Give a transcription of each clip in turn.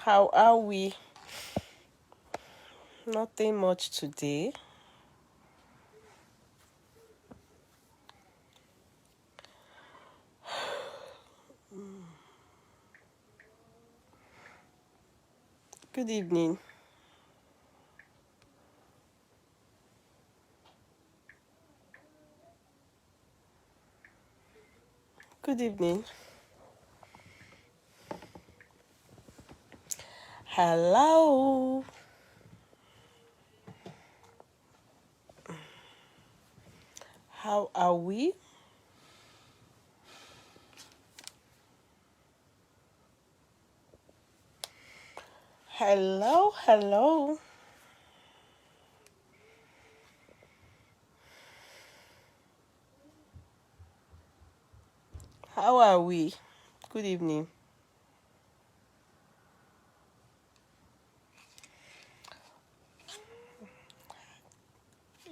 How are we? Nothing much today. Good evening. Good evening. Hello. How are we? Hello, hello. How are we? Good evening.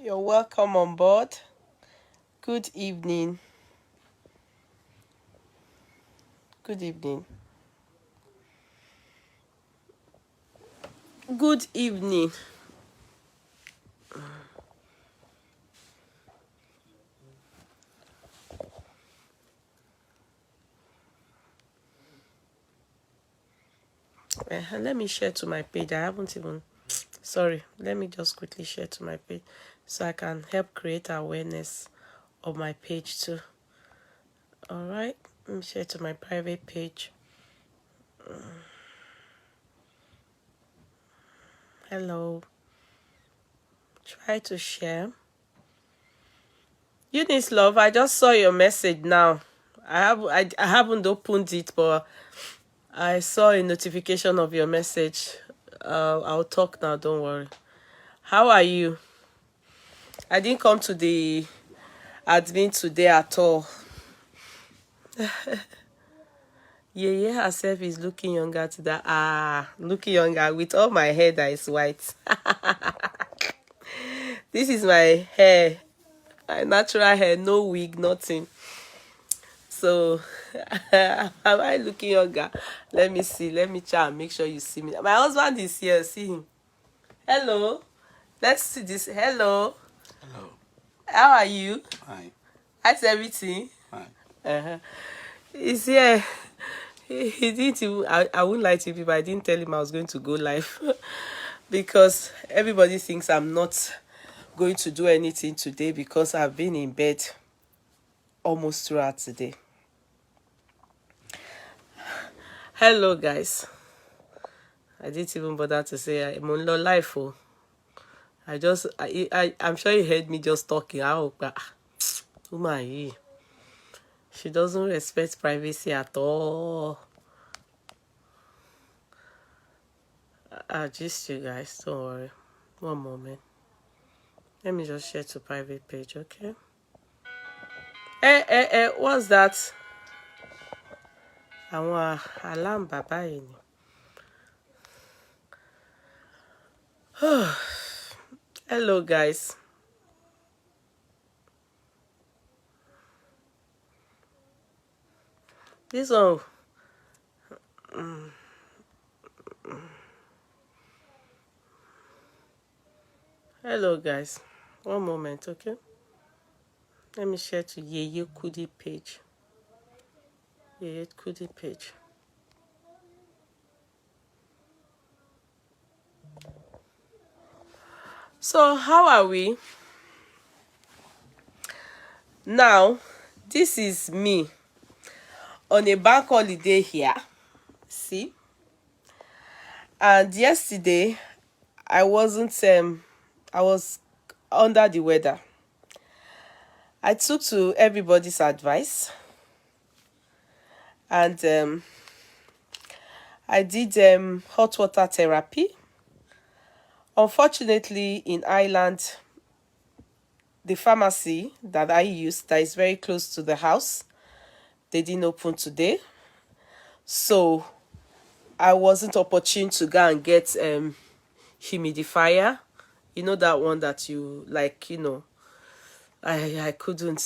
You're welcome on board. Good evening. Good evening. Good evening. Let me share to my page. I haven't even. Sorry. Let me just quickly share to my page so I can help create awareness of my page too. All right. Let me share to my private page. Hello. Try to share. Eunice love, I just saw your message now. I haven't opened it, but I saw a notification of your message. I'll talk now, don't worry. How are you? I didn't come to the admin today at all. Yeah, herself is looking younger today. Looking younger with all my hair that is white. This is my hair. My natural hair, no wig, nothing. So, am I looking younger? Let me see. Let me try and make sure you see me. My husband is here. See him. Hello. Let's see this. Hello. Hello. How are you? Fine. How's everything? Fine. He's here. He didn't even, I wouldn't lie to you people. I didn't tell him I was going to go live because everybody thinks I'm not going to do anything today because I've been in bed almost throughout the day. Hello, guys. I didn't even bother to say I'm on life. Oh, I'm sure you heard me just talking. Woman, she doesn't respect privacy at all. I just you guys, don't worry. One moment. Let me just share to private page, okay? What's that? Àwọn alarm bàbá yìí ni. Hello, guys. This one. Hello, guys. One moment, okay? Let me share to Yeye Kudi page. Yeye Kudi page. So, how are we? Now, this is me on a bank holiday here. See? And yesterday, I was under the weather. I took to everybody's advice and I did hot water therapy. Unfortunately, in Ireland, the pharmacy that I used that is very close to the house, they didn't open today. So I wasn't opportune to go and get humidifier. You know that one that you like, I couldn't.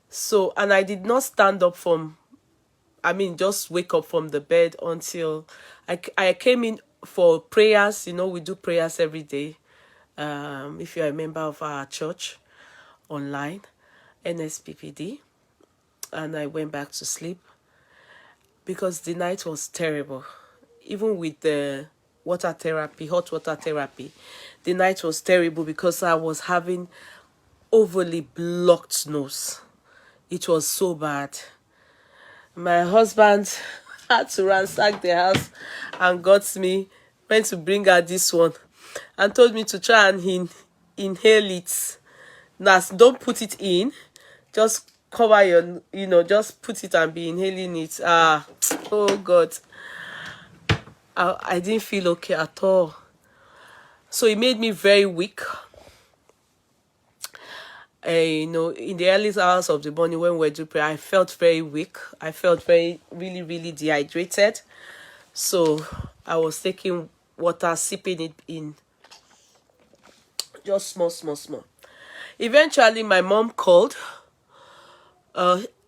So, and I did not stand up from I mean, just wake up from the bed until I came in for prayers. You know, we do prayers every day. If you're a member of our church online, NSPPD, and I went back to sleep because the night was terrible. Even with the water therapy, hot water therapy, the night was terrible because I was having overly blocked nose. It was so bad. My husband had to ransack the house and went to bring her this one and told me to try and inhale it. Now, don't put it in, just cover just put it and be inhaling it. Oh God. I didn't feel okay at all. So it made me very weak. In the early hours of the morning when we were doing prayer, I felt very weak. I felt really, really dehydrated. So I was taking water, sipping it in, just small. Eventually, my mom called.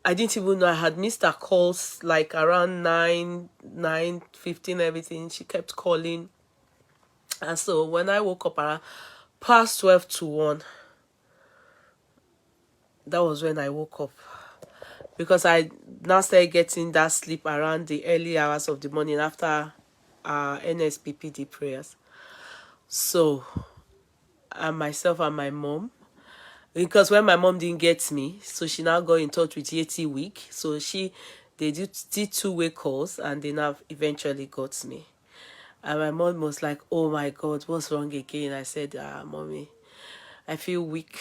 I didn't even know I had missed her calls, like around 9:15, everything. She kept calling. And so when I woke up around past 12 to 1, that was when I woke up. Because I now started getting that sleep around the early hours of the morning after NSPPD prayers. So, myself and my mom, because when my mom didn't get me, so she now got in touch with Yeti Week. So they did two-way calls, and they now eventually got me. And my mom was like, "Oh my God, what's wrong again?" I said, "Mommy, I feel weak."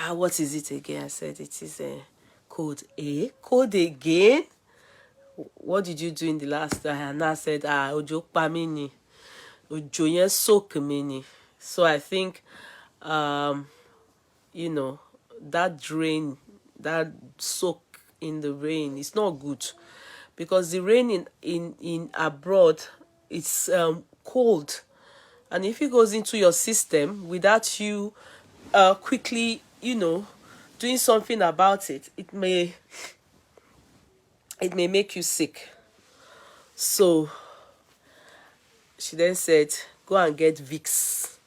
What is it again? I said, "It is a code A." Code again? What did you do in the last time? And I said, Ojo pa mi ni. Ojo yen soak mi ni. So I think, that drain, that soak in the rain, it's not good. Because the rain in abroad, it's cold. And if it goes into your system without you quickly, doing something about it, it may make you sick. So she then said, "Go and get Vicks."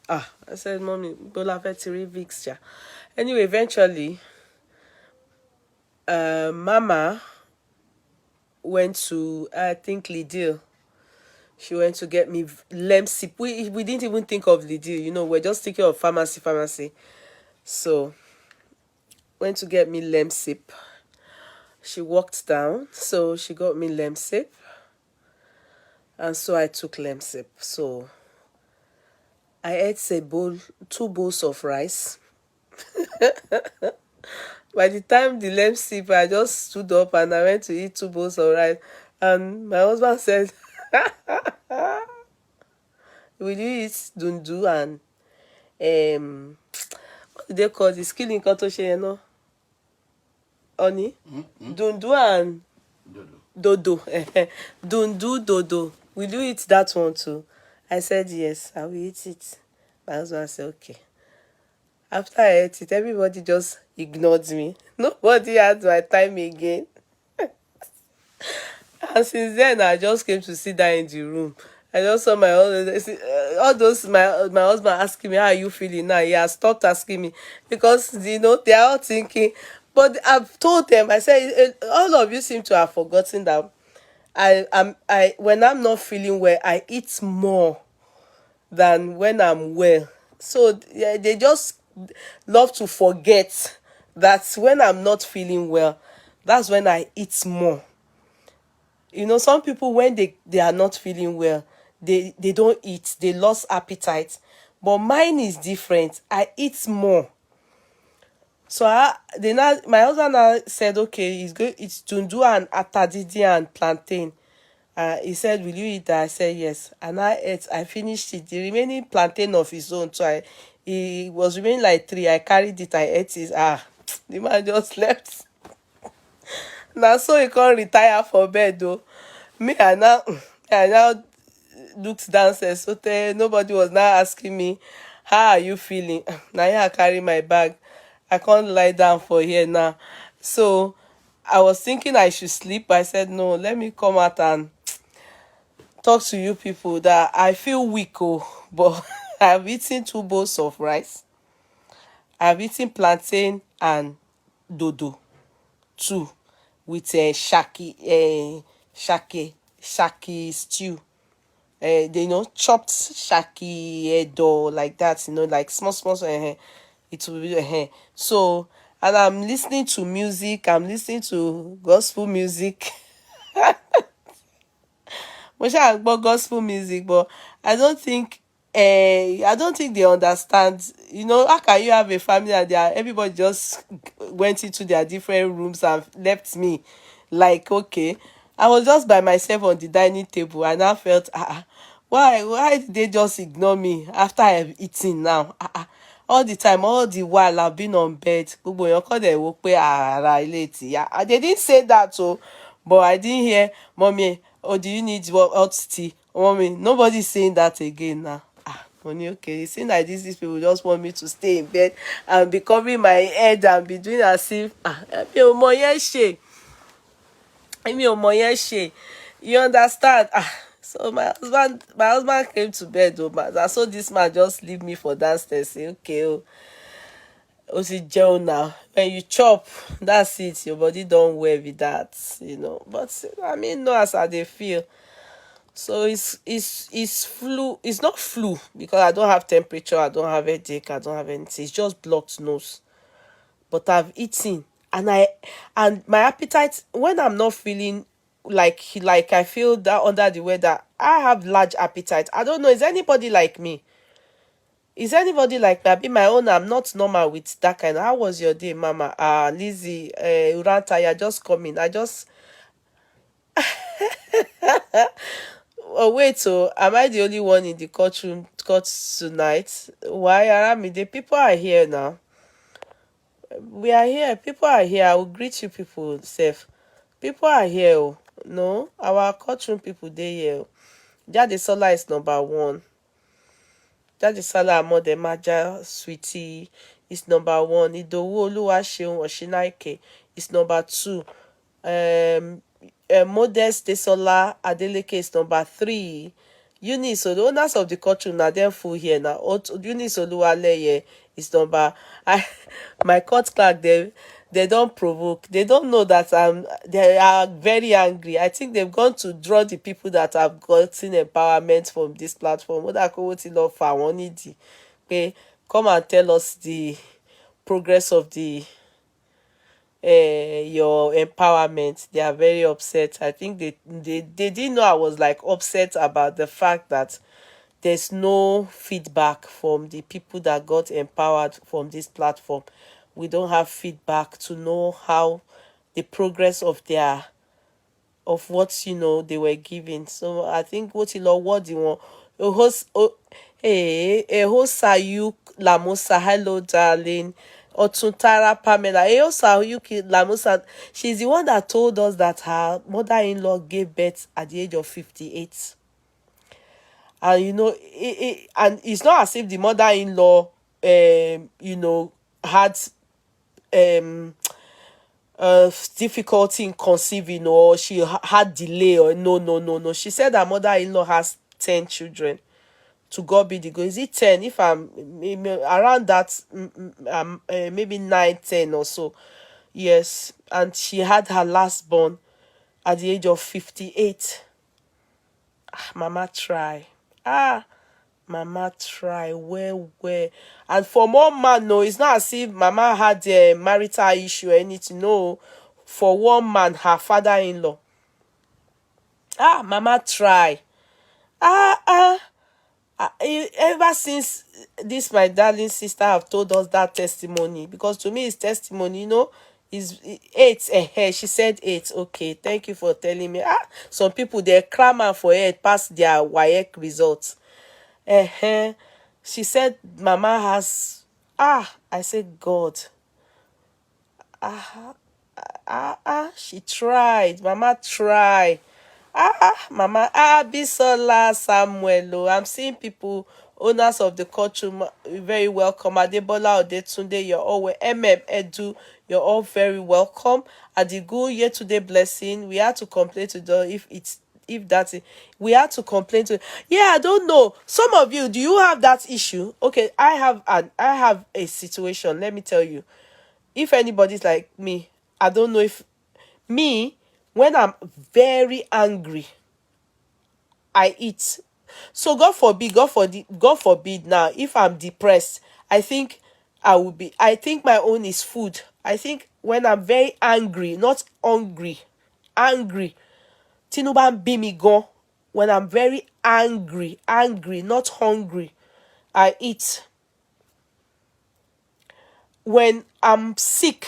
I said, "Mommy, Bola Vetiri Vicks." Ja. Anyway, eventually, Mama went to, I think, Lidl. She went to get me Lemsip. We didn't even think of Lidl, we're just thinking of pharmacy. So, went to get me Lemsip. She walked down, so she got me Lemsip. And so I took Lemsip. So, I ate 2 bowls of rice. By the time the Lemsip, I just stood up and I went to eat 2 bowls of rice. And my husband said, "Will you eat dundu and what do they call this? Killing koto honey? Dundu and dodo. Dundu, dodo. Will you eat that one too?" I said, "Yes, I will eat it." My husband said, "Okay." After I ate it, everybody just ignored me. Nobody had my time again. And since then, I just came to sit down in the room. I just saw my all those my husband asking me, "How are you feeling now?" He has stopped asking me because they are all thinking. But I've told them, I said, all of you seem to have forgotten that when I'm not feeling well, I eat more than when I'm well. So yeah, they just love to forget that when I'm not feeling well, that's when I eat more. Some people, when they are not feeling well, they don't eat, they lost appetite. But mine is different. I eat more. So my husband now said, "Okay, it's tundu and atadidi and plantain." He said, "Will you eat that?" I said, "Yes." And I ate. I finished it. The remaining plantain of his own, so he was remaining like 3. I carried it. I ate it. The man just left. Now so he can't retire for bed though. I now looked downstairs. So nobody was now asking me, "How are you feeling?" Now I carry my bag. I can't lie down for here now. So I was thinking I should sleep, but I said no, let me come out and talk to you people that I feel weak, oh, but I've eaten 2 bowls of rice. I've eaten plantain and dodo too, with shaki stew. They chopped shaki dough like that, like small small. It will be so. And I'm listening to music. I'm listening to gospel music. Mo ṣáà gbọ́ gospel music, but I don't think I don't think they understand. How can you have a family and everybody just went into their different rooms and left me? Like, okay, I was just by myself on the dining table, and I felt, why did they just ignore me after I've eaten now? All the time, all the while I've been on bed. Gbogbo èèyàn kọ́ dẹ̀ wò pé ara ilé ti yá. They didn't say that, so, but I didn't hear, mommy, oh, do you need hot tea? Mommy, nobody's saying that again now. Money, okay. It seems like these people just want me to stay in bed and be covering my head and be doing as if, mi ò mọ yẹn ṣe. Mi ò mọ yẹn ṣe. You understand? So my husband came to bed, oh, but I saw this man just leave me for downstairs. Say, okay, oh, it jail now. When you chop, that's it. Your body don't wear with that. But I mean, no, as I dey feel. So it's flu. It's not flu because I don't have temperature. I don't have headache. I don't have anything. It's just blocked nose. But I've eaten, and my appetite when I'm not feeling like I feel that under the weather, I have large appetite. I don't know. Is anybody like me? Is anybody like that? Be my own. I'm not normal with that kind. How was your day, Mama? Lizzie, Uranta, you're just coming. I just. Oh wait, so am I the only one in the court tonight? Why are me? The people are here now. We are here. People are here. I will greet you people, safe. People are here. Oh. No, our courtroom people they here. Jade Sola is number 1. Jade Sola Amodemaja Sweetie is number 1. Idowu Oluwaseun Oshinaike is number 2. Modest Desola Adeleke is number 3. Eunice, so the owners of the courtroom now they're full here now. Eunice Oluwaleye is number. My court clerk they don't provoke. They don't know that they are very angry. I think they've gone to draw the people that have gotten empowerment from this platform. What I call it love for one need. Okay, come and tell us the progress of the your empowerment. They are very upset. I think they didn't know I was like upset about the fact that there's no feedback from the people that got empowered from this platform. We don't have feedback to know how the progress of what they were giving. So I think what you want host host Sayuk Lamosa, hello darling. Otuntara Pamela, Sayuki Lamosa, she's the one that told us that her mother-in-law gave birth at the age of 58. And and it's not as if the mother-in-law had difficulty in conceiving, or she had delay, or no. She said her mother-in-law has 10 children. To God be the glory. Is it 10? If I'm maybe around that, maybe 9, 10 or so. Yes, and she had her last born at the age of 58. Mama try. Mama try. Where? And for one man, no, it's not as if Mama had a marital issue or anything. No, for one man, her father-in-law. Mama try. Ever since this my darling sister have told us that testimony, because to me it's testimony, is 8. She said 8. Okay, thank you for telling me. Some people they clamor for it past their WAEC results. She said Mama has. I said God. She tried. Mama try. Mama, Bisola Samuel. Oh, I'm seeing people, owners of the courtroom, very welcome. Adebola Odetunde, you're always MM Edu, You're all very welcome. Adigu, year today blessing. We had to complain to the if that's it. We had to complain to, yeah, I don't know. Some of you, do you have that issue? Okay, I have a situation. Let me tell you. If anybody's like me, I don't know if me, when I'm very angry, I eat. So God forbid now, if I'm depressed, I think I think my own is food. I think when I'm very angry, not hungry, angry, Tinubu be me go. When I'm very angry, not hungry, I eat. When I'm sick,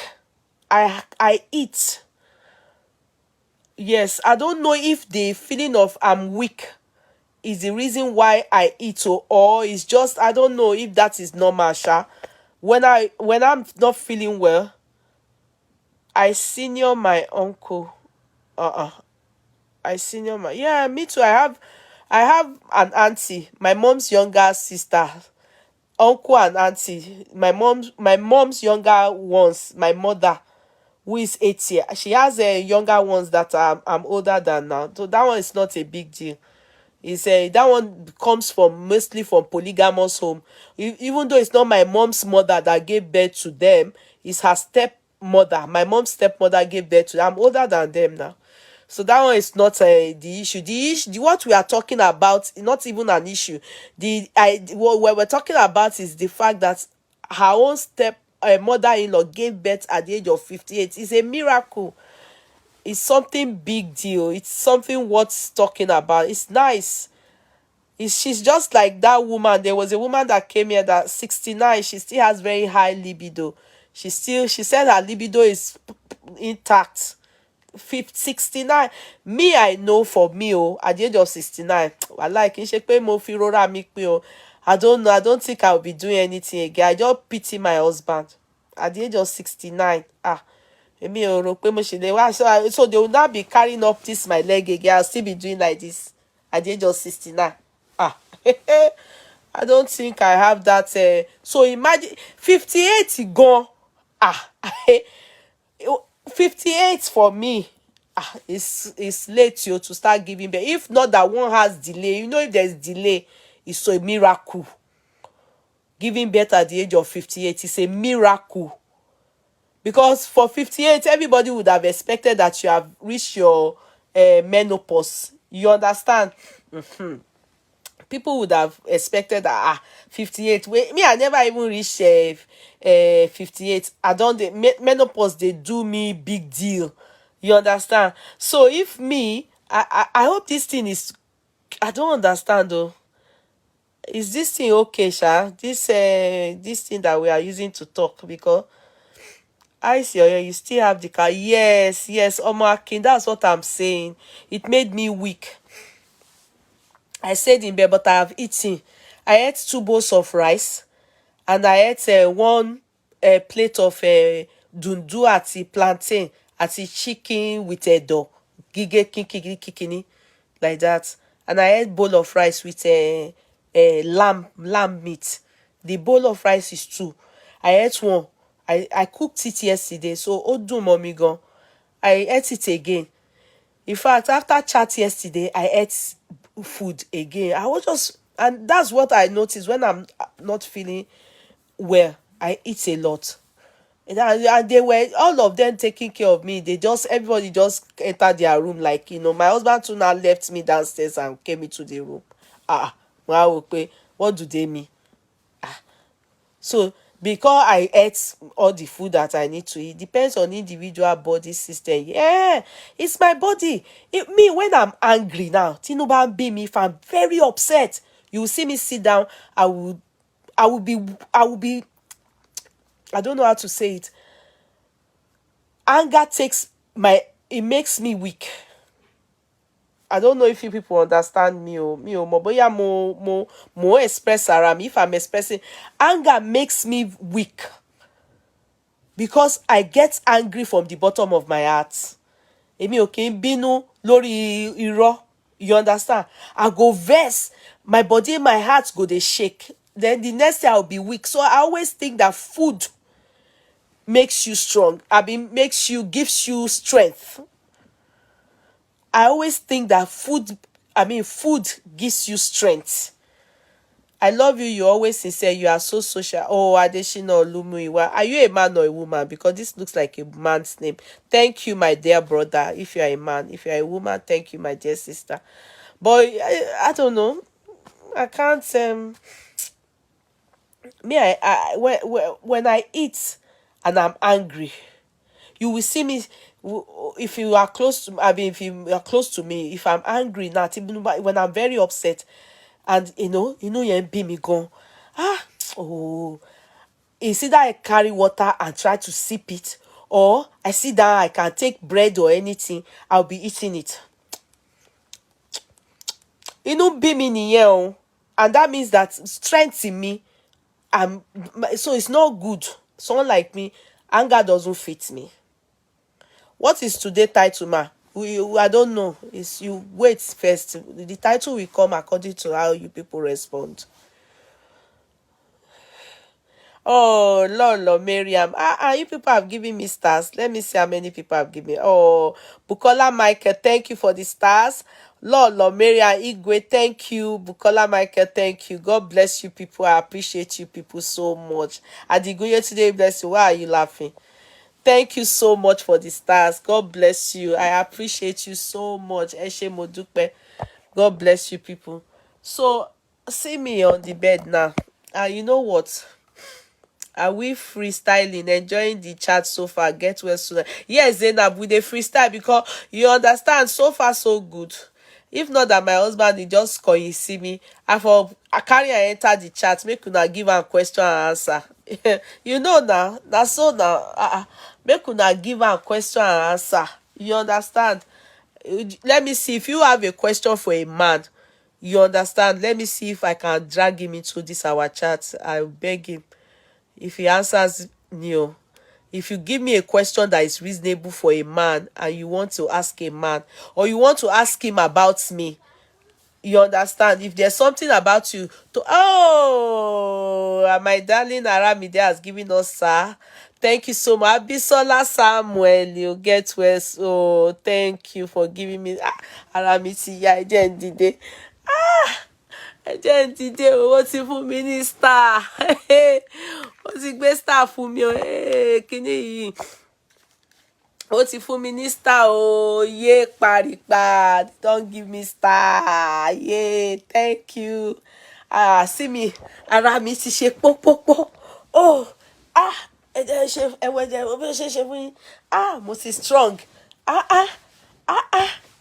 I eat. Yes, I don't know if the feeling of I'm weak is the reason why I eat, or it's just, I don't know if that is normal, sha. When I'm not feeling well, I senior my uncle. Uh-uh. I senior my, yeah, me too. I have an auntie, my mom's younger sister, uncle and auntie, my mom's younger ones, my mother, who is 80. She has a younger ones that I'm older than now. So that one is not a big deal. Is that one comes from mostly from polygamous home. Even though it's not my mom's mother that gave birth to them, it's her stepmother. My mom's stepmother gave birth to them. I'm older than them now. So that one is not the issue. What we are talking about is not even an issue. What we're talking about is the fact that her own step mother-in-law gave birth at the age of 58. It's a miracle. It's something big deal. It's something worth talking about. It's nice. She's just like that woman. There was a woman that came here that 69. She still has very high libido. She said her libido is intact. 69. Me, I know for me, at the age of 69, I like in shape mo fi rora mi pe I don't know. I don't think I'll be doing anything again. I just pity my husband at the age of 69. Èmi ò rò pé mo ṣe lè wá, so they will not be carrying up this my leg again. I'll still be doing like this at the age of 69. I don't think I have that. So imagine 58 gone. 58 for me. It's late to start giving birth. If not that one has delay, if there's delay, it's a miracle. Giving birth at the age of 58 is a miracle. Because for 58, everybody would have expected that you have reached your menopause. You understand? People would have expected that 58. Me, I never even reached 58. I don't. Menopause, they do me big deal. You understand? So if me, I hope this thing is. I don't understand though. Is this thing okay, Sha? This thing that we are using to talk, because I see you still have the car. Yes, Omo Akin, that's what I'm saying. It made me weak. I stayed in bed, but I have eaten. I ate 2 bowls of rice, and I ate one plate of dundu àti plantain àti chicken with edo, gige kikini, like that. And I ate bowl of rice with lamb meat. The bowl of rice is 2. I ate one. I cooked it yesterday, so ó dùn mọ́ mi gan. I ate it again. In fact, after chat yesterday, I ate food again. And that's what I noticed when I'm not feeling well. I eat a lot. And they were all of them taking care of me. Everybody just entered their room, like, my husband too now left me downstairs and came into the room. Wow, what do they mean? So because I ate all the food that I need to eat, depends on individual body system. Yeah, it's my body. Me, when I'm angry now, Tinubu be me. If I'm very upset, you will see me sit down. I will be. I don't know how to say it. Anger it makes me weak. I don't know if you people understand me. Boya mo express around me. If I'm expressing anger, makes me weak, because I get angry from the bottom of my heart. Èmi ò kí ń bínú lórí irọ́. You understand? I go vex. My body, my heart go dey shake. Then the next day I'll be weak. So I always think that food makes you strong. Gives you strength. I always think that food gives you strength. I love you. You always say you are so social. Oh, Adeshina Olumuyiwa. Are you a man or a woman? Because this looks like a man's name. Thank you, my dear brother. If you are a man, if you are a woman, thank you, my dear sister. But I don't know. I can't. When I eat and I'm angry, you will see me. If you are close to, if you are close to me, if I'm angry now, even when I'm very upset, and you be me gone. Oh, it's either I carry water and try to sip it, or I sit down, I can take bread or anything, I'll be eating it. Be me nìyẹn o, and that means that strength in me. So it's not good. Someone like me, anger doesn't fit me. What is today title, ma? I don't know. It's you wait first. The title will come according to how you people respond. Oh, Lord, Miriam. You people have given me stars. Let me see how many people have given me. Oh, Bukola Michael, thank you for the stars. Lord, Miriam, Igwe, thank you. Bukola Michael, thank you. God bless you people. I appreciate you people so much. Adiguye today, bless you. Why are you laughing? Thank you so much for the stars. God bless you. I appreciate you so much. Eshe Modupe. God bless you people. So, see me on the bed now. You know what? Are we freestyling, enjoying the chat so far? Get well soon. Yes, Zainab, with the freestyle, because you understand, so far so good. If not that my husband he just call you see me, I carry and enter the chat, make una give am question and answer. You know now, that's so now. Make una give am question and answer. You understand? Let me see if you have a question for a man. You understand? Let me see if I can drag him into this our chat. I beg him. If he answers no, if you give me a question that is reasonable for a man and you want to ask a man, or you want to ask him about me, you understand? If there's something about you my darling Aramide has given us sir. Thank you so much. Abisola Samuel, you get well. So thank you for giving me Aramide. Yeah, I did. Ẹjẹ́ ń dìde owó ti fún mi ní star ó ti gbé star fún mi o kíní yìí ó ti fún mi ní star o yé paripa don't give me star yé thank you sí mi ara mi ti ṣe pọ́pọ́pọ́ ẹjẹ́ ṣe ẹwẹ́jẹ́ ó bí ó ṣe fún yín mo ti strong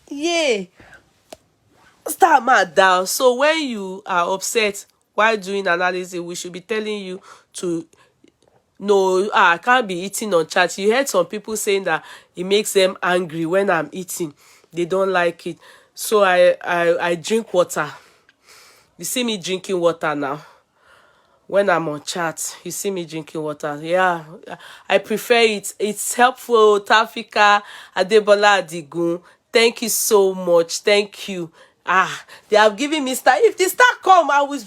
yé. Star man down. So when you are upset while doing analysis, we should be telling you to no, I can't be eating on chat. You heard some people saying that it makes them angry when I'm eating. They don't like it. So I drink water. You see me drinking water now. When I'm on chat, you see me drinking water. Yeah, I prefer it. It's helpful. Tafika Adebola Adigun. Thank you so much. Thank you. They have given me star. If the star come, I will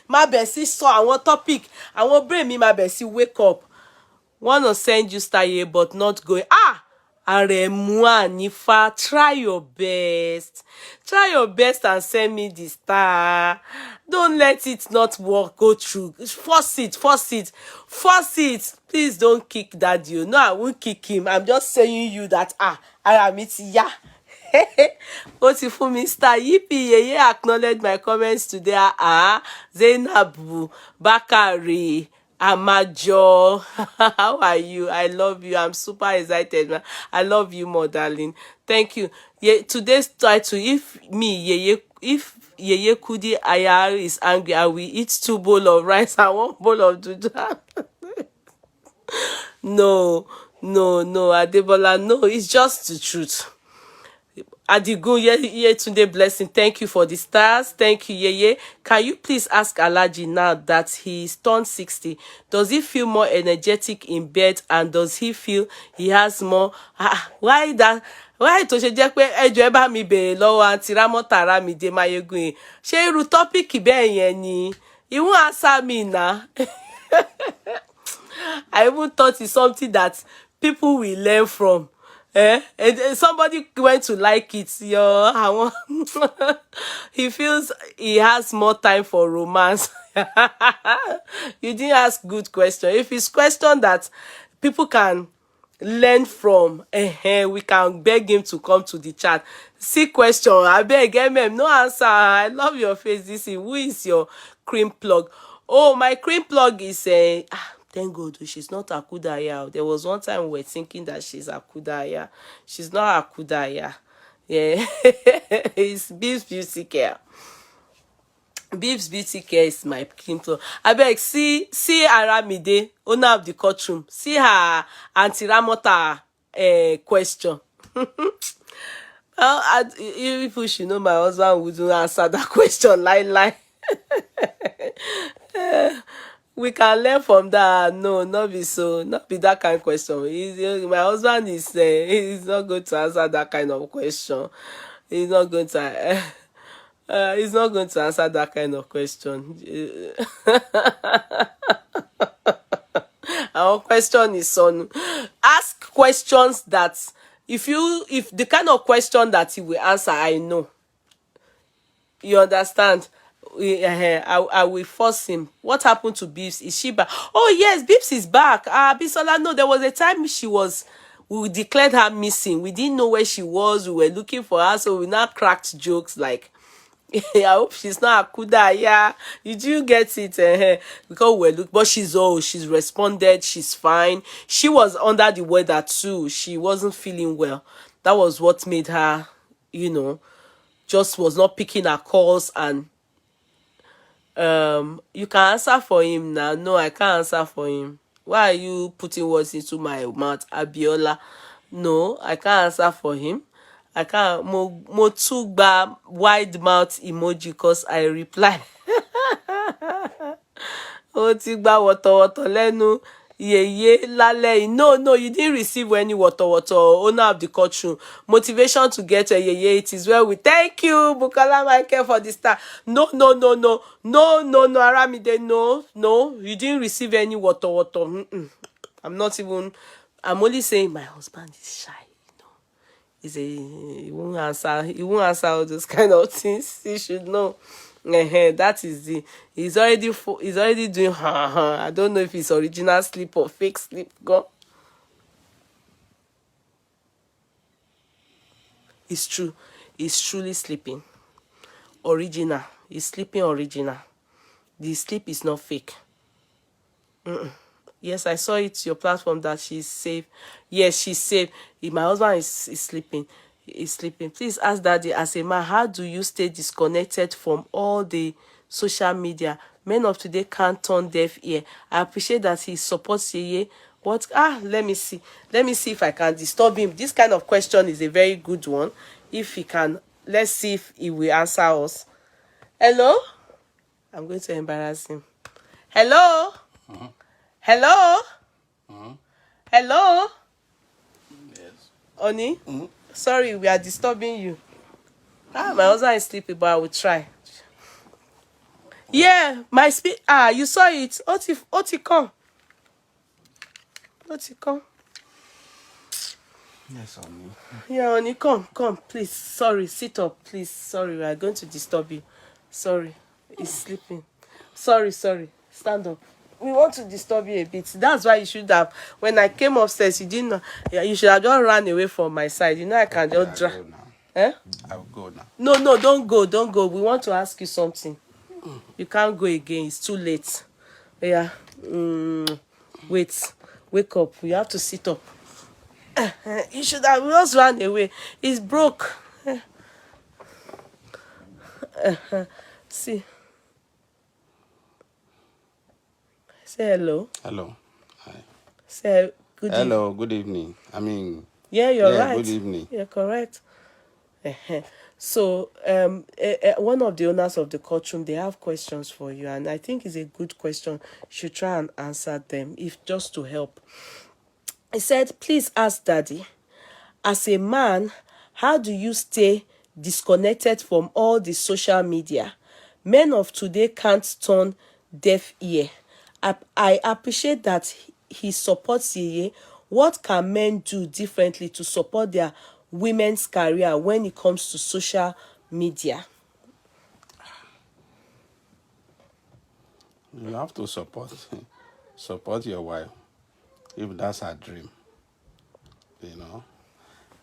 my bestie saw one topic. I won't bring me my bestie wake up. Wanna send you star here, but not going. Aremu Anifa, try your best. Try your best and send me the star. Don't let it not work, go through. Force it. Please don't kick daddy. No, I won't kick him. I'm just saying you that, Aramiti, yeah. What if for Mr. Yippee Yeye acknowledge my comments today? Zainabu, Bakari, Amajo, how are you? I love you. I'm super excited, man. I love you more, darling. Thank you. Yeah, today's title, if Yeye Kudi Ayar is angry, I will eat 2 bowls of rice and 1 bowl of duda. No, Adebola, no, it's just the truth. Adigun Yetunde blessing. Thank you for the stars. Thank you, Yeye. Can you please ask Alaji now that he's turned 60? Does he feel more energetic in bed, and does he feel he has more? Why that? Why to ṣe jẹ́ pé ẹjọ́ ẹ bá mi bèrè lọ́wọ́ àǹtí Rámọ́tà Àràmídé Máyégún yìí? Ṣé irú tọ́pìkì bẹ́ẹ̀ yẹn ni? You won't answer me now. I even thought it's something that people will learn from. And somebody went to like it. He feels he has more time for romance. You didn't ask good question. If it's question that people can learn from, we can beg him to come to the chat. See question, I beg no answer. I love your face. This is, who is your cream plug? Oh, my cream plug is thank God she's not Akudaya. There was one time we were thinking that she's Akudaya. She's not Akudaya. Yeah. It's Beef's Beauty Care. Beef's Beauty Care is my cream plug. Abeg, see Aramide, owner of the courtroom. See her Auntie Ramota question. You people should know my husband wouldn't answer that question. Lie. We can learn from that. No, not be so. Not be that kind of question. My husband is he's not going to answer that kind of question. He's not going to. He's not going to answer that kind of question. Our question is on ask questions that if the kind of question that he will answer, I know. You understand? I will force him. What happened to Bibbs? Is she back? Oh yes, Bibbs is back. Bisola, no, there was a time we declared her missing. We didn't know where she was. We were looking for her, so we now cracked jokes like, I hope she's not Akuda. Yeah, did you get it? Because we're looking, but she's responded. She's fine. She was under the weather too. She wasn't feeling well. That was what made her, just was not picking her calls. And you can answer for him now. No, I can't answer for him. Why are you putting words into my mouth, Abiola? No, I can't answer for him. I can't. Mo tún gba wide mouth emoji because I reply. Ó ti gba wọ̀tọ̀wọ̀tọ̀ lẹ́nu yèyé lálẹ́ yìí. No, you didn't receive any wọ̀tọ̀wọ̀tọ̀, owner of the courtroom. Motivation to get a yèyé. It is well with. Thank you, Bukola Michael, for the star. No, Aramide, no, you didn't receive any wọ̀tọ̀wọ̀tọ̀. I'm only saying my husband is shy. He won't answer all those kind of things. He should know. That is he's already doing I don't know if it's original sleep or fake sleep. Go. It's true. He's truly sleeping. Original. He's sleeping original. The sleep is not fake. Yes, I saw it, your platform, that she's safe. Yes, she's safe. If my husband is sleeping, he's sleeping. Please ask Daddy, as a man, how do you stay disconnected from all the social media? Men of today can't turn deaf ear. I appreciate that he supports Yeye. What? Let me see. Let me see if I can disturb him. This kind of question is a very good one. If he can, let's see if he will answer us. Hello? I'm going to embarrass him. Hello? Hello? Hello? Yes. Oni? Sorry, we are disturbing you. My husband is sleeping, but I will try. Yeah, my you saw it. Oti, come. Oti, come. Yes, Oni. Yeah, Oni, come, please. Sorry, sit up, please. Sorry, we are going to disturb you. Sorry, he's sleeping. Sorry. Stand up. We want to disturb you a bit. That's why you should have. When I came upstairs, you didn't know. Yeah, you should have just run away from my side. I can just drag. I will go now. No, don't go. We want to ask you something. You can't go again. It's too late. Yeah. Wake up. You have to sit up. You should have just run away. It's broke. See. Say hello. Hello. Hi. Say good evening. Hello, good evening. Yeah, you're right. Good evening. You're correct. So, one of the owners of the courtroom, they have questions for you, and I think it's a good question. You should try and answer them, if just to help. He said, please ask Daddy, as a man, how do you stay disconnected from all the social media? Men of today can't turn deaf ear. I appreciate that he supports Yeye, what can men do differently to support their women's career when it comes to social media? You have to support your wife if that's her dream. You know,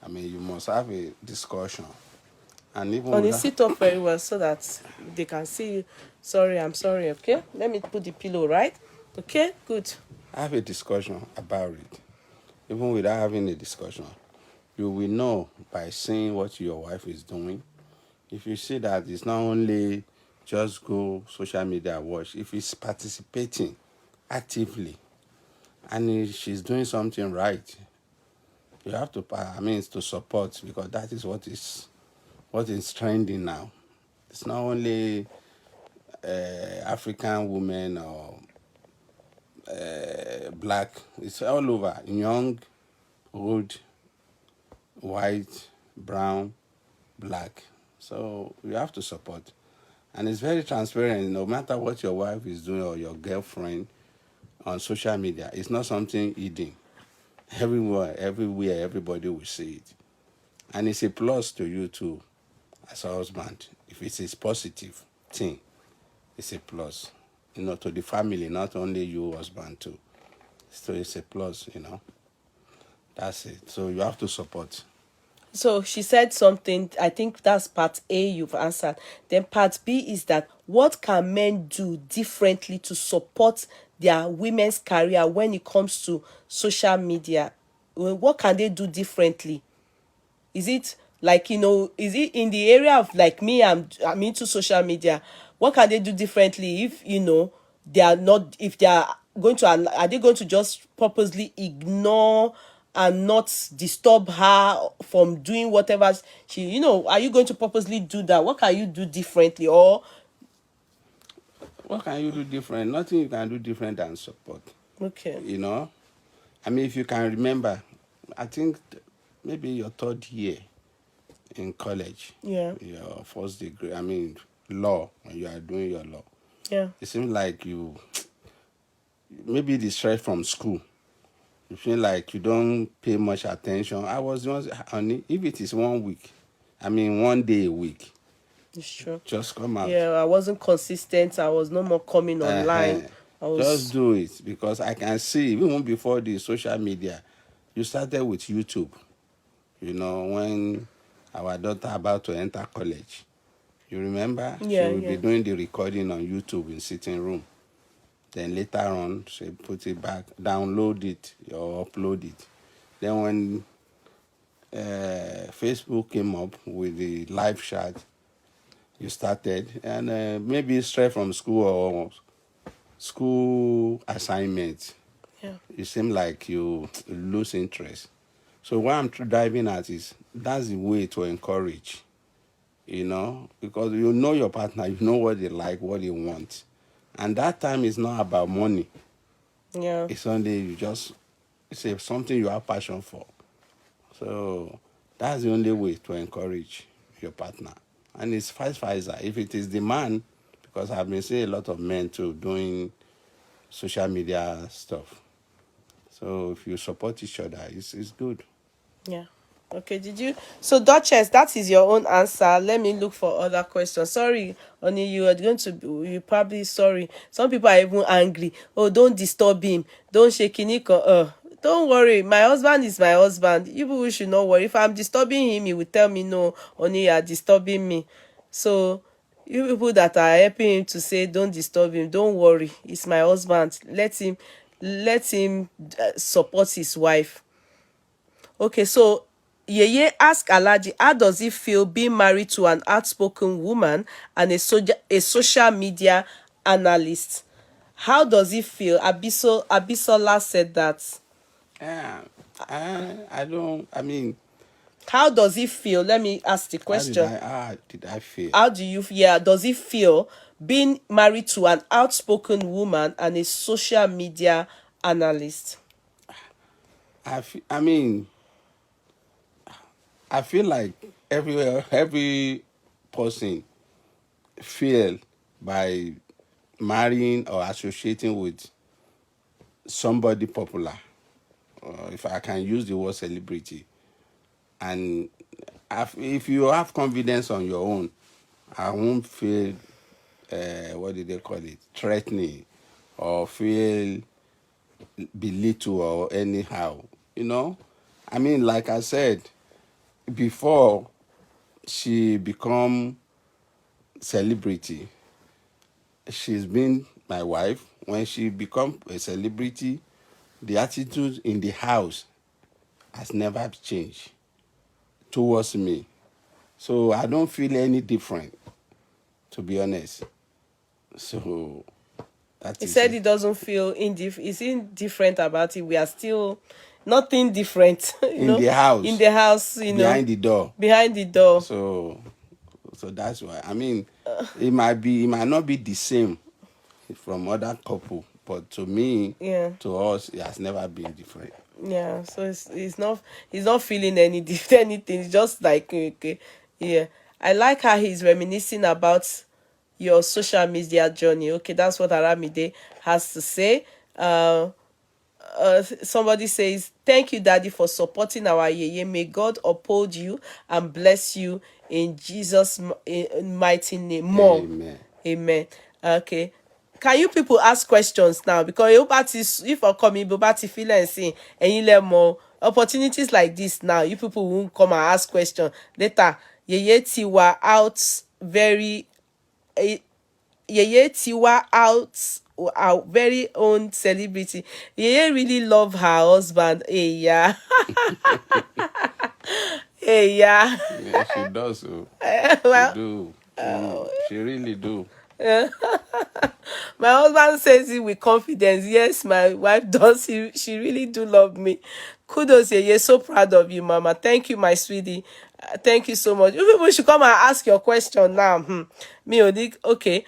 I mean, you must have a discussion, and even Honey, with that, sit up very well so that they can see you. Sorry, I'm sorry, okay? Let me put the pillow, right? Okay, good. have a discussion about it. Even without having a discussion, you will know by seeing what your wife is doing. If you see that it's not only just go social media watch, if it's participating actively and if she's doing something right, you have to, to support, because that is what is trending now. It's not only African women or black. It's all over. Young, old, white, brown, black. So you have to support. And it's very transparent. No matter what your wife is doing or your girlfriend on social media, it's not something hidden. Everywhere, everybody will see it. And it's a plus to you too, as a husband. If it's a positive thing, it's a plus. To the family, not only you, husband too. So it's a plus. That's it. So you have to support. So she said something, I think that's part A you've answered. Then part B is that what can men do differently to support their women's career when it comes to social media? What can they do differently? Is it like, is it in the area of like me, I'm into social media? What can they do differently if they are not, if they are going to, are they going to just purposely ignore and not disturb her from doing whatever she, are you going to purposely do that? What can you do differently? Or What can you do different? Nothing you can do different than support. okay. You know, if you can remember, I think maybe your third year in college, Yeah. your first degree, law, when you are doing your law, Yeah. it seems like you maybe distressed from school. You feel like you don't pay much attention. I was once, honey, if it is 1 week, 1 day a week, It's true. just come out. Yeah, I wasn't consistent. I was no more coming online. Uh-huh. I Just was. do it, because I can see even before the social media, you started with YouTube. When our daughter about to enter college, you remember she Yeah, will be yeah. doing the recording on YouTube in sitting room. Then later on, she put it back, download it or upload it. Then when Facebook came up with the live chat, you started, and maybe straight from school or school assignments, Yeah. it seemed like you lose interest. So what I'm driving at is that's the way to encourage, because you know your partner, you know what they like, what they want. And that time is not about money. Yeah. It's only it's something you have passion for. So that's the only way to encourage your partner. And it's vice versa. If it is the man, because I've been seeing a lot of men too doing social media stuff. So if you support each other, it's good. Yeah. Okay, did you? So, Duchess, that is your own answer. Let me look for other questions. Sorry, Oni, you are going to be, you probably sorry. Some people are even angry. Oh, don't disturb him. Don't shake Kiniko. Don't worry. My husband is my husband. You people should not worry. If I'm disturbing him, he will tell me, no, Oni, you are disturbing me. So, you people that are helping him to say, don't disturb him, don't worry. It's my husband. Let him support his wife. Okay, so Yeye ask Alaji, how does it feel being married to an outspoken woman and a social media analyst? How does it feel? Abisola said that. Yeah, I don't. How does it feel? Let me ask the question. How did I feel? How do you, yeah, does it feel being married to an outspoken woman and a social media analyst? I feel like every person feel by marrying or associating with somebody popular, if I can use the word celebrity, and if you have confidence on your own, I won't feel, what do they call it, threatening, or feel belittled or anyhow. You know, I mean, like I said before, she become celebrity. She's been my wife. When she become a celebrity, the attitude in the house has never changed towards me. So I don't feel any different, to be honest. So that He is said it. he doesn't feel is indifferent about it. We are still nothing different, In the in house, the house, behind the door. behind the door. So that's why. I mean, it might not be the same from other couple, but to me, Yeah. to us, it has never been different. Yeah, so he's not feeling anything. It's just like okay, yeah. I like how he's reminiscing about your social media journey. Okay, that's what Aramide has to say. Somebody says, "Thank you, Daddy, for supporting our yeye. May God uphold you and bless you in Jesus' mighty name. More, Amen. amen." Okay. Can you people ask questions now? Because if I come in, bá ti feel and say, ẹ̀yin lẹ mọ̀ opportunities like this now, you people won't come and ask questions later. Yeye Tiwa out very. eh, Yeye Tiwa out our very own celebrity. Yeye really love her husband. Hey yeah. Hey yeah. Yeah, she does. So she Well, do. She really do. my husband says it with confidence. Yes, my wife does. She really do love me. Kudos, Yeye. So proud of you, Mama. Thank you, my sweetie. Thank you so much. You people should come and ask your question now. Me, Odik. Okay.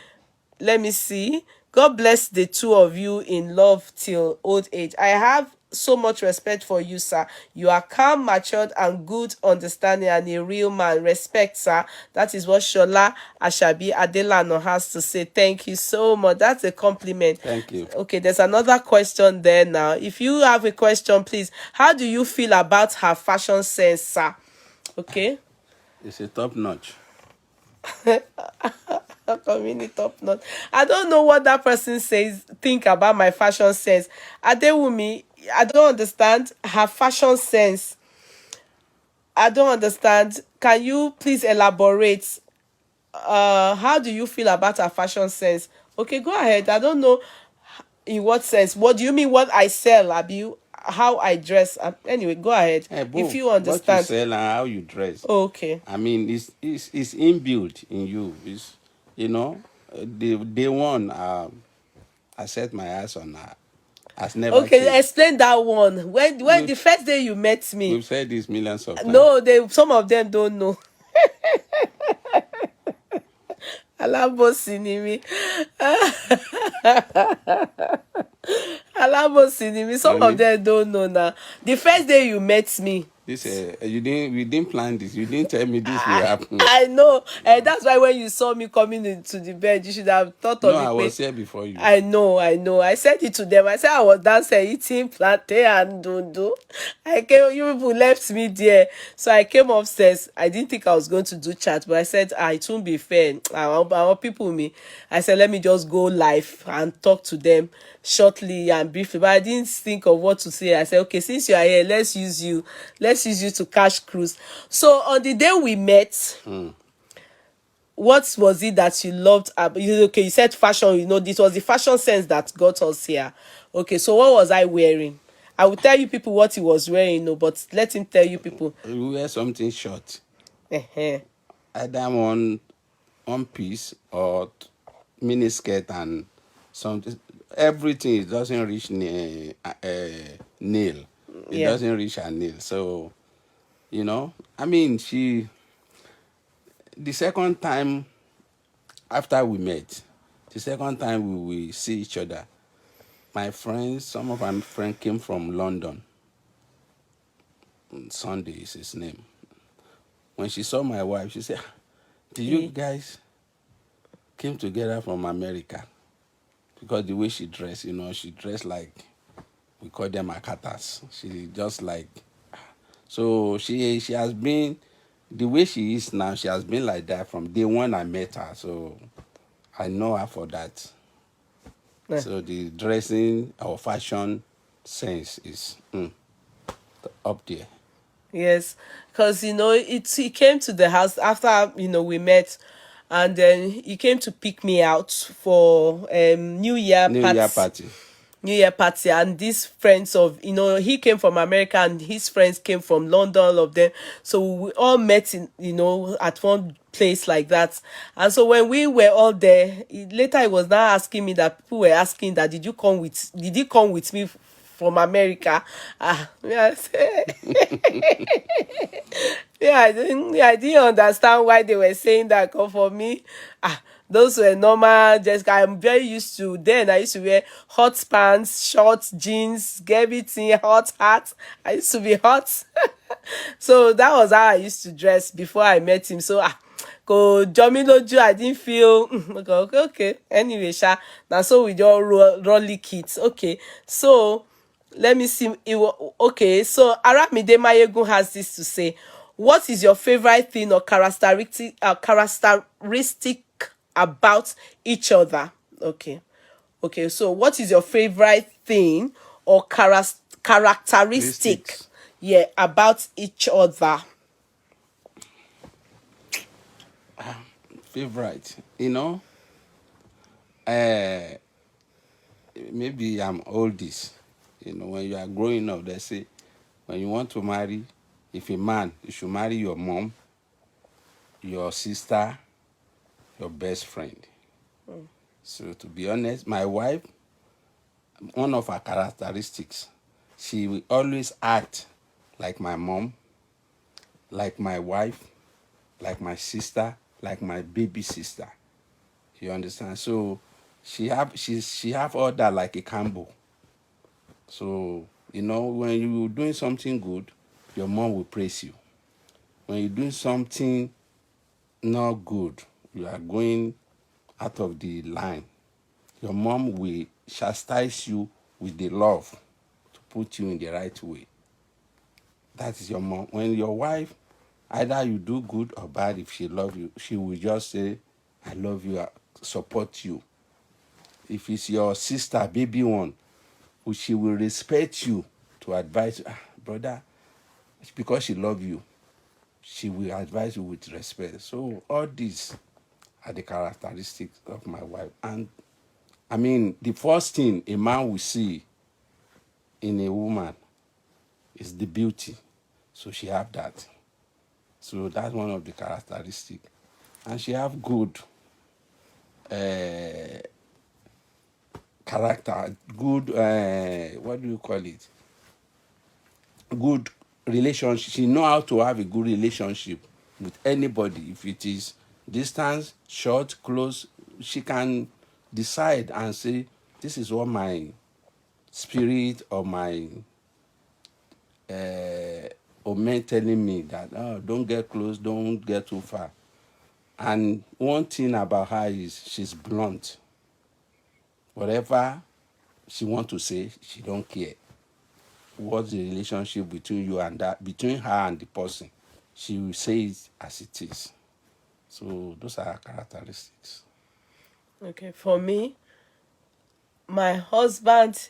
Let me see. God bless the two of you in love till old age. I have so much respect for you, sir. You are calm, matured, and good understanding, and a real man. Respect, sir. That is what Shola Ashabi Adelano has to say. Thank you so much. That's a compliment. Thank you. Okay, there's another question there now. If you have a question, please. How do you feel about her fashion sense, sir? Okay. It's a top notch. Community top notch. I don't know what that person says. Think about my fashion sense. Adewumi, I don't understand her fashion sense. I don't understand. Can you please elaborate? How do you feel about her fashion sense? Okay, go ahead. I don't know in what sense. What do you mean? What I sell, Abi? How I dress? Anyway, go ahead. Hey, If both you what you understand. sell and how you dress. Okay. I mean, it's inbuilt in you. It's, the day one. I set my eyes on her. Has never Okay, changed. explain that one. When the We've first day you met me, we've said this millions of times. no, some of them don't know. Alábòsí ni mí. Alábòsí ni mí. Some of Honey, them don't know now. The first day you met me, this we didn't plan this. You didn't tell me this will happen. I know. And that's why when you saw me coming into the bed, you should have thought No, of I it. was here before you. I know, I know. I said it to them. I said I was dancing, eating plantain and dodo. You people left me there. So I came upstairs. I didn't think I was going to do chat, but I said, it won't be fair. I want people with me. I said, let me just go live and talk to them shortly and briefly. But I didn't think of what to say. I said, okay, since you are here, let's use you. Let's use you to catch cruise. So on the day we met, what was it that you loved okay, you said fashion, this was the fashion sense that got us here. Okay, so what was I wearing? I will tell you people what he was wearing, but let him tell you people. You wear something short, Uh-huh. either one piece or mini skirt and something. Everything, it doesn't reach nail. It Yeah. doesn't reach her nail. So, I mean, the second time after we met, the second time we see each other, some of my friends came from London. Sunday is his name. When she saw my wife, she said, "Did you guys came together from America?" Because the way she dressed, she dressed like We call them akatas. She just like, so she has been the way she is now. She has been like that from day one I met her. So I know her for that. Yeah. So the dressing or fashion sense is up there. Yes, because he came to the house after we met, and then he came to pick me out for New Year party. New Year party, and these friends of he came from America and his friends came from London, all of them. So we all met in at one place like that. And so when we were all there, later he was now asking me that people were asking that did you come with me from America? Yeah, I didn't understand why they were saying that. 'Cause for me, those were normal. Just I'm very used to. Then I used to wear hot pants, shorts, jeans, everything, hot hat. I used to be hot. So that was how I used to dress before I met him. So go Jomi Loju, I didn't feel okay. Anyway, sha. Now so we just roll kits. Okay, so let me see. Okay, so Aramide Mayegun has this to say: what is your favorite thing or characteristic about each other? Okay, okay. So what is your favorite thing or characteristic, Statistics. yeah, about each other? Favorite. Uh, maybe I'm oldies. When you are growing up, they say when you want to marry, if a man, you should marry your mom, your sister, your best friend. So to be honest, my wife, one of her characteristics, she will always act like my mom, like my wife, like my sister, like my baby sister. You understand? So she have all that like a combo. So when you're doing something good, your mom will praise you. When you're doing something not good, you are going out of the line, your mom will chastise you with the love to put you in the right way. That is your mom. When your wife, either you do good or bad, if she love you, she will just say, I love you, I support you. If it's your sister, baby one, she will respect you to advise, brother, because she love you, she will advise you with respect. So all these are the characteristics of my wife. And I mean, the first thing a man will see in a woman is the beauty. So she have that. So that's one of the characteristics. And she have good uh, character, good, what do you call it? Good relationship. She know how to have a good relationship with anybody. If it is distance, short, close, she can decide and say, this is what my spirit or my or men telling me that, oh, don't get close, don't get too far. And one thing about her is she's blunt. Whatever she want to say, she don't care. What's the relationship between you and that, between her and the person? She will say it as it is. So those are her characteristics. Okay, for me, my husband,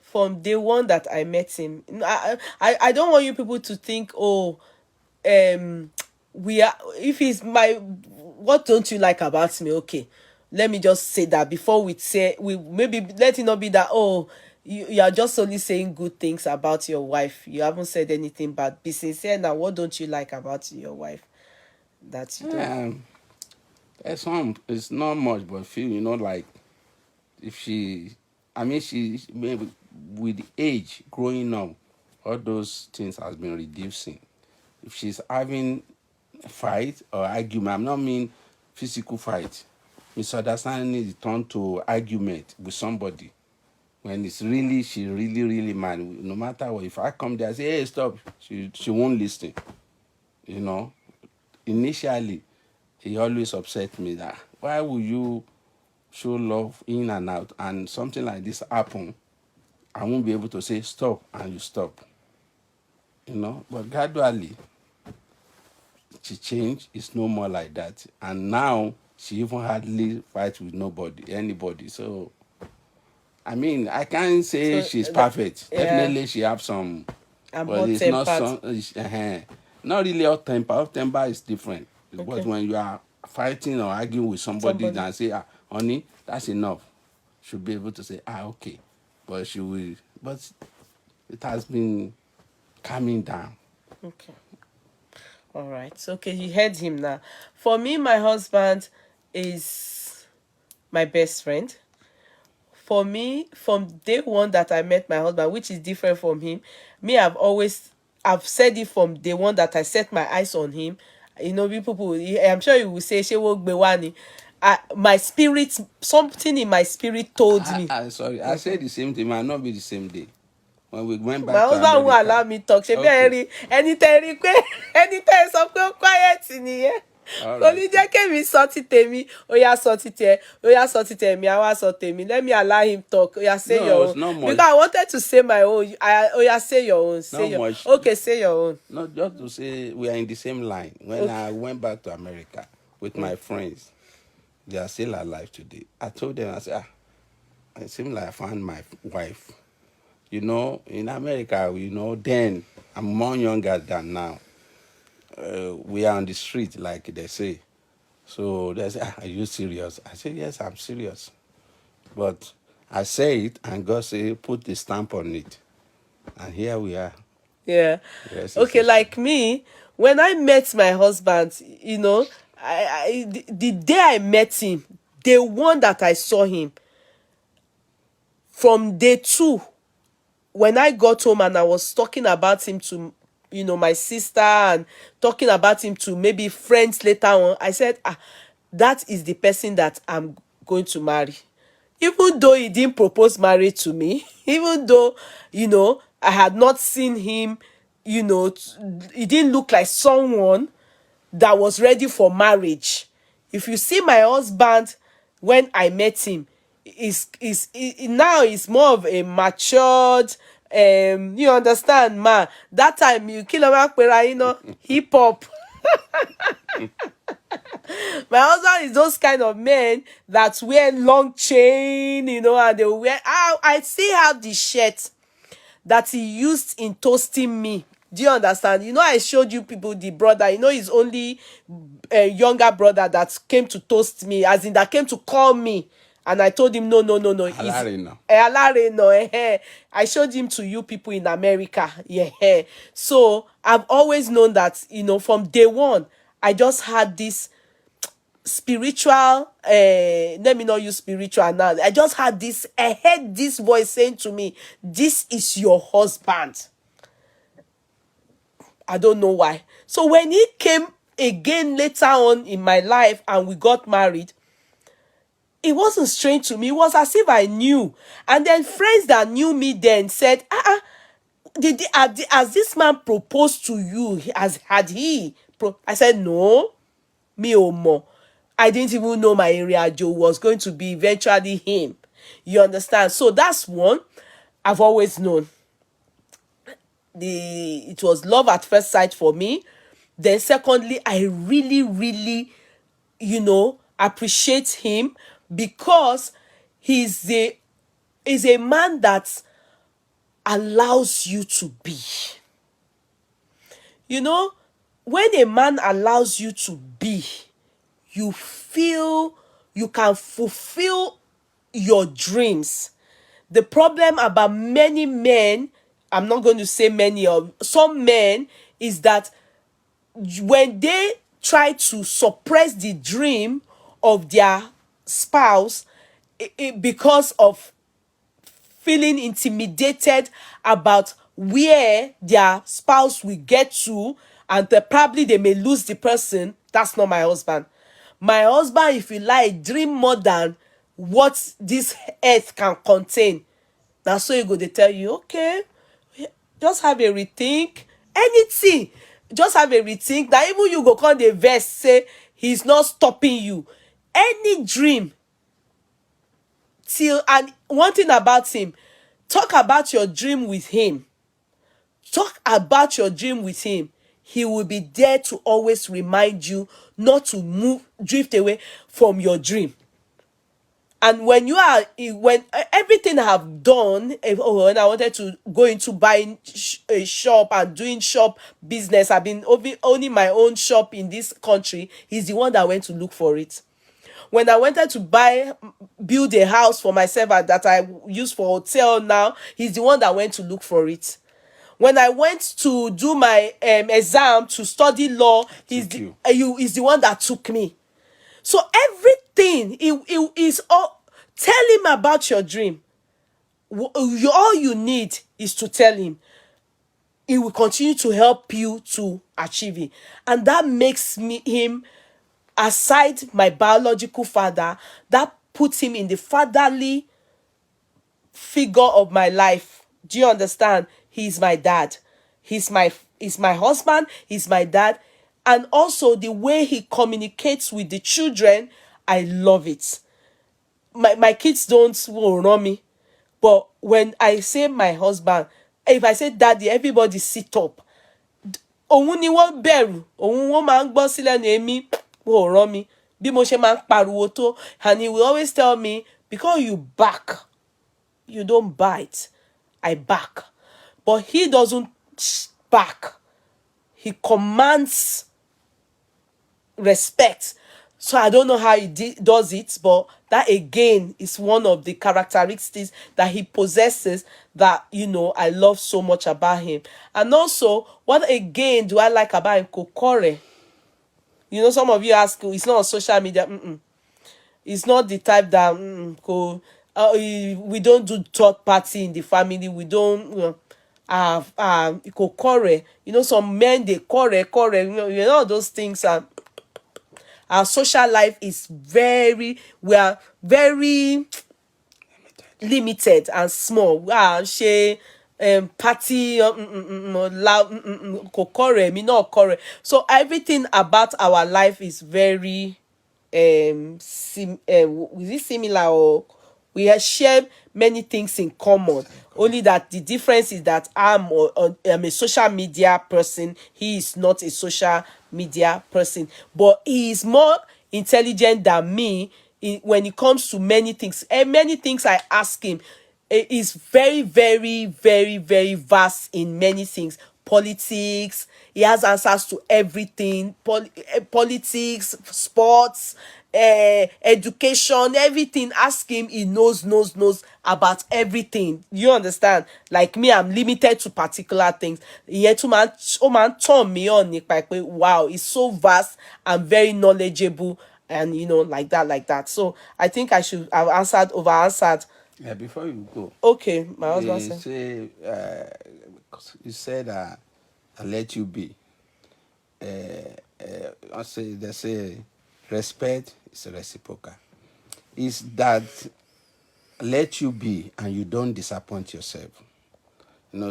from day one that I met him, I don't want you people to think, oh, we are if he's my what don't you like about me? Okay, let me just say that before we say, we maybe let it not be that, oh, you are just only saying good things about your wife, you haven't said anything bad. Be sincere now. What don't you like about your wife that you don't? Um, there's some, it's not much, but feel, like if she, I mean, she maybe with the age growing up, all those things has been reducing. If she's having a fight or argument, I'm not mean physical fight. Misunderstanding is turned to argument with somebody. When it's really, she really, really mad. No matter what, if I come there and say, hey, stop, she won't listen. You know, initially, he always upset me that, why would you show love in and out and something like this happen? I won't be able to say stop and you stop. But gradually she changed. It's no more like that. And now she even hardly fights with anybody. So I mean, I can't say So she's perfect. yeah, Definitely she have some, I'm but hot it's not tempered. some. Not really hot temper. Hot temper is different. But Okay, when you are fighting or arguing with somebody somebody. and say, honey, that's enough, she'll be able to say, okay. But she will. But it has been calming down. Okay, all right. So, okay, you heard him now. For me, my husband is my best friend. For me, from day one that I met my husband, which is different from him, me, I've said it from day one that I set my eyes on him. People, I'm sure you will say, Shewo Gbewani. My spirit, something in my spirit told me. Sorry, I said the same thing. Might not be the same day. When we went My back to husband won't America. allow me talk. Ṣebí ẹ Okay. rí ẹni tẹ́ rí pé ẹni tẹ́ sọ pé ó quiet nìyẹn. All Kò right. ní jẹ́ kémi sọ ti tèmi. Ó yá sọ ti tẹ̀. Ó yá sọ ti tèmi. Á wá sọ tèmi. Let me allow him talk. Ó yá say No, your it's own. not Because much. I wanted to say my own. Ó yá say your own. Say Not your. much. Okay, say your own. Not just to say we are in the same line. When Okay. I went back to America with my friends, they are still alive today. I told them, I said, it seems like I found my wife. In America, then I'm more younger than now. We are on the street, like they say. So they say, are you serious? I say, yes, I'm serious. But I say it, and God say, put the stamp on it. And here we are. Yeah. The rest is Okay, history. like me, when I met my husband, the day I met him, the one that I saw him, from day two, when I got home and I was talking about him to my sister, and talking about him to maybe friends later on, I said, that is the person that I'm going to marry. Even though he didn't propose marriage to me, even though I had not seen him, he didn't look like someone that was ready for marriage. If you see my husband when I met him, now he's more of a matured, you understand, man. That time you kill a man, hip hop. My husband is those kind of men that wear long chain, and they wear. I still have the shirt that he used in toasting me. Do you understand? I showed you people the brother. His only a younger brother that came to toast me, as in that came to call me, and I told him no, no, no, no. He's Alare now. Alare no. I showed him to you people in America. Yeah. So I've always known that from day one. I just had this spiritual, let me not use spiritual now. I just had this, I heard this voice saying to me, this is your husband. I don't know why. So when he came again later on in my life and we got married, it wasn't strange to me. It was as if I knew. And then friends that knew me then said, has this man proposed to you? Had he? I said, no, me or more. I didn't even know my area Joe was going to be eventually him. You understand? So that's one I've always known. It was love at first sight for me. Then secondly, I really, really, appreciate him because he's a man that allows you to be. When a man allows you to be, you feel you can fulfill your dreams. The problem about many men, I'm not going to say many, of some men, is that when they try to suppress the dream of their spouse, because of feeling intimidated about where their spouse will get to, and probably they may lose the person. That's not my husband. My husband, if you like, dream more than what this earth can contain. Now so you go, they tell you, okay, just have a rethink. Anything, just have a rethink. That even you go come the verse say he's not stopping you. Any dream till, and one thing about him, Talk about your dream with him. Talk about your dream with him. He will be there to always remind you not to drift away from your dream. And when you are, when everything I have done, when I wanted to go into buying a shop and doing shop business, I've been owning my own shop in this country. He's the one that went to look for it. When I wanted to build a house for myself that I use for hotel now, he's the one that went to look for it. When I went to do my exam to study law, he's the one that took me. So everything is all. Tell him about your dream. All you need is to tell him. He will continue to help you to achieve it, and that makes him, aside my biological father, that puts him in the fatherly figure of my life. Do you understand? He's my dad. He's my husband. He's my dad. And also the way he communicates with the children, I love it. My kids don't run me. But when I say my husband, if I say daddy, everybody sit up. Òun ni wọ́n bẹ̀rù, òun wọ́n máa ń gbọ́ sílẹ̀ ní èmi, wọ́n rán mi. Bí mo ṣe máa ń pariwo tó, and he will always tell me, because you back, you don't bite. I back. But he doesn't back. He commands respect. So I don't know how he does it, but that again is one of the characteristics that he possesses that, I love so much about him. And also, what again do I like about him? Kokore. Some of you ask, it's not on social media. It's not the type that we don't do third party in the family. We don't kokore. Some men, they kore. All those things are. Our social life is we are very limited and small. She party loud kokore me not kore. So everything about our life is very is it similar, or we share many things in common. Only that the difference is that I'm a social media person. He is not a social media person, but he is more intelligent than me when it comes to many things. And many things I ask him, is very, very, very, very vast in many things. Politics, he has answers to everything. Politics, sports, education, everything. Ask him, he knows about everything. You understand? Like me, I'm limited to particular things. Yet to man turn me on. Wow, it's so vast and very knowledgeable, and like that. So I think I should have over answered. Yeah, before you go. Okay, my husband said. You said, "I let you be." They say respect is reciprocal. Is that let you be and you don't disappoint yourself.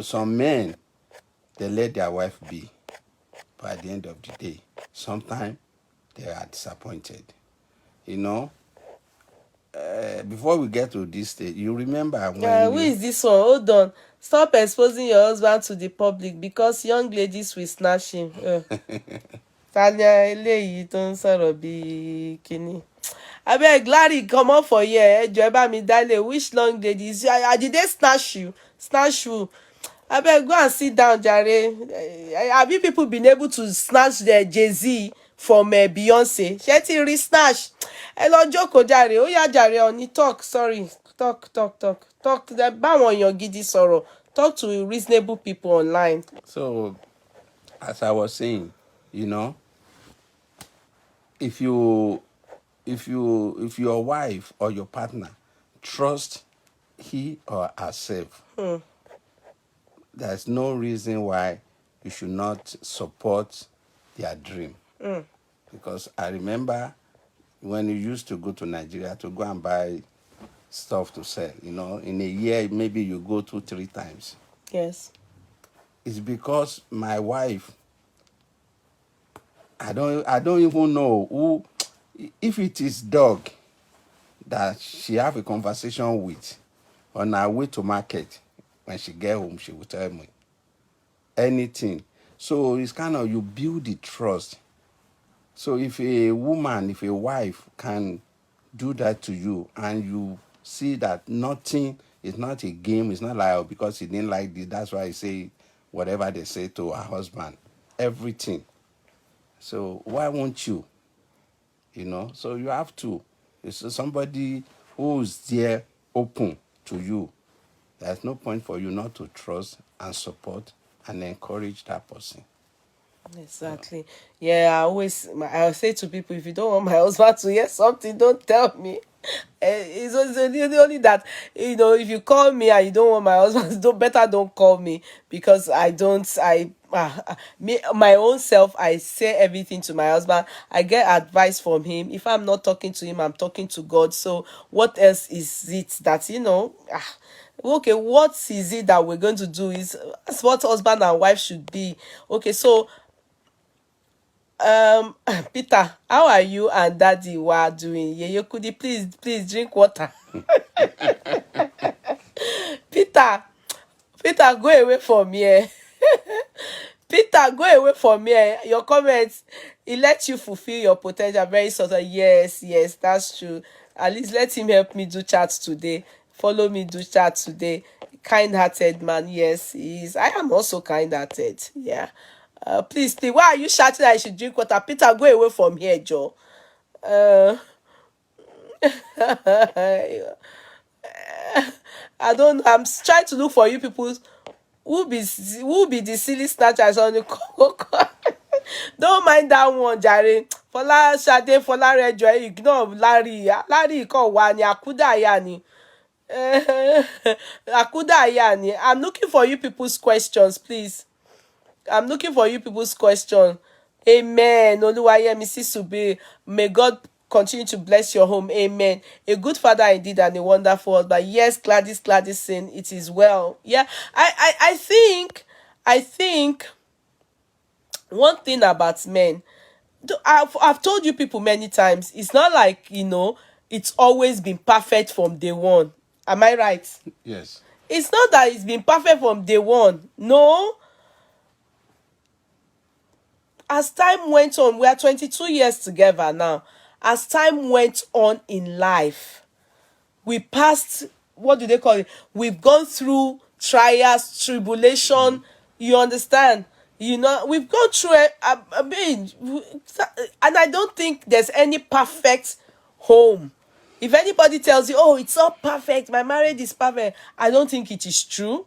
Some men, they let their wife be, but at the end of the day, sometimes they are disappointed. Before we get to this stage, you remember when who is this one? Hold on. Stop exposing your husband to the public, because young ladies will snatch him. Tanya eléyìí tó ń sọ̀rọ̀ bíi kínní. Abeg Larry, comot for here. Ẹ bá mi dálé. Which long ladies? Did they snatch you? Snatch you? Abeg go and sit down, jare. Have you people been able to snatch the Jay-Z from Beyonce? Ṣé ti rí snatch? Ẹ lọ jókòó jàre. Ó yá jàre, Oni, talk. Sorry. Talk. Báwọn èèyàn gidi sọ̀rọ̀. Talk to reasonable people online. So, as I was saying, if your wife or your partner trust he or herself, there's no reason why you should not support their dream. Because I remember when you used to go to Nigeria to go and buy stuff to sell, in a year, maybe you go 2-3 times. Yes. It's because my wife, I don't even know who, if it is dog that she have a conversation with on her way to market, When she get home, she will tell me anything. So it's kind of, you build the trust. So if a woman, if a wife can do that to you, and you see that nothing is not a game, it's not like, oh, because he didn't like this, that's why he say whatever they say to her husband, everything. So why won't you? You know, so you have to. It's somebody who's there open to you. There's no point for you not to trust and support and encourage that person. Exactly. Yeah, I say to people, if you don't want my husband to hear something, don't tell me. It's only that, if you call me and you don't want my husband, don't call me, because I don't. Me my own self, I say everything to my husband. I get advice from him. If I'm not talking to him, I'm talking to God. So what else is it that okay, what is it that we're going to do? Is That's what husband and wife should be. Okay, so Peter, how are you and daddy were doing? Yeah, you could please drink water. Peter, Peter, go away from here. Peter, go away from here. Your comments, it lets you fulfill your potential very sort of. Yes, yes, that's true. At least let him help me do chat today. Follow me, do chat today. Kind-hearted man, yes, he is. I am also kind-hearted. Yeah. Please, why are you shouting that I should drink water? Peter, go away from here, Joe. Uh, I don't. I'm trying to look for you people who be the silly snatchers on the call. Don't mind that one, Jare. Fola Shade, Fola Rejo, ignore Larry. Larry ikọ̀ wá ní àkúdàáyà ni. Àkúdàáyà ni. I'm looking for you people's questions, please. I'm looking for you people's question. Amen. Oluwayemisi Sube. May God continue to bless your home. Amen. A good father indeed and a wonderful husband. Yes, Gladys saying it is well. Yeah. I think one thing about men, I've told you people many times, it's not like, it's always been perfect from day one. Am I right? Yes. It's not that it's been perfect from day one. No. As time went on, we are 22 years together now. As time went on in life, we passed, what do they call it? We've gone through trials, tribulation. You understand? We've gone through it. I mean, and I don't think there's any perfect home. If anybody tells you, oh, it's not perfect, my marriage is perfect, I don't think it is true.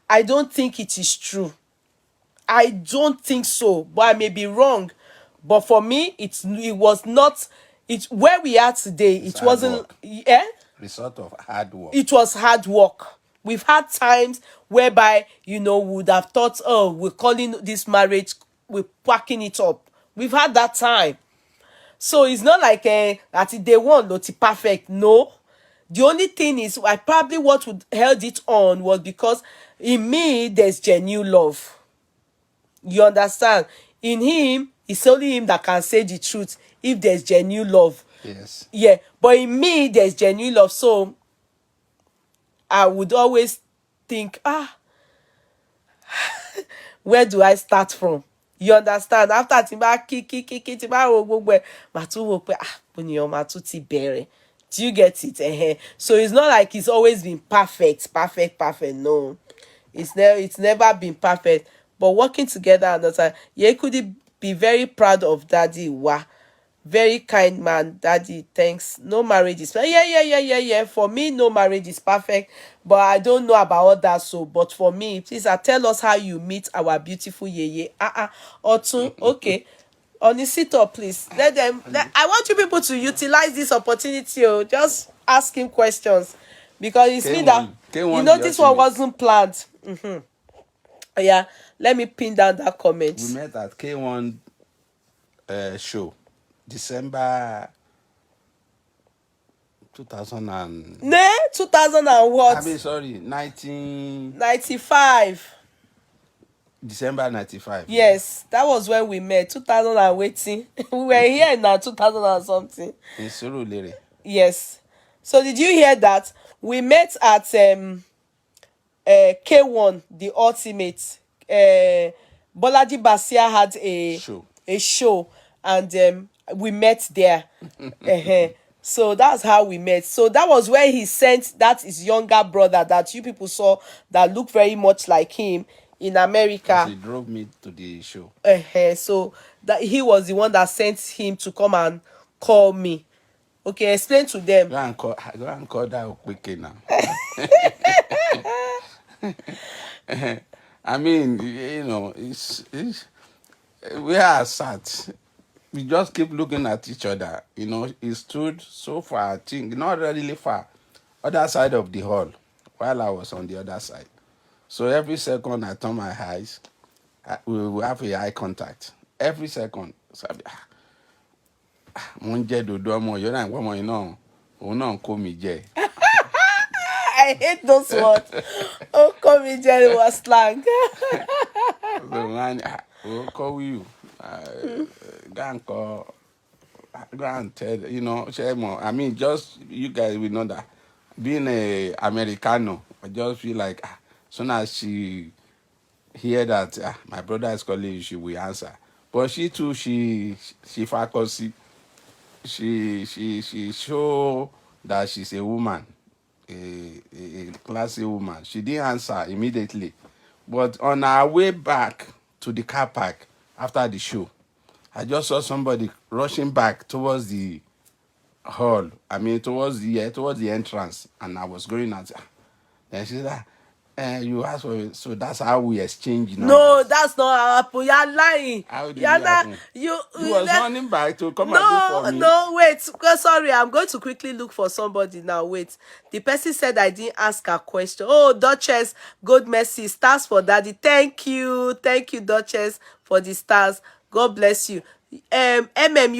I don't think it is true. I don't think so, but I may be wrong. But for me, it was not. It's where we are today. It's It hard wasn't. work. Yeah, Result of hard work. it was hard work. We've had times whereby we would have thought, oh, we're calling this marriage, we're packing it up. We've had that time. So it's not like that day one not perfect. No. The only thing is, I probably what would held it on was because in me there's genuine love. You understand? In him, it's only him that can say the truth if there's genuine love. Yes. Yeah, but in me, there's genuine love. So I would always think, where do I start from? You understand? After tí bá kí tí bá wo gbogbo ẹ̀, màá tún wò pé bó ni ọmọ tún ti bẹ̀rẹ̀. Do you get it? So it's not like it's always been perfect. No, it's never been perfect. But working together and that, yeah, could be very proud of daddy. Wow. Very kind man, daddy. Thanks. No marriage is yeah. For me, no marriage is perfect, but I don't know about others. So, but for me, please, tell us how you meet our beautiful yeye. Otun, okay. On the sit up, please. I want you people to utilize this opportunity. Just ask him questions, because it's me that K1 this one wasn't planned. Yeah, let me pin down that comment. We met at K1 show, December 2000 and... 2000 and what? I mean, sorry, 95. December 95. Yes, that was when we met. 2000 and waiting. We were here now, 2000 and something. In Surulere. Yes. So did you hear that? We met at K1, the ultimate. Bolaji Basia had Show. a show, and we met there. So that's how we met. So that was where he sent that his younger brother that you people saw that looked very much like him in Because America. he drove me to the show. So that he was the one that sent him to come and call me. Okay, explain to them. Go and call that Okweke now. I mean, it's we are sat. We just keep looking at each other. He stood so far, I think, not really far, other side of the hall, while I was on the other side. So every second I turn my eyes, we will have a eye contact. Every second. So mo ń jẹ́ dòdò ọmọ Ọ̀yọ́ náà ọmọ yìí náà òun náà ń kó mi jẹ. I hate those words. Oh, come in, Jerry was slang. So man, we'll call you. Go and tell, Shemo. I mean, just you guys will know that being a Americano, I just feel like soon as she hear that my brother is calling you, she will answer. But she too, she faculty, she show that she's a woman, a classy woman. She didn't answer immediately, but on our way back to the car park after the show, I just saw somebody rushing back towards the hall. I mean, towards the entrance, and I was going out. Then she said, "You asked for it." So that's how we exchange numbers. No, that's not how happen. You're lying. How did You're it not. happen? You. He was running back to come and look No, for me. no, wait. Sorry, I'm going to quickly look for somebody now. Wait. The person said I didn't ask a question. Oh, Duchess, God mercy, stars for daddy. Thank you, Duchess, for the stars. God bless you. You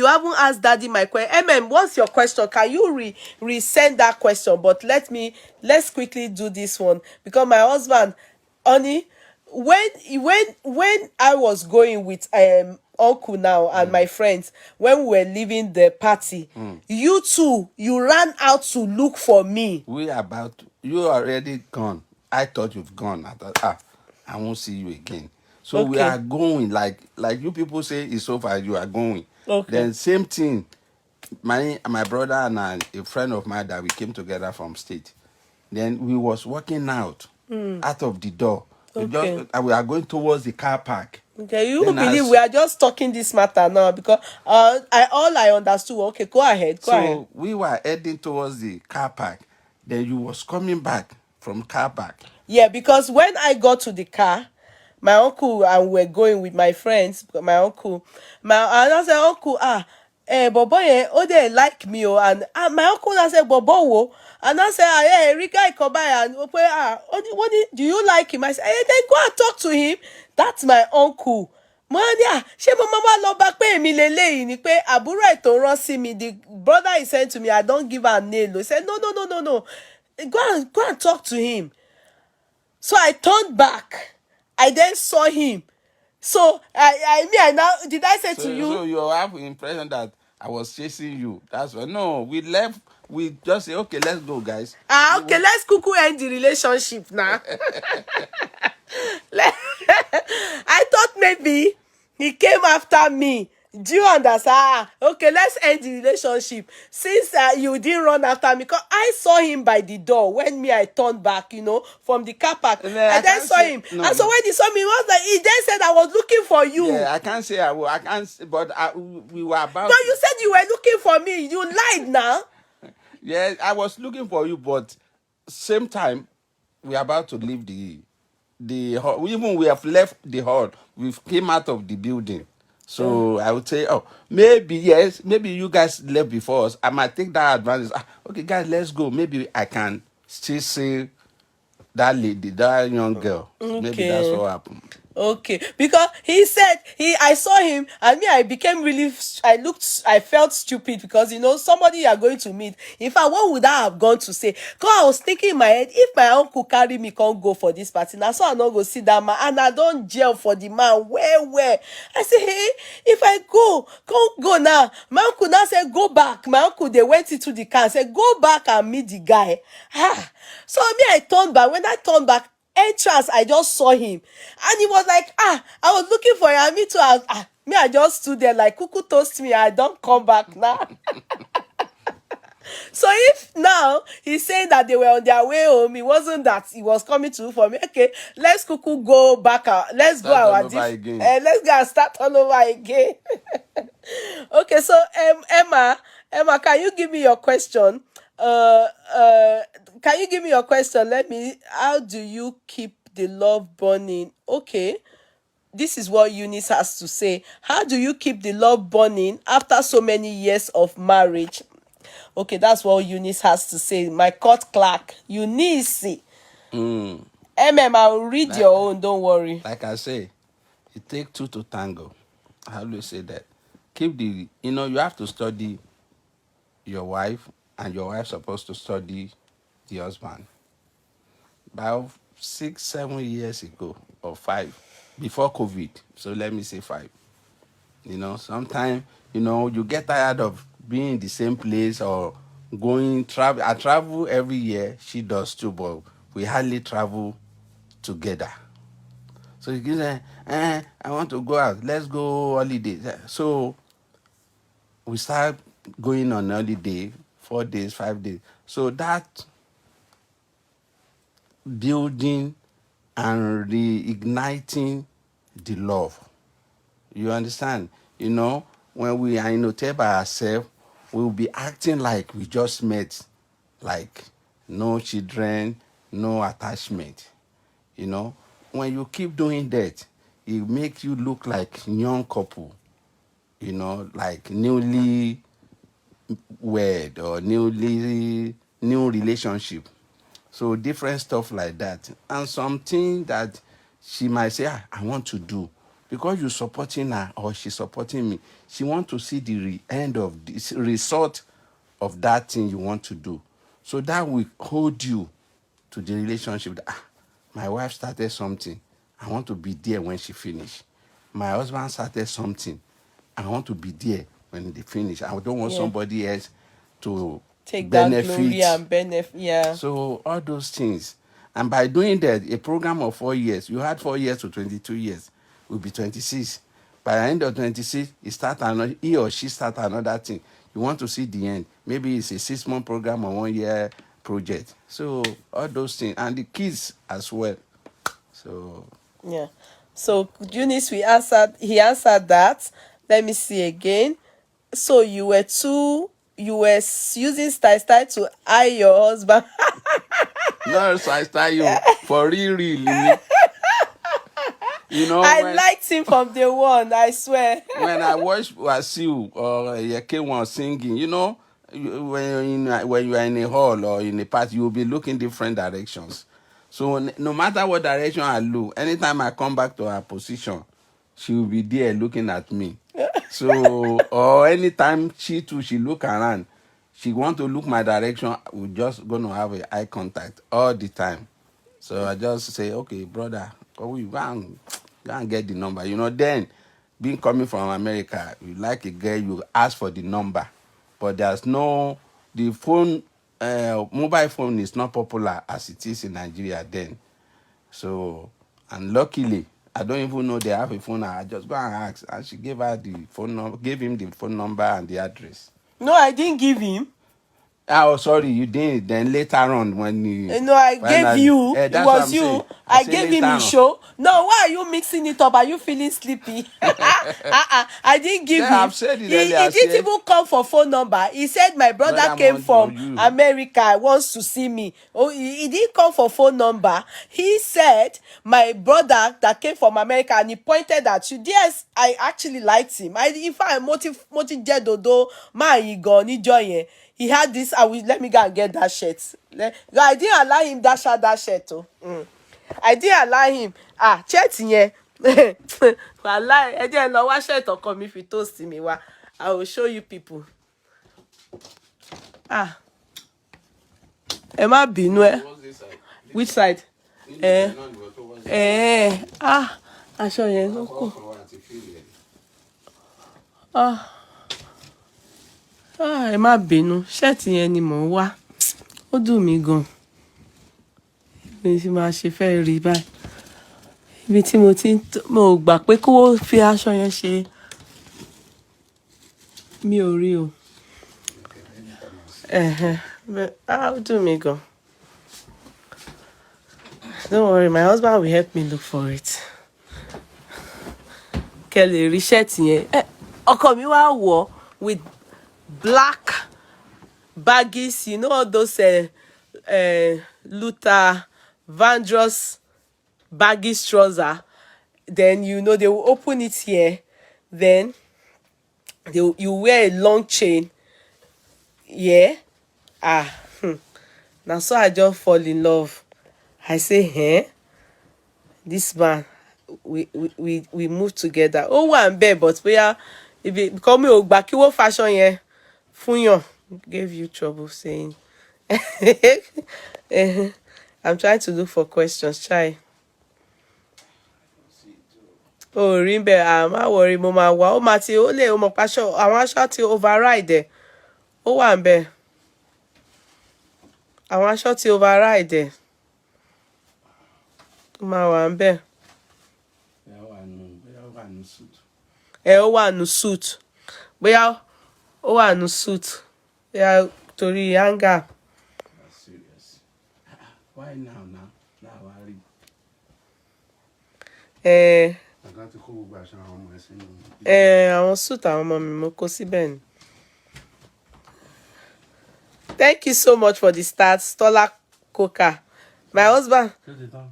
haven't asked daddy my question. What's your question? Can you resend that question? But let's quickly do this one because my husband, honey, when I was going with uncle now and my friends, when we were leaving the party, you two, you ran out to look for me. You already gone. I thought you've gone. I thought, I won't see you again. So we Okay. are going, like you people say it's over, you are going. Okay. Then same thing, my brother and a friend of mine that we came together from state. Then we was walking out of the door. Okay. We are going towards the car park. Okay, you believe we are just talking this matter now because I understood. Okay, go ahead. So we were heading towards the car park. Then you was coming back from car park. Yeah, because when I got to the car, my uncle and we were going with my friends. My uncle, and I said, uncle, bobo oh they like me and my uncle I said bobo and I said Rika Ikobai and what do you like him? I said then go and talk to him. That's my uncle. Mo ní ṣé mo máa lọ bá pé èmi lélẹ́yìí ni pé àbúrò ẹ̀ tó rán sí mi, the brother he sent to me, I don't give her nail. He said no, go and talk to him. So I turned back. I then saw him. So I now did I say to you? So you have the impression that I was chasing you. That's why. No, we left. We just say, okay, let's go, guys. Okay, let's cuckoo end the relationship now. I thought maybe he came after me. Do you understand? Okay, let's end the relationship. Since you didn't run after me, because I saw him by the door when I turned back, from the car park. I then saw him. No, and so when he saw me, he then said I was looking for you. Yeah, I can't say I will. I can't. But we were about. No, you said you were looking for me. You lied now. Yeah, I was looking for you, but same time, we are about to leave the hall. Even we have left the hall. We came out of the building. So I would say, maybe yes, maybe you guys left before us. I might take that advantage. Okay, guys, let's go. Maybe I can still see that lady, that young girl. Okay. Maybe that's what happened. Okay, because he said I saw him and I became I felt stupid because somebody you are going to meet. In fact, what would I have gone to say? Because I was thinking in my head, if my uncle carry me, can't go for this party. Now, so I not go see that man and I don't jail for the man. Where? I say, hey, if I can't go now. My uncle now said, go back. My uncle, they went into the car and said, go back and meet the guy. So I turned back. When I turned back, entrance, I just saw him. And he was like, I was looking for you. And me too. I just stood there like, Cuckoo toast me. I don't come back now. So if now he's saying that they were on their way home, it wasn't that he was coming to for me. Okay, let's Cuckoo go back. Let's go Start all our over again. let's go and start all over again. Okay, so Emma, can you give me your question? Uh, uh, can you give me your question? How do you keep the love burning? Okay, this is what Eunice has to say. How do you keep the love burning after so many years of marriage? Okay, that's what Eunice has to say. My court clerk, Eunice. I will read Like, your own, don't worry. like I say, it takes two to tango. I always say that. You have to study your wife, and your wife's supposed to study the husband. About 6, 7 years ago, or 5, before COVID. So let me say 5. Sometimes, you get tired of being in the same place or travel. I travel every year. She does too, but we hardly travel together. So you can say, I want to go out. Let's go holiday. So we start going on holiday, 4 days, 5 days. So that building and reigniting the love. You understand? When we are in hotel by ourselves, we will be acting like we just met, like no children, no attachment. When you keep doing that, it makes you look like young couple, like newly wed or new relationship. So different stuff like that. And something that she might say, I want to do. Because you're supporting her or she's supporting me, she want to see the end of this result of that thing you want to do. So that will hold you to the relationship. My wife started something. I want to be there when she finish. My husband started something. I want to be there when they finish. I don't want Yeah. somebody else to Take that glory benefit. and benefit. Yeah. So all those things. And by doing that, a program of 4 years, you had 4 years to 22 years, will be 26. By the end of 26, he or she start another thing. You want to see the end. Maybe it's a 6-month program or 1 year project. So all those things. And the kids as well. So Yeah. So Eunice, he answered that. Let me see again. So you were using style to eye your husband. no, so I start you for real. I When liked him from day one, I swear. when I watch Wasiu or Yeke singing, when you are in a hall or in a party, you will be looking different directions. So no matter what direction I look, anytime I come back to her position, she will be there looking at me. So or anytime she look around, she want to look my direction, we just gonna have a eye contact all the time. So I just say, okay, brother, you go and get the number. Then being coming from America, you like a girl, you ask for the number. But the phone, mobile phone is not popular as it is in Nigeria then. So, and luckily, I don't even know they have a phone. I just go and ask. And she gave him the phone number and the address. No, I didn't give him. Oh, sorry, you didn't. Then later on, when you No, I gave finally, you. It that's what was I'm saying. you. I I say gave later him his on. show. No, why are you mixing it up? Are you feeling sleepy? I didn't give Yeah, him. I've said it He earlier. I didn't said, even come for phone number. He said my brother brother, came want for from you. America, wants to see me. Oh, he didn't come for phone number. He said my brother that came from America, and he pointed at you. Yes, I actually liked him. If I motive Jedodo, man, he gone, he join. He had this. Let me go and get that shirt. I didn't allow him that shirt. Oh. I didn't allow him. Shirt yẹn. Wàláì, ẹ jẹ́ lọ wá shirt ọkọ mi fi toast mi wá. I will show you people. Ẹ má bínú ẹ. Which side? Aṣọ yẹn ló kù. Ẹ má bínú, shirt yẹn ni mò ń wá. Ó dùn mí gan. mi ti máa ṣe fẹ́ rí báyìí. Ibi tí mo ti mo gbà pé kó fi aṣọ yẹn ṣe mi ò rí o. How do me go? Don't worry, my husband will help me look for it. Kẹ́ lè rí shirt yẹn. Ọkọ mi wá wọ̀ with black baggies, you know all those Luther Vandross baggy trouser. Then you know they will open it here. Then you wear a long chain. Yeah. Now so I just fall in love. I say, this man, we move together. Oh, one bed, but we are if it call me back, you fashion yẹn fún yàn. Gave you trouble saying. I'm trying to look for questions. Try. Oh, rimbe, má worry, mo máa wá. Ó máa ti ó lè ó mọ̀ paṣọ àwọn aṣọ ti override. Ó wà ńbẹ̀. Àwọn aṣọ ti override. Ó máa wà ńbẹ̀. Ó wà nù suit. Bóyá ó wà nù suit. Bóyá torí hanger. That's serious. Why now? Now I read. Àwọn suit àwọn ọmọ mi mo kó síbẹ̀ ni. Thank you so much for the start, Stola Coca. My husband.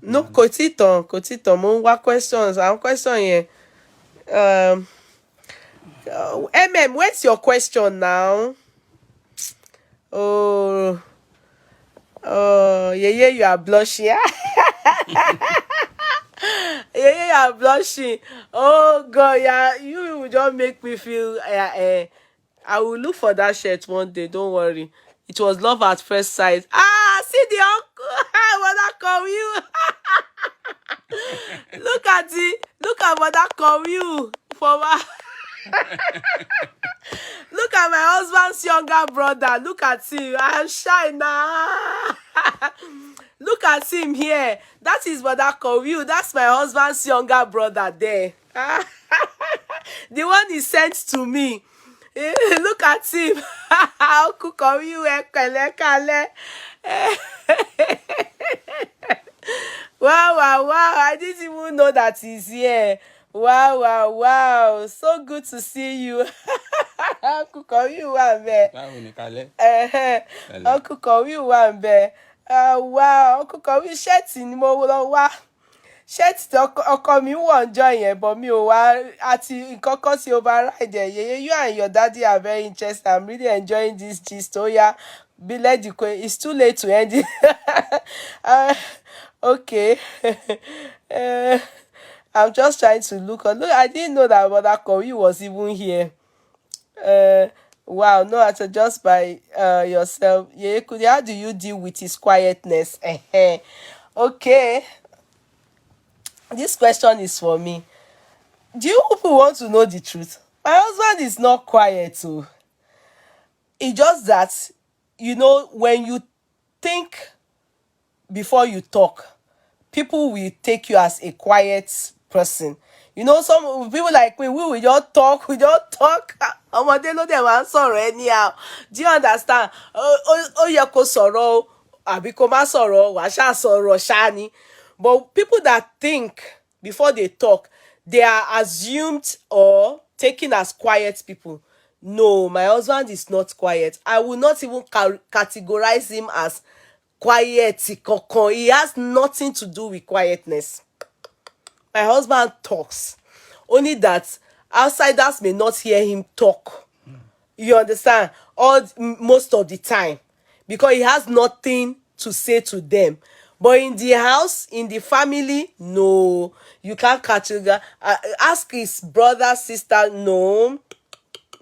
No, kò tí tán. Mo ń wá questions. Àwọn question yẹn. Where's your question now? Oh, yeah, you are blushing. Yeah, you are blushing. Oh God, yeah, you will just make me feel. I will look for that shirt one day. Don't worry. It was love at first sight. See the uncle. Mother come you. Look at mother come you for my. Look at my husband's younger brother. Look at him. I am shy now. Look at him here. That is Mother Kowiu. That's my husband's younger brother there. The one he sent to me. Look at him. Uncle Kowiu kale. Wow. I didn't even know that he's here. Wow. So good to see you. Uncle Kowiu wà ńbẹ̀. Báwo ni kalẹ̀? Uncle Kowiu wà ńbẹ̀. Wow, Uncle Kowiu shirt ni mo lọ wá. Shirt tí ọkọ mi wọ̀ ńjọ́ yẹn, but mi ò wá àti nǹkan tí override. Yeah, you and your daddy are very interested. I'm really enjoying this gist. Oh yeah, let the it's too late to end it. Okay. I'm just trying to look. I didn't know that Mother Kowiu was even here. Wow, no, it's just by yourself. Yeah, how do you deal with his quietness? Okay. This question is for me. Do you people want to know the truth? My husband is not quiet, so it's just that, when you think before you talk, people will take you as a quiet person. Some people like me, we will just talk. Ọmọdé ló dẹ̀ máa ń sọ̀rọ̀ anyhow. Do you understand? Ó yẹ kó sọ̀rọ̀ àbí kó má sọ̀rọ̀, wàá ṣáà sọ̀rọ̀ ṣáà ni. But people that think before they talk, they are assumed or taken as quiet people. No, my husband is not quiet. I will not even categorize him as quiet. He has nothing to do with quietness. My husband talks. Only that outsiders may not hear him talk. You understand? Most of the time. Because he has nothing to say to them. But in the house, in the family, no. You can't categorize. Ask his brother, sister, no.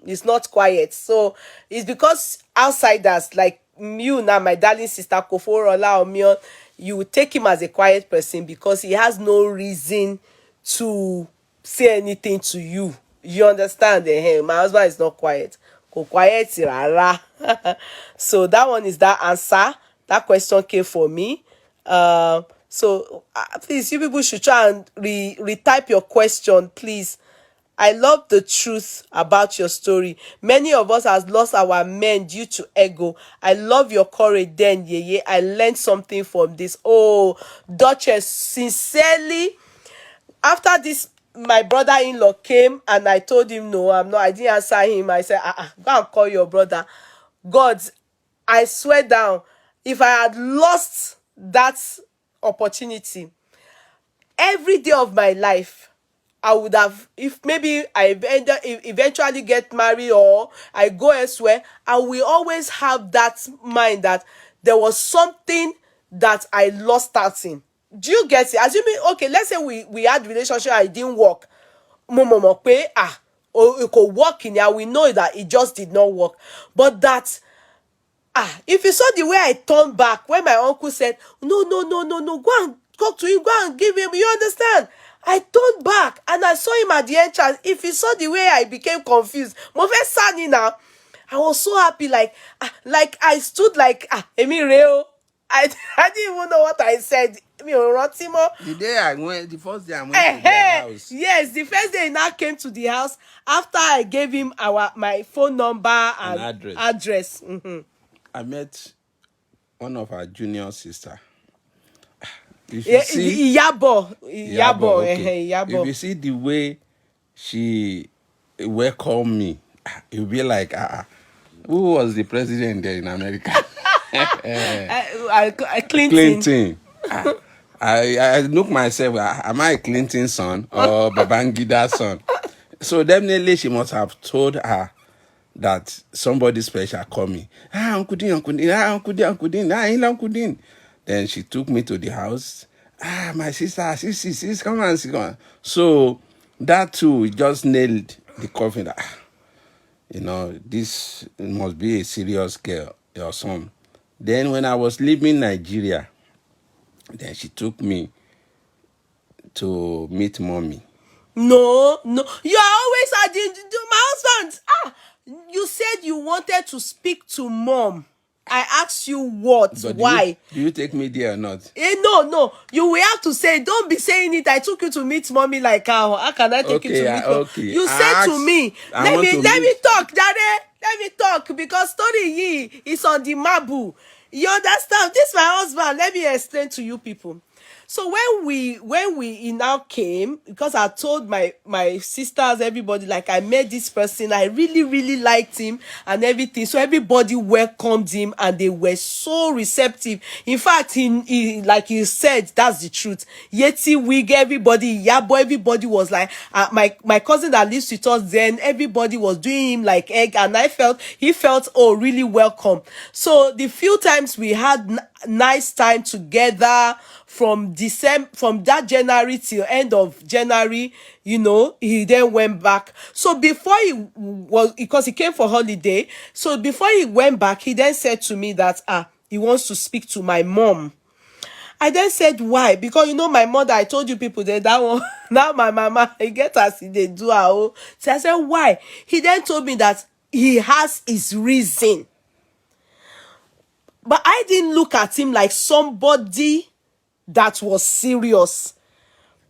It's not quiet. So it's because outsiders like you now, my darling sister Koforola Omion, you will take him as a quiet person because he has no reason to say anything to you. You understand? My husband is not quiet. Kò quiet rárá. So that one is that answer. That question came for me. So please, you people should try and retype your question, please. I love the truth about your story. Many of us has lost our men due to ego. I love your courage then, Yeye. I learned something from this. Oh, Duchess, sincerely, after this, my brother-in-law came and I told him no, I'm not. I didn't answer him. I said, go and call your brother. God, I swear down, if I had lost that opportunity, every day of my life, I would have, if maybe eventually get married or I go elsewhere, I will always have that mind that there was something that I lost out in. Do you get it? Assuming, okay, let's say we had relationship and it didn't work. Mo pé it could work in here. We know that it just did not work. But that if you saw the way I turned back when my uncle said, no, no, no, no, no, go and talk to him, go and give him, you understand? I turned back and I saw him at the entrance. If you saw the way I became confused, mo fẹ́ sá ni now. I was so happy, like I stood like, èmi rèé o. I didn't even know what I said. Mi ò rántí mọ́. The first day I went to their house. Yes, the first day he now came to the house after I gave him my phone number and address. I met one of our junior sister. If you see Iyabo, okay. Iyabo. If you see the way she welcomed me, you'll be like, who was the president there in America? Clinton. I look myself, am I a Clinton son or Babangida's son? So definitely she must have told her that somebody special called me. Uncle Dean, Uncle Dean, Uncle Dean, Uncle Dean, Uncle Dean. Then she took me to the house. My sister, sis, come on, come on. So that too just nailed the coffin. This must be a serious girl or son. Then when I was leaving Nigeria, then she took me to meet mommy. No, you are always my husband. You said you wanted to speak to mom. I asked you what, But why? Do you take me there or not? No. You will have to say. Don't be saying it. I took you to meet mommy like how can I take you to meet mom? Okay. You said to me. Let me talk, Daddy. Let me talk because story is on the mabu. You understand? This my husband. Let me explain to you people. So when we now came, because I told my sisters, everybody, like I met this person, I really, really liked him and everything. So everybody welcomed him and they were so receptive. In fact, he like you said, that's the truth. Yeti wig, everybody, Yabo, everybody was like, my cousin that lives with us then, everybody was doing him like egg, and he felt really welcome. So the few times we had nice time together from that January till end of January, he then went back. So before because he came for holiday, so before he went back, he then said to me that he wants to speak to my mom. I then said why, because my mother, I told you people that one now my mama, I get as they do her. So I said why. He then told me that he has his reason. But I didn't look at him like somebody that was serious.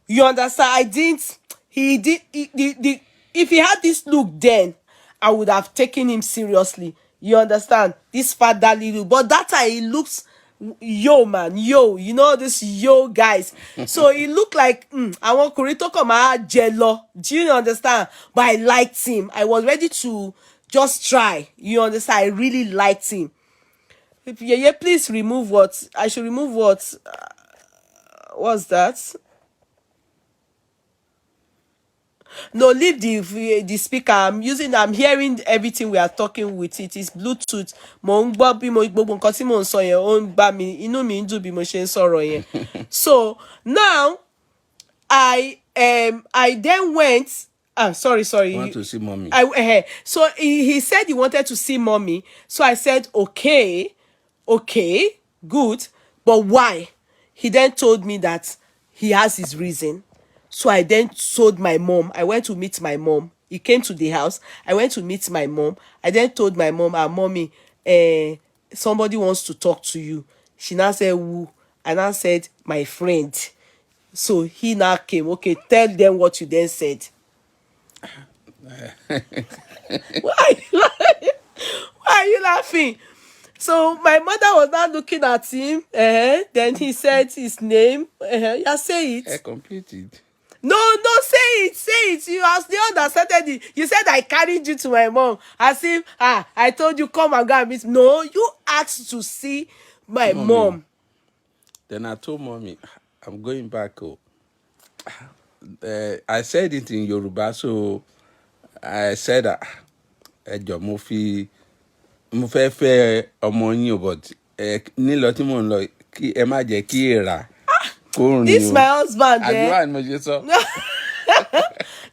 You understand? I didn't. If he had this look then, I would have taken him seriously. You understand? This fatherly look. But that time he looks man, this guys. So he looked like I want Kurito come jello. Do you understand? But I liked him. I was ready to just try. You understand? I really liked him. Yeah, please remove what I should remove. What's that? No, leave the speaker. I'm hearing everything we are talking with it. It's Bluetooth. Mo ń gbọ́ bí gbogbo nǹkan tí mo ń sọ yẹn ó ń bá mi inú mi ń dùn bí mo ṣe ń sọ̀rọ̀ yẹn. So now I then went. Sorry. I want to see mommy. So he said he wanted to see mommy. So I said, okay, good. But why? He then told me that he has his reason. So I then told my mom. I went to meet my mom. He came to the house. I went to meet my mom. I then told my mom, mommy, somebody wants to talk to you. She now said, who? And I said, my friend. So he now came. Okay, tell them what you then said. Why? Why are you laughing? So my mother was now looking at him. Then he said his name. Yeah, say I it. computed. No, no, say it, say it. You as the one that started it. You said I carried you to my mom. As if I told you come and go and meet. No, you asked to see my Mommy. mom. Then I told mommy, I'm going back. Oh. I said it in Yoruba, so I said, ẹ jọ̀ọ́ mo fẹ́ fẹ́ ọmọ yín o, but nílọ tí mò ń lọ kí ẹ má jẹ́ kí èèrà kó rìn This o. my husband, Àdúrà ni mo ṣe sọ.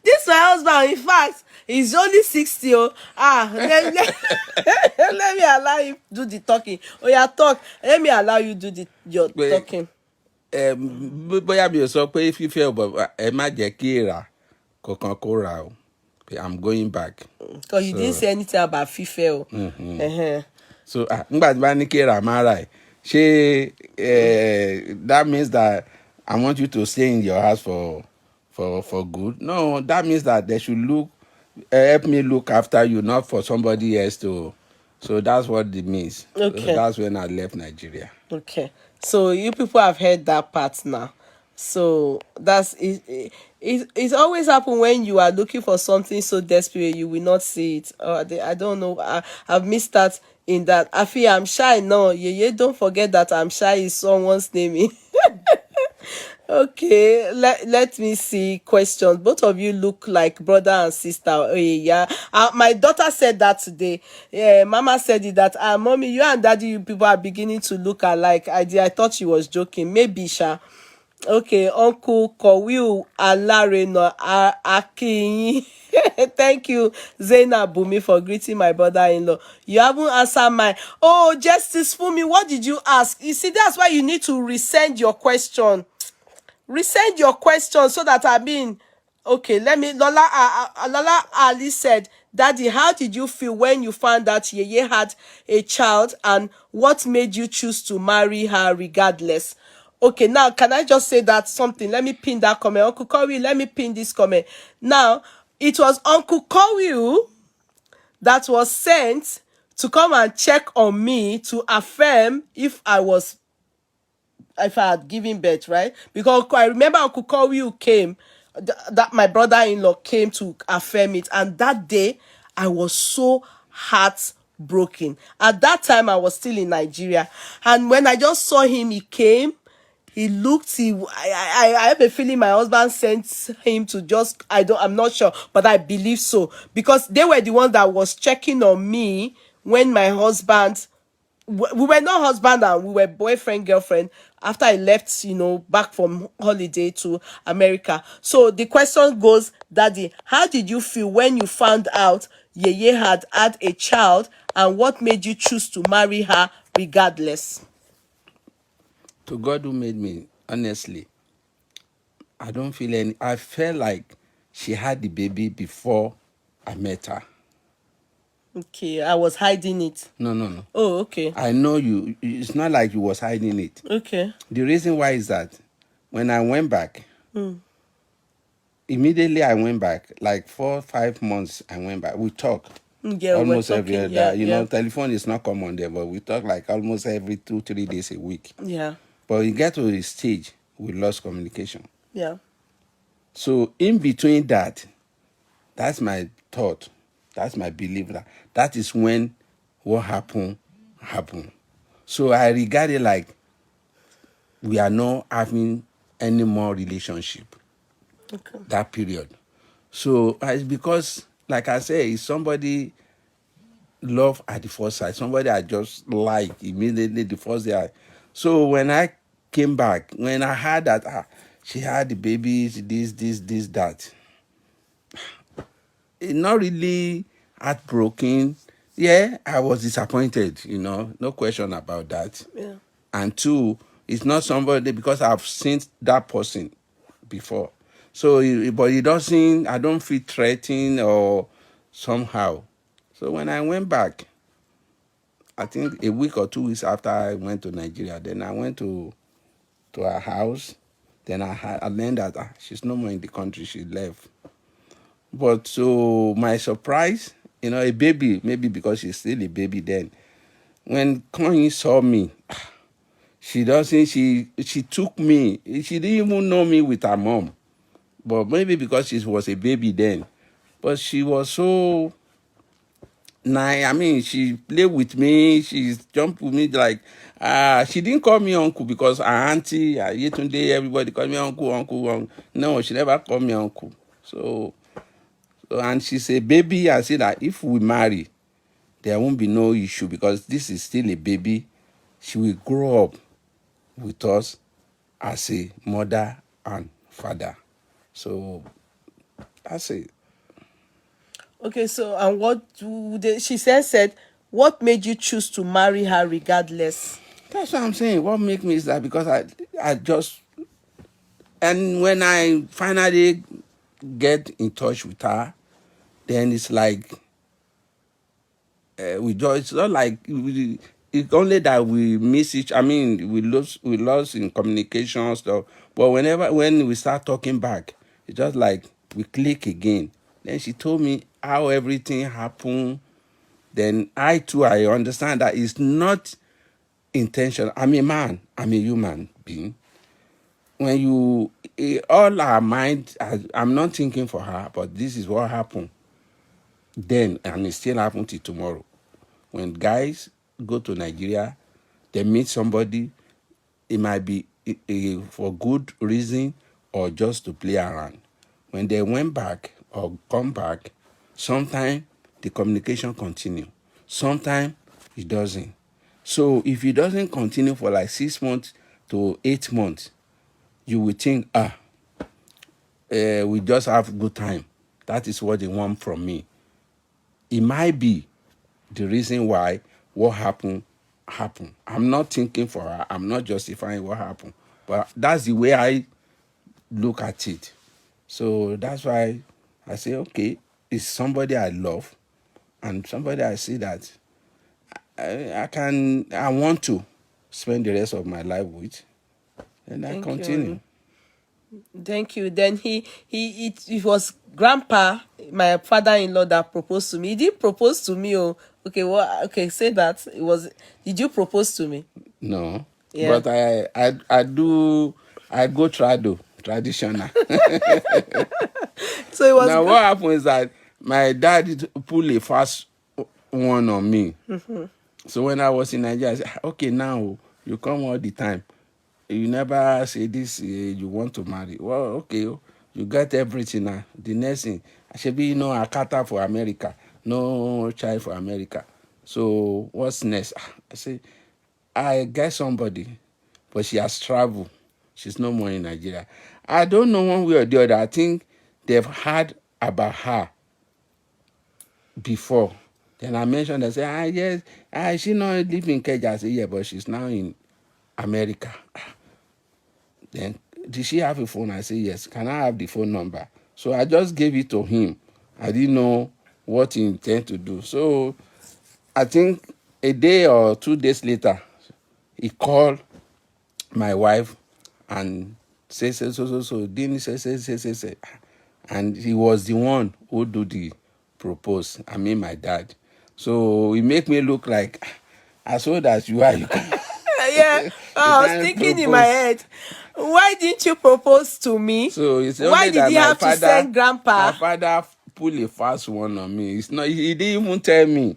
This my husband, in fact, he's only 60. Oh, let me allow you do the talking. Oh, yeah, talk. Let me allow you do your Pé talking. bóyá mi ò sọ pé fífẹ́ ò bọ̀ ẹ má jẹ́ kí èèrà kankan kó ra o. I'm going back. Because you didn't say anything about FIFA. So nígbà tí bá ní kí èèrà má ra ẹ̀ ṣé that means that I want you to stay in your house for good? No, that means that they should help me look after you, not for somebody else to. So that's what it means. Okay. So that's when I left Nigeria. Okay. So you people have heard that part now. So that's it. It always happen when you are looking for something so desperate you will not see it. I don't know. I've missed that in that. I feel I'm shy. No, yeah. Don't forget that I'm shy is someone's name. Okay, let me see questions. Both of you look like brother and sister. Oh, yeah. My daughter said that today. Yeah, Mama said it that mommy, you and daddy, you people are beginning to look alike. I thought she was joking. Maybe Sha. Okay, Uncle Kowiu Alareno Akinyi. Thank you, Zainab Bumi, for greeting my brother-in-law. You haven't answered my. Oh, Justice Fumi, what did you ask? You see, that's why you need to resend your question. Resend your question so that okay, let me. Lola Ali said, Daddy, how did you feel when you found out Yeye had a child, and what made you choose to marry her regardless? Okay, now can I just say that something? Let me pin that comment. Uncle Kowi, let me pin this comment. Now, it was Uncle Kowi that was sent to come and check on me to affirm if I had given birth, right? Because I remember Uncle Kowi came, that my brother-in-law came to affirm it, and that day I was so heartbroken. At that time I was still in Nigeria, and when I just saw him, he came. He looked. I have a feeling my husband sent him to just. I'm not sure, but I believe so because they were the ones that was checking on me when my husband, we were not husband and we were boyfriend girlfriend after I left, back from holiday to America. So the question goes, Daddy, how did you feel when you found out Yeye had a child, and what made you choose to marry her regardless? To God who made me, honestly, I don't feel any. I felt like she had the baby before I met her. Okay, I was hiding it. No. Oh, okay. I know you. It's not like you was hiding it. Okay. The reason why is that when I went back, immediately I went back, like 4-5 months. I went back. We talk Yeah, almost we're every talking. other. Yeah. Telephone is not common there, but we talk like almost every 2-3 days a week. Yeah. But we get to the stage we lost communication. Yeah. So in between that, that's my thought. That's my belief that is when what happened. So I regard it like we are not having any more relationship. Okay. That period. So it's because, like I say, it's somebody love at the first sight. Somebody I just like immediately the first day. So when I came back, when I heard that she had the babies, this, that, it not really heartbroken. Yeah, I was disappointed, no question about that. Yeah. And two, it's not somebody because I've seen that person before. So, but it doesn't, I don't feel threatened or somehow. So when I went back, I think a week or 2 weeks after I went to Nigeria, then I went to to her house. Then I learned that she's no more in the country. She left. But to my surprise, a baby, maybe because she's still a baby then, when Connie saw me, she took me. She didn't even know me with her mom. But maybe because she was a baby then. But she was so nice. I mean, she played with me. She jumped with me like, she didn't call me uncle because her auntie, Yetunde, everybody called me uncle, uncle, uncle. No, she never called me uncle. So, and she's a baby. I say that if we marry, there won't be no issue because this is still a baby. She will grow up with us as a mother and father. So that's it. Okay, so and she said, what made you choose to marry her regardless? That's what I'm saying. What make me is that because I just, and when I finally get in touch with her, then it's like we just, it's not like it's only that we miss each. I mean, we lost in communication stuff. But when we start talking back, it's just like we click again. Then she told me how everything happened. Then I understand that it's not intentional. I'm a man. I'm a human being. When all our mind, I'm not thinking for her, but this is what happened then, and it still happen till tomorrow. When guys go to Nigeria, they meet somebody, it might be for good reason or just to play around. When they went back or come back, sometimes the communication continue. Sometimes it doesn't. So if it doesn't continue for like 6 months to 8 months, you will think, we just have good time. That is what they want from me. It might be the reason why what happened. I'm not thinking for her. I'm not justifying what happened. But that's the way I look at it. So that's why I say, okay, it's somebody I love and somebody I see that I want to spend the rest of my life with. And I Thank continue. you. Thank you. Then it was grandpa, my father-in-law, that proposed to me. He didn't propose to me. Oh, okay. Well, okay. Say that it was. Did you propose to me? No. Yeah. But I do, I go traditional. So it was. Now what happened is that my dad pulled a fast one on me. So when I was in Nigeria, I said, okay, now you come all the time. You never say this, you want to marry. Well, okay, you got everything now. The next thing, I should be, a cater for America. No child for America. So what's next? I say, I get somebody, but she has traveled. She's no more in Nigeria. I don't know one way or the other. I think they've heard about her before. Then I mentioned, I said, yes, she not live in Kenya. I said, yeah, but she's now in America. Then, did she have a phone? I said, yes. Can I have the phone number? So I just gave it to him. I didn't know what he intended to do. So I think a day or 2 days later, he called my wife and said, so, didn't say. And he was the one who do the propose. I mean, my dad. So he make me look like as old as you are. You can, Yeah. you I was can thinking in my propose. head, why didn't you propose to me? So it's Why only did that he have to send my grandpa? father pull a fast one on me. It's not. He didn't even tell me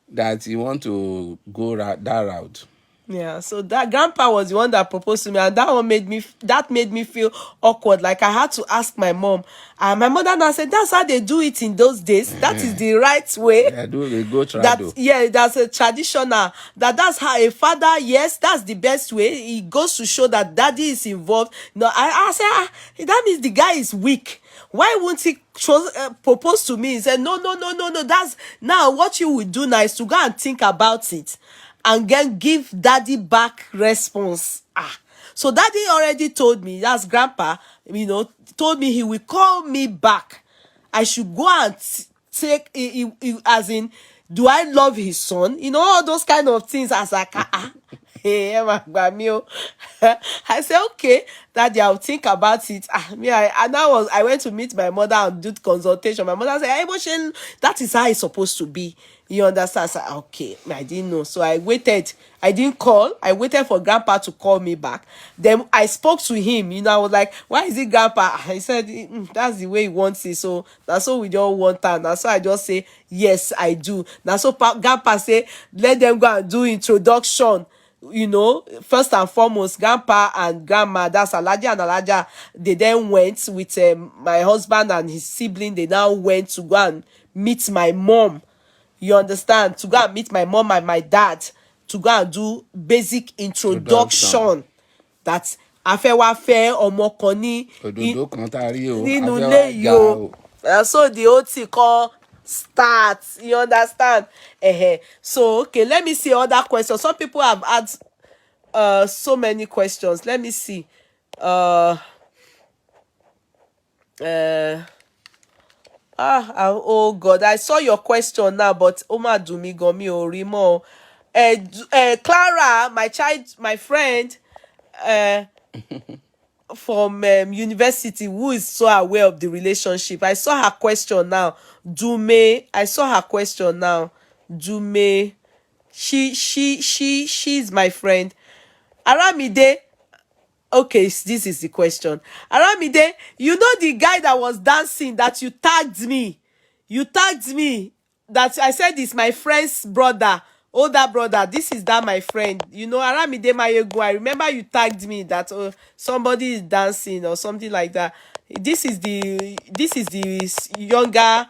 that he want to go that route. Yeah, so that grandpa was the one that proposed to me, and that made me feel awkward. Like I had to ask my mom, and my mother now said that's how they do it in those days. That is the right way. Yeah, do we go That, trado? yeah, that's a traditional. That's how a father. Yes, that's the best way. It goes to show that daddy is involved. No, I say that means the guy is weak. Why won't he propose to me? He said, no, no, no, no, no. That's now what you will do now is to go and think about it and then give daddy back response. So daddy already told me, that's grandpa, told me he will call me back. I should go and take, as in, do I love his son? All those kind of things. As like, Emma gbà mí o. I said, okay, Daddy, I'll think about it. I went to meet my mother and do consultation. My mother said, hey, emotion, that is how it's supposed to be. You understand? I said, okay, I didn't know. So I waited. I didn't call. I waited for Grandpa to call me back. Then I spoke to him. I was like, why is it Grandpa? He said, that's the way he wants it. So that's all we don't want that. That's so I just say, yes, I do. That's so Grandpa say, let them go and do introduction. First and foremost, Grandpa and Grandma, that's Alaja and Alaja, they then went with my husband and his sibling. They now went to go and meet my mom. You understand? To go and meet my mom and my dad, to go and do basic introduction. That afẹ́wáfẹ́ ọmọ kan ní òdòdó kan tá a rí o, nínú afẹ́ ilé wá yìí já o. o. So the whole thing called start. You understand? So okay, let me see other questions. Some people have asked so many questions. Let me see. Oh God, I saw your question now, but Oma Dumi Gomi Orimo. Clara, my friend, from university, who is so aware of the relationship. I saw her question now. I saw her question now. Dume. She's my friend. Aramide. Okay, this is the question. Aramide, you know the guy that was dancing that you tagged me? You tagged me that I said is my friend's brother, older brother. This is that my friend. Aramide Mayego. I remember you tagged me that somebody is dancing or something like that. This is the younger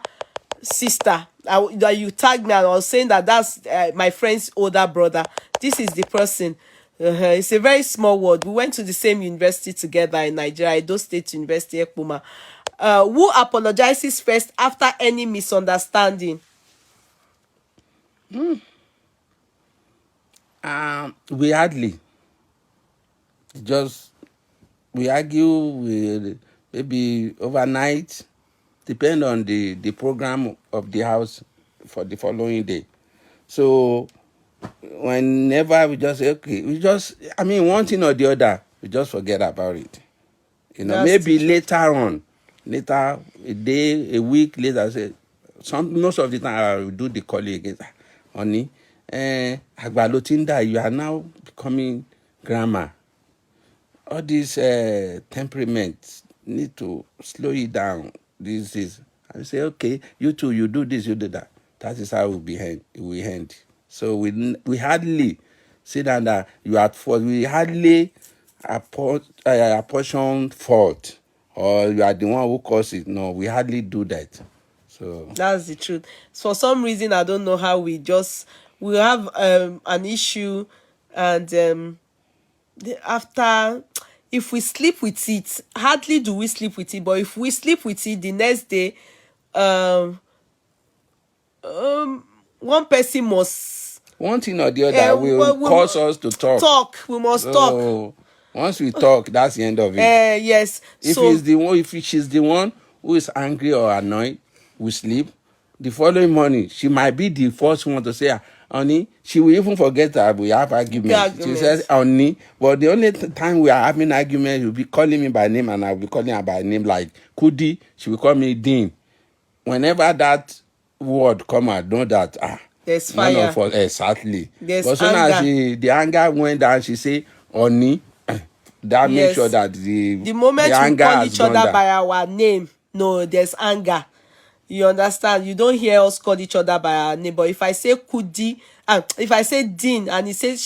sister that you tagged me, and I was saying that that's my friend's older brother. This is the person. It's a very small world. We went to the same university together in Nigeria, Edo State University, Ekpoma. Who apologizes first after any misunderstanding? We hardly just we argue, we maybe overnight, depend on the program of the house for the following day. So whenever we just say, okay, one thing or the other, we just forget about it. That's Maybe the truth. later, a day, a week later, say, most of the time I will do the calling again. Honey, Agbalutinda, you are now becoming grandma. All these temperaments need to slow it down. This is, I say, okay, you two, you do this, you do that. That is how we end. So we hardly sit down that you are at fault. We hardly apportion fault, or you are the one who caused it. No, we hardly do that. So That's the truth. For some reason, I don't know how we have an issue, and after, if we sleep with it, hardly do we sleep with it, but if we sleep with it the next day, one person must one thing or the other will cause us to talk. We must talk. Once we talk, that's the end of it. Yes. If she's the one who is angry or annoyed, we sleep. The following morning, she might be the first one to say, honey, she will even forget that we have arguments. She says, honey, but the only time we are having arguments, you'll be calling me by name and I'll be calling her by name, like Kudi, she will call me Dean. Whenever that word come out, know that, there's fire. None of us, exactly. There's but soon anger. as the anger went down, she say, honey, that makes sure that the moment the we call each other down. by our name, no, there's anger. You understand? You don't hear us call each other by our name. But if I say Kudi, if I say Dean and he says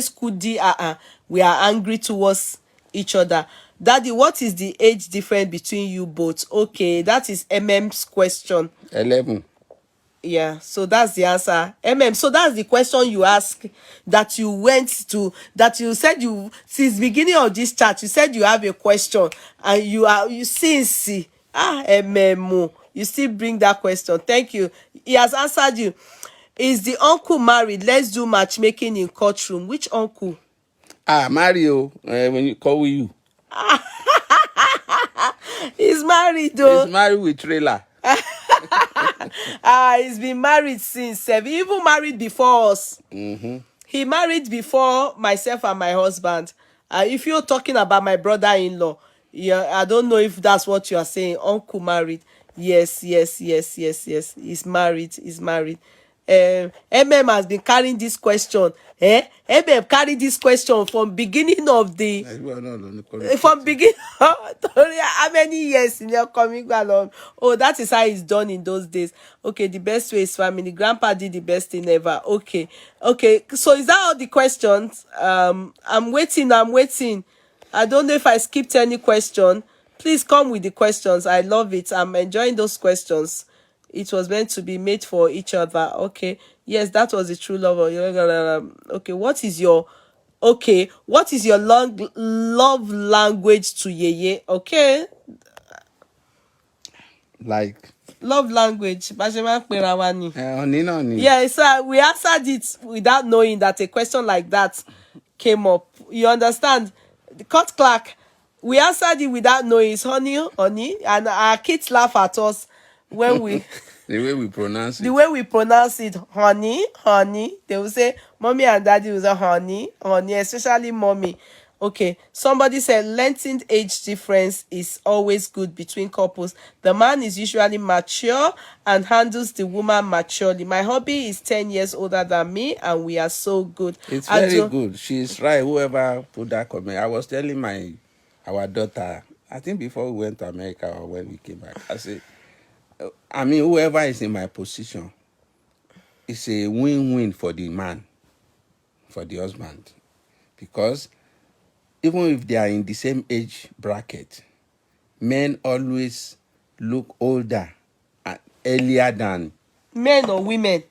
Kudi, we are angry towards each other. Daddy, what is the age difference between you both? Okay, that is MM's question. 11. Yeah, so that's the answer. So that's the question you ask, that you said since beginning of this chat, you said you have a question, and you you still bring that question. Thank you. He has answered you. Is the uncle married? Let's do matchmaking in courtroom. Which uncle? Mario, when you call you. He's married though. He's married with trailer. He's been married since 7. Even married before us. He married before myself and my husband. If you're talking about my brother-in-law, yeah, I don't know if that's what you are saying. Uncle married. Yes, yes, yes, yes, yes. He's married. He's married. Has been carrying this question. Carried this question from beginning of the Well, no, no, no, from repeat. beginning. How many years in your coming along? Oh, that is how it's done in those days. Okay, the best way is family. Grandpa did the best thing ever. Okay, okay, so is that all the questions? I'm waiting. I don't know if I skipped any question. Please come with the questions. I love it. I'm enjoying those questions. It was meant to be made for each other. Okay, yes, that was the true love of your. Okay, what is your love language to yeye? Okay, Like, love language bá ṣe máa ń pera wa ni. honey, no, honey. Yeah, so we answered it without knowing that a question like that came up. You understand? The court clerk, we answered it without knowing. It's honey, honey, and our kids laugh at us when we The way we pronounce the it. way we pronounce it, honey, honey. They will say mommy and daddy will say honey, honey, especially mommy. Okay, somebody said lengthened age difference is always good between couples. The man is usually mature and handles the woman maturely. My hubby is 10 years older than me and we are so good. It's I very do. good. She's right. Whoever put that comment, I was telling our daughter. I think before we went to America or when we came back, I said, I mean, whoever is in my position, it's a win-win for the man, for the husband, because even if they are in the same age bracket, men always look older and earlier than. Men or women?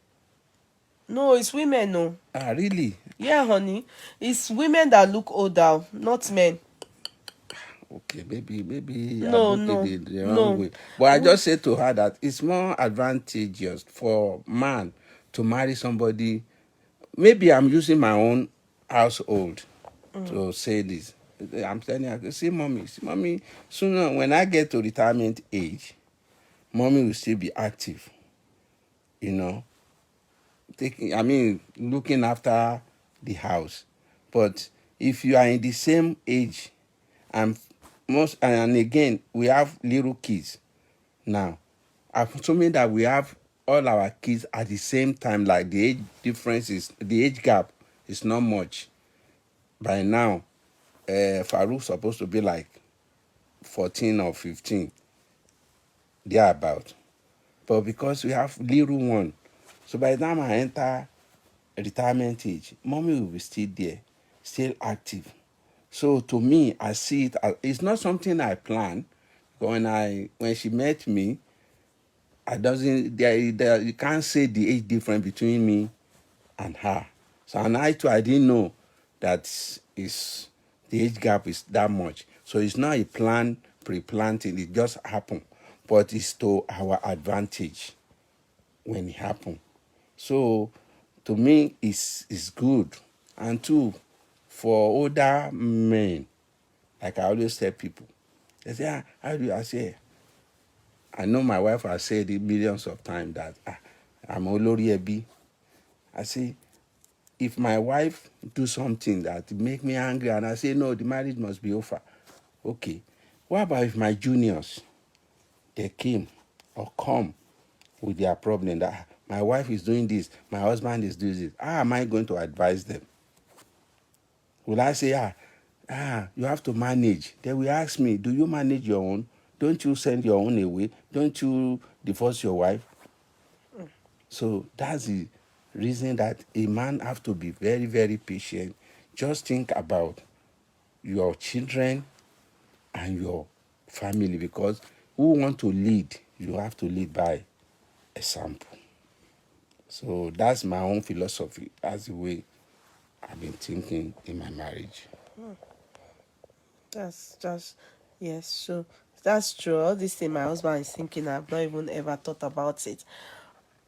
No, it's women. No. Really? Yeah, honey. It's women that look older, not men. Okay, maybe I'm No, looking no, the wrong no. way. But I just said to her that it's more advantageous for man to marry somebody. Maybe I'm using my own household to say this. I'm telling her, see, mommy, sooner when I get to retirement age, mommy will still be active, you know, looking after the house. But if you are in the same age, and and again, we have little kids now, assuming that we have all our kids at the same time, like the age gap is not much. By now, Farouk's supposed to be like 14 or 15, thereabout. But because we have little one, so by the time I enter retirement age, mommy will be still there, still active. So to me, I see it as it's not something I plan. When she met me, I doesn't there you can't say the age difference between me and her. So and I too I didn't know that is the age gap is that much. So it's not a pre-planting, it just happened. But it's to our advantage when it happened. So to me it's good. And two, for older men, like I always tell people, they say, how do you I say I know my wife has said it millions of times that I'm olori ebi. I say, if my wife do something that make me angry and I say, no, the marriage must be over. Okay. What about if my juniors, they came or come with their problem that my wife is doing this, my husband is doing this. How am I going to advise them? Will I say, you have to manage? They will ask me, do you manage your own? Don't you send your own away? Don't you divorce your wife? So that's the reason that a man have to be very, very patient. Just think about your children and your family, because who want to lead, you have to lead by example. So that's my own philosophy. That's the way I've been thinking in my marriage. That's just yes, so that's true. All this thing my husband is thinking, I've not even ever thought about it.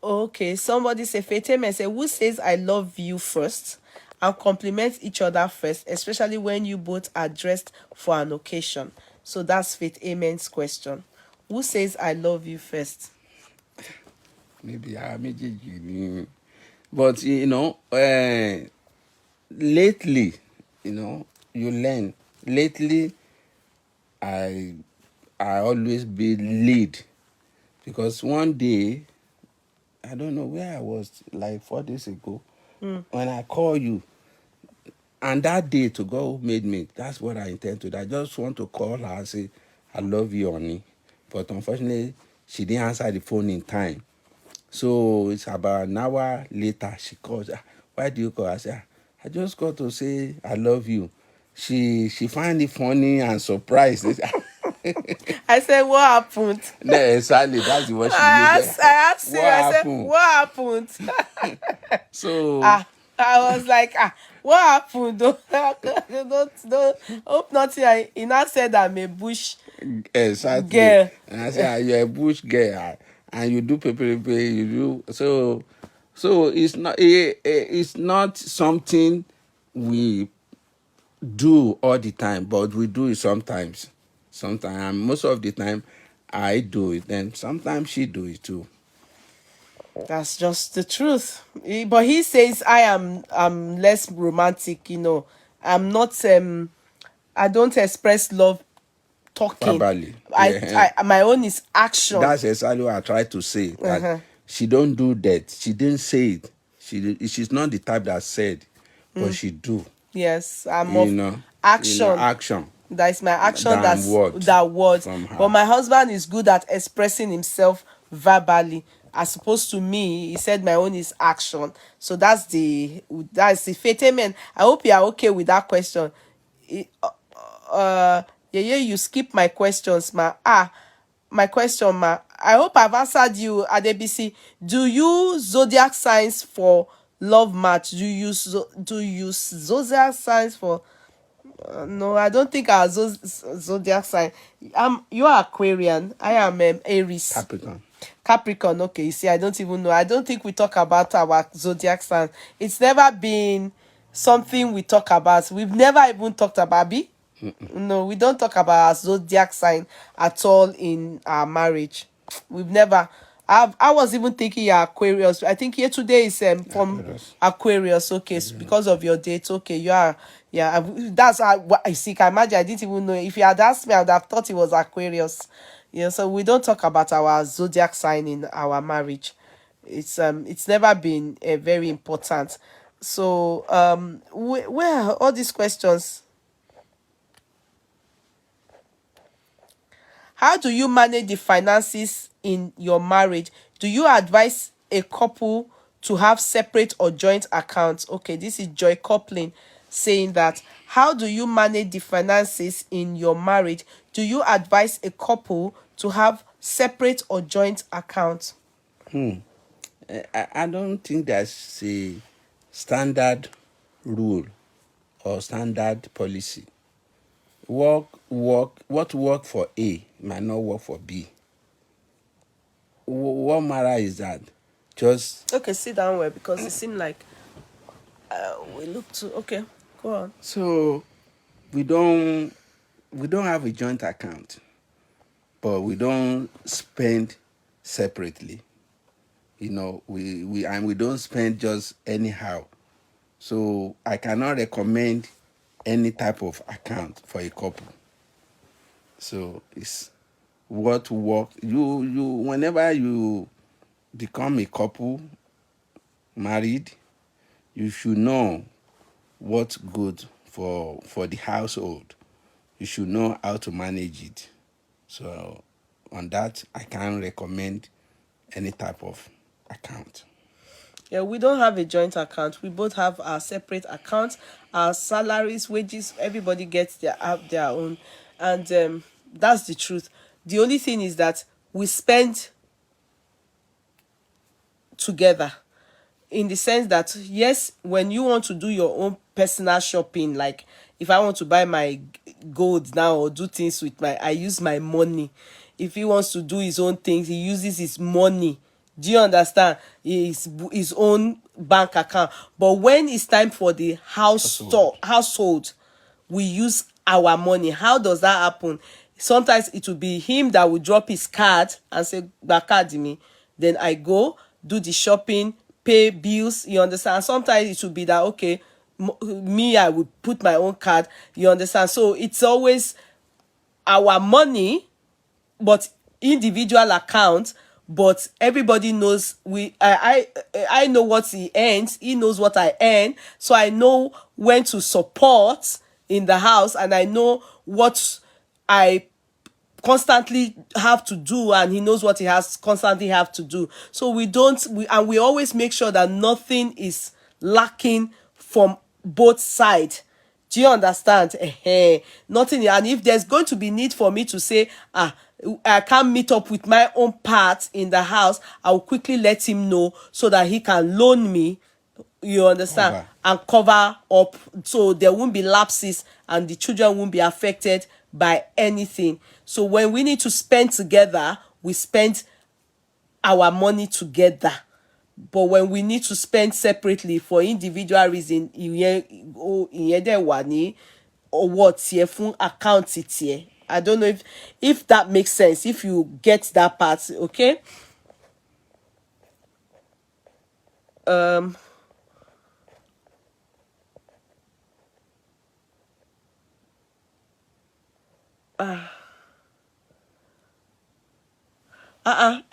Okay, somebody say Fateme say who says I love you first and compliment each other first, especially when you both are dressed for an occasion. So that's Faith Amen's question. Who says I love you first? Maybe I méjèèjì ni. But lately, you learn. Lately, I I always be lead, because one day, I don't know where I was, like 4 days ago, when I call you, and that day to God who made me, that's what I intend to do. I just want to call her and say, I love you, honey. But unfortunately, she didn't answer the phone in time. So it's about an hour later, she calls. "Ah, why do you call?" I said, "Ah, I just got to say I love you." She find it funny and surprised. I said, what happened? No, exactly. That's the word she used. I asked What him, I said, happened? what happened? So I was like, what happened? Don't hope nothing. He now said I'm a bush exactly. girl. And I said, "Ah, you're a bush girl, and you do paper, you do so it's not something we do all the time, but we do it sometimes. Sometimes, and most of the time, I do it, and sometimes she do it too. That's just the truth. But he says I'm less romantic. I'm not. I don't express love talking. Verbally, yeah. My own is action. That's exactly what I try to say. That Uh-huh. she don't do that. She didn't say it. She's not the type that said, but she do. Yes, I'm You of know, action. action That is my action. than what That words. from But her. my husband is good at expressing himself verbally, as opposed to me. He said my own is action. So that's the statement. I hope you are okay with that question. I- yeah, you skip my questions, ma. My question, ma. I hope I've answered you, Adebisi. Do you zodiac signs for love match? Do you use zodiac signs for? No, I don't think our zodiac sign. You are Aquarian. I am Aries. Capricorn. Capricorn. Okay, you see, I don't even know. I don't think we talk about our zodiac sign. It's never been something we talk about. We've never even talked about B. No, we don't talk about our zodiac sign at all in our marriage. We've never. I was even thinking you're Aquarius. I think here today is from Aquarius. Aquarius. Okay, because of your date. Okay, you are. Yeah, that's what I see. Can imagine. I didn't even know. If you had asked me, I would have thought it was Aquarius. Yeah, so we don't talk about our zodiac sign in our marriage. It's never been very important. So where are all these questions? How do you manage the finances in your marriage? Do you advise a couple to have separate or joint accounts? Okay, this is Joy Coupling saying that. How do you manage the finances in your marriage? Do you advise a couple to have separate or joint accounts? I don't think there's a standard rule or standard policy. What work for A might not work for B. What matter is that just Okay, sit down well because it seemed like we look to. Okay, go on. so we don't have a joint account, but we don't spend separately. We don't spend just anyhow. So I cannot recommend any type of account for a couple. So it's what work you whenever you become a couple, married, you should know what's good for the household. You should know how to manage it. So on that, I can't recommend any type of account. Yeah, we don't have a joint account. We both have our separate accounts, our salaries, wages. Everybody gets their own, and that's the truth. The only thing is that we spend together, in the sense that yes, when you want to do your own personal shopping, like if I want to buy my gold now or do things with I use my money. If he wants to do his own things, he uses his money. Do you understand? His own bank account. But when it's time for the household, we use our money. How does that happen? Sometimes it will be him that will drop his card and say, "Gba card me." Then I go do the shopping, pay bills. You understand? Sometimes it will be that, okay, me, I would put my own card. You understand? So it's always our money, but individual account. But everybody knows I know what he earns, he knows what I earn, so I know when to support in the house, and I know what I constantly have to do, and he knows what he has constantly have to do. So we always make sure that nothing is lacking from both sides. Do you understand? Nothing. And if there's going to be need for me to say, I can't meet up with my own part in the house, I'll quickly let him know so that he can loan me, you understand, Cover. and cover up, so there won't be lapses and the children won't be affected by anything. So when we need to spend together, we spend our money together. But when we need to spend separately for individual reason, ìyẹn dẹ̀ wà ní ọwọ́ tiẹ̀ fún account tiẹ̀. I don't know if that makes sense, if you get that part, okay?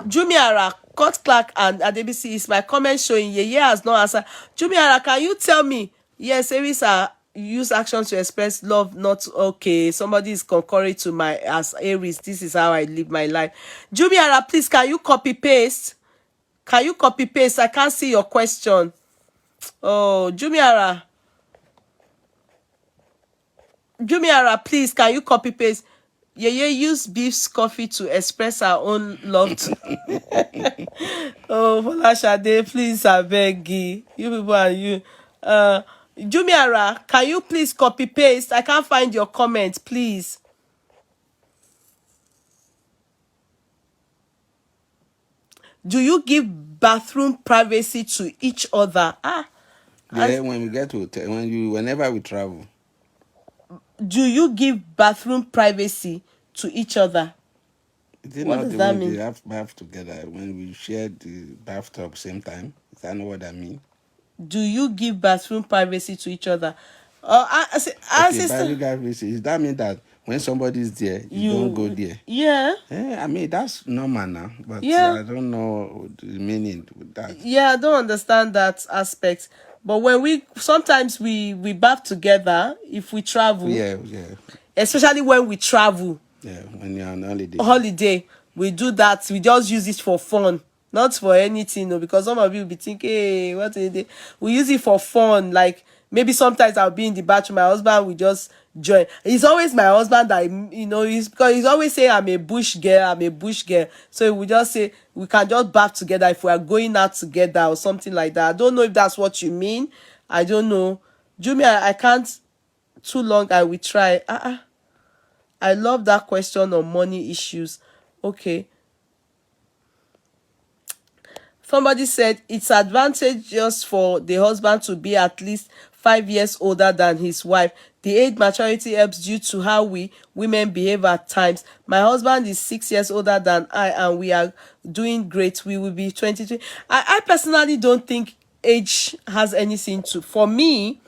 Jumiara, Court Clerk and Adebisi, is my comment showing Yeye has not answered. Jumiara, can you tell me? Yes, Aries are use actions to express love, not okay. Somebody is concurring to my as Aries. This is how I live my life. Jumiara, please, can you copy paste? Can you copy paste? I can't see your question. Oh, Jumiara. Jumiara, please, can you copy paste? Yeye use Beef's coffee to express her own love to. Oh, Folashade, please, I beg you. You people and you. Jumiara, can you please copy paste? I can't find your comment, please. Do you give bathroom privacy to each other? Yeah, when we get to hotel, whenever we travel. Do you give bathroom privacy to each other? Is it What not does the that when mean? they have bath together when we share the bathtub same time? Is that not what I mean? Do you give bathroom privacy to each other? Okay, Sister, privacy. Does that mean that when somebody is there, you don't go there? Yeah. I mean, that's normal now, but Yeah. I don't know the meaning with that. Yeah, I don't understand that aspect. But when sometimes we bath together if we travel, Yeah. especially when we travel. Yeah, when you're on Holiday, we do that. We just use it for fun, not for anything. No, because some of you will be thinking, hey, what is it? We use it for fun. Like maybe sometimes I'll be in the bathroom, my husband will just join. It's always my husband that he's because he's always saying I'm a bush girl, I'm a bush girl. So we just say we can just bath together if we are going out together or something like that. I don't know if that's what you mean. I don't know. Jumi, I can't too long. I will try. I love that question on money issues. Okay. Somebody said it's advantageous for the husband to be at least 5 years older than his wife. The age maturity helps due to how we women behave at times. My husband is 6 years older than I, and we are doing great. We will be 22. I personally don't think age has anything to. For me,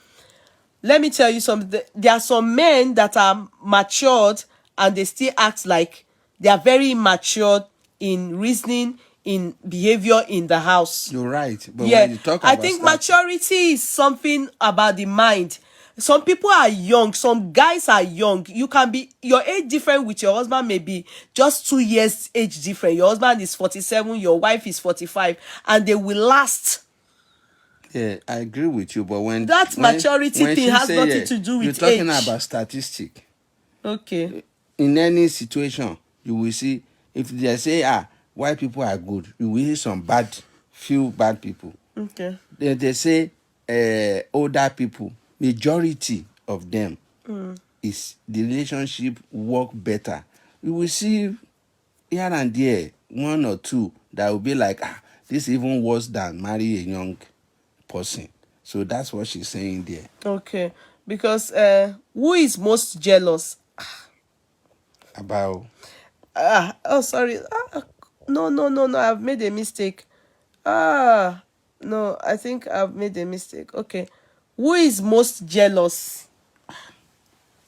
let me tell you something. There are some men that are matured and they still act like they are very matured in reasoning, in behavior in the house. You're right, but Yeah, when you talk I about think maturity is something about the mind. Some people are young, some guys are young. You can be your age different with your husband, maybe just 2 years age different. Your husband is 47, your wife is 45, and they will last. yeah, I agree with you, but That maturity when thing she has say nothing to do you're with talking age. about statistic. Okay. In any situation, you will see if they say white people are good, you will see some few bad people. Okay. They say older people, majority of them is the relationship work better. You will see here and there one or two that will be like this is even worse than marry a young person. So that's what she's saying there. Okay. Because who is most jealous? About Oh, sorry. No. I've made a mistake. No, I think I've made a mistake. Okay. Who is most jealous?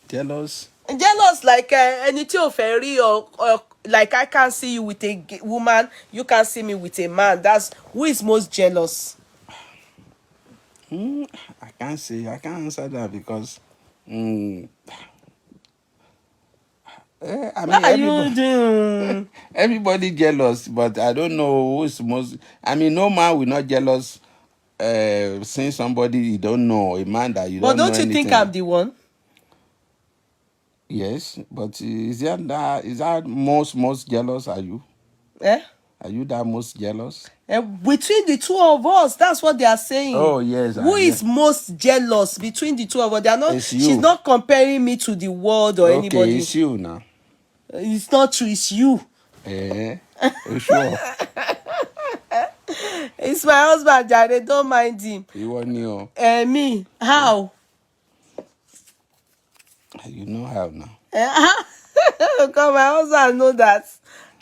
Jealous? Jealous like ẹni tí ò fẹ́ rí or like I can't see you with a woman, you can't see me with a man. That's who is most jealous. I can't say. I can't answer that because, mm, I What mean, are you doing? everybody jealous, but I don't know who's most. I mean, no man will not jealous. Seeing somebody you don't know, a man that you But don't know don't you think I'm anything. the one? Yes, but is that most jealous? Are you? Eh? Are you that most jealous? Between the two of us, that's what they are saying. Oh yes, Who yeah. is most jealous between the two of us? They are not. It's She's you. not comparing me to the world or Okay, anybody. it's you now. It's not true. It's you. You sure? It's my husband, Jare. Don't mind him. You want you? Me? How? You know how now. Because my husband know that.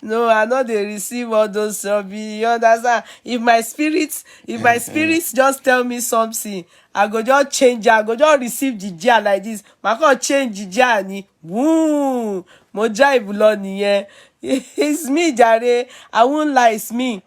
No, I know they receive all those rubbish. You understand? If my spirit just tell me something, I go just change it. I go just receive the jar like this. My God change the jar ni. Woo! Mo drive lọ nìyẹn. It's me, Jare. I won't lie, it's me.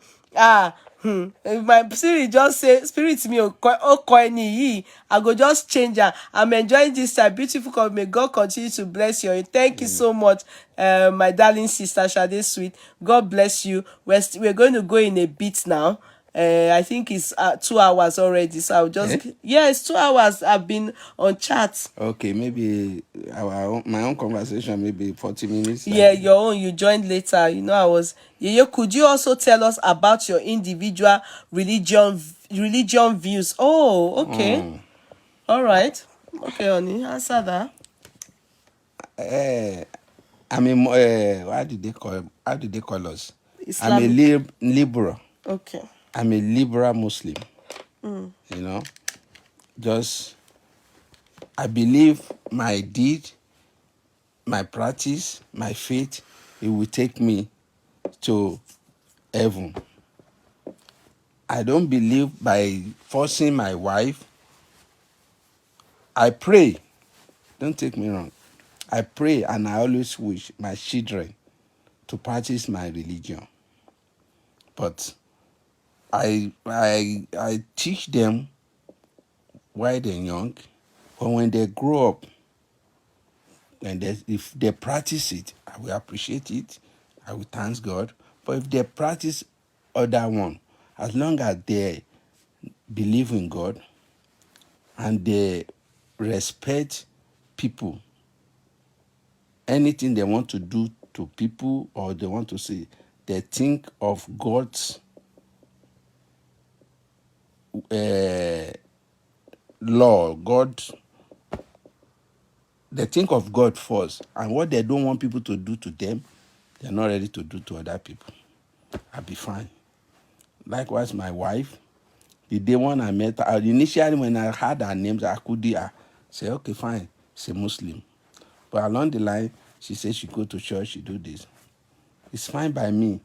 If my spirit just say spirit mi ò kọ ẹni yìí, I go just change am. I'm enjoying this time. Beautiful couple. May God continue to bless you. Thank you so much, my darling sister Sade Sweet. God bless you. We're going to go in a bit now. I think it's 2 hours already, so I'll just yeah, it's 2 hours. I've been on chat. Okay, maybe my own conversation, maybe 40 minutes. Yeah, your own. You joined later. You know, I was. Yeah, could you also tell us about your individual religion views? Oh, okay. All right. Okay, honey, answer that. I mean, how did they call us? I'm a Islamic. liberal. Okay. I'm a liberal Muslim. You know, just I believe my deed, my practice, my faith, it will take me to heaven. I don't believe by forcing my wife. I pray. Don't take me wrong. I pray and I always wish my children to practice my religion. But I teach them while they're young, but when they grow up, and if they practice it, I will appreciate it. I will thank God. But if they practice other one, as long as they believe in God and they respect people, anything they want to do to people or they want to say, they think of God's law, God. They think of God first, and what they don't want people to do to them, they're not ready to do to other people. I'll be fine. Likewise, my wife, the day when I met her, initially when I heard her name, Akudi, I said, okay, fine, she's a Muslim. But along the line, she said she go to church, she do this. It's fine by me.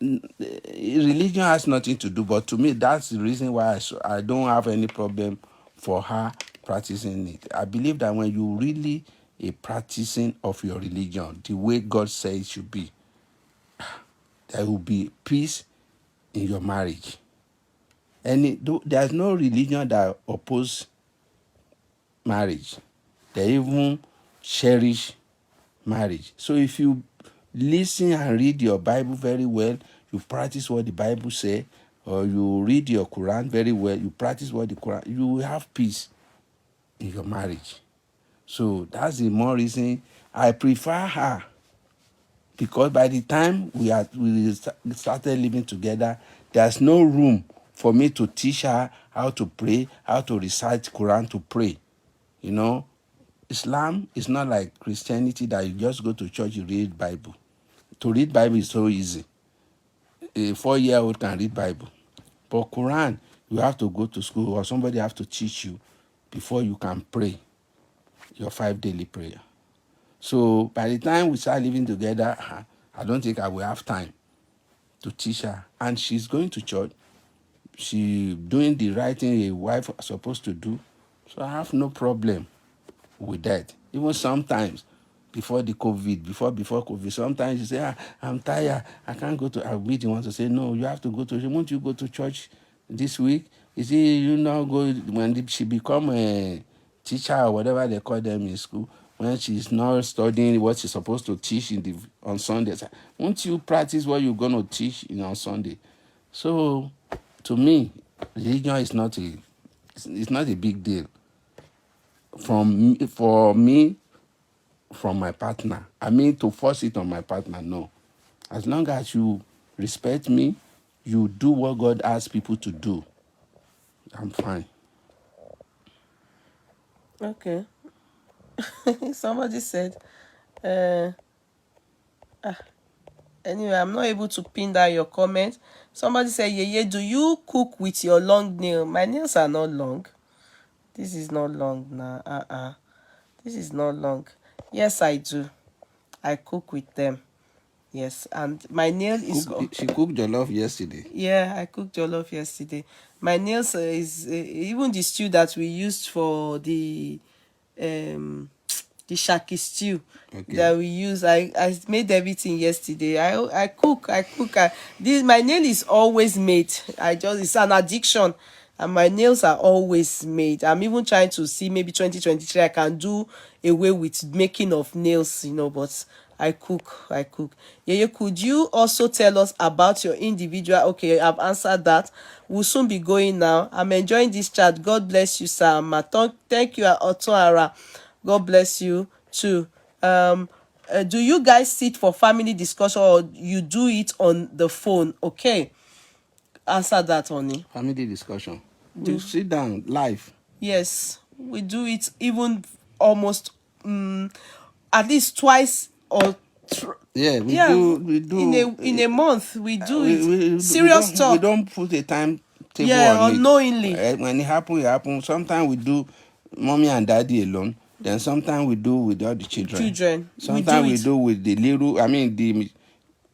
Religion has nothing to do, but to me, that's the reason why I don't have any problem for her practicing it. I believe that when you really a practicing of your religion, the way God says it should be, there will be peace in your marriage. And there's no religion that oppose marriage. They even cherish marriage. So if you listen and read your Bible very well, you practice what the Bible say, or you read your Quran very well, you practice what the Quran, you will have peace in your marriage. So that's the more reason I prefer her, because by the time we started living together, there's no room for me to teach her how to pray, how to recite Quran to pray. You know, Islam is not like Christianity that you just go to church, you read Bible. To read Bible is so easy. A 4-year-old can read Bible. But Quran, you have to go to school or somebody have to teach you before you can pray your 5 daily prayer. So by the time we start living together, I don't think I will have time to teach her. And she's going to church. she doing the right thing a wife is supposed to do. So I have no problem with that. Even sometimes before the COVID, before COVID, sometimes you say, I'm tired, I can't go to. I'll be the one to say, no, you have to go to. Won't you go to church this week? You see, you now go when she become a teacher or whatever they call them in school. When she's not studying what she's supposed to teach on Sundays, won't you practice what you're going to teach on Sunday? So, to me, religion is not it's not a big deal. For me, from my partner. I mean, to force it on my partner, no. As long as you respect me, you do what God asks people to do, I'm fine. Okay. Somebody said, uh, anyway, I'm not able to pin down your comment. Somebody said, Yeye, do you cook with your long nail? My nails are not long. This is not long now. This is not long. Yes, I do. I cook with them. Yes, and my nail is. She cooked jollof yesterday. Yeah, I cooked jollof yesterday. My nails is even the stew that we used for um the shaki stew that Okay. we use. I made everything yesterday. I cook. This my nail is always made. It's an addiction, and my nails are always made. I'm even trying to see maybe 2023 I can do away with making of nails, but I cook. Yeah, could you also tell us about your individual? Okay, I've answered that. We'll soon be going now. I'm enjoying this chat. God bless you, sir. Thank you, Otoara. God bless you too. Do you guys sit for family discussion or you do it on the phone? Okay, answer that, honey. Family discussion. We sit down live. Yes, we do it even almost at least twice or Yeah, we yeah, do. We do. in a month we do it. We Serious don't. We talk. don't put a timetable Yeah, on it. unknowingly. When it happens, it happens. Sometimes we do mommy and daddy alone. Then sometimes we do with all the children. Children, we do Sometimes we it. do with the little. I mean the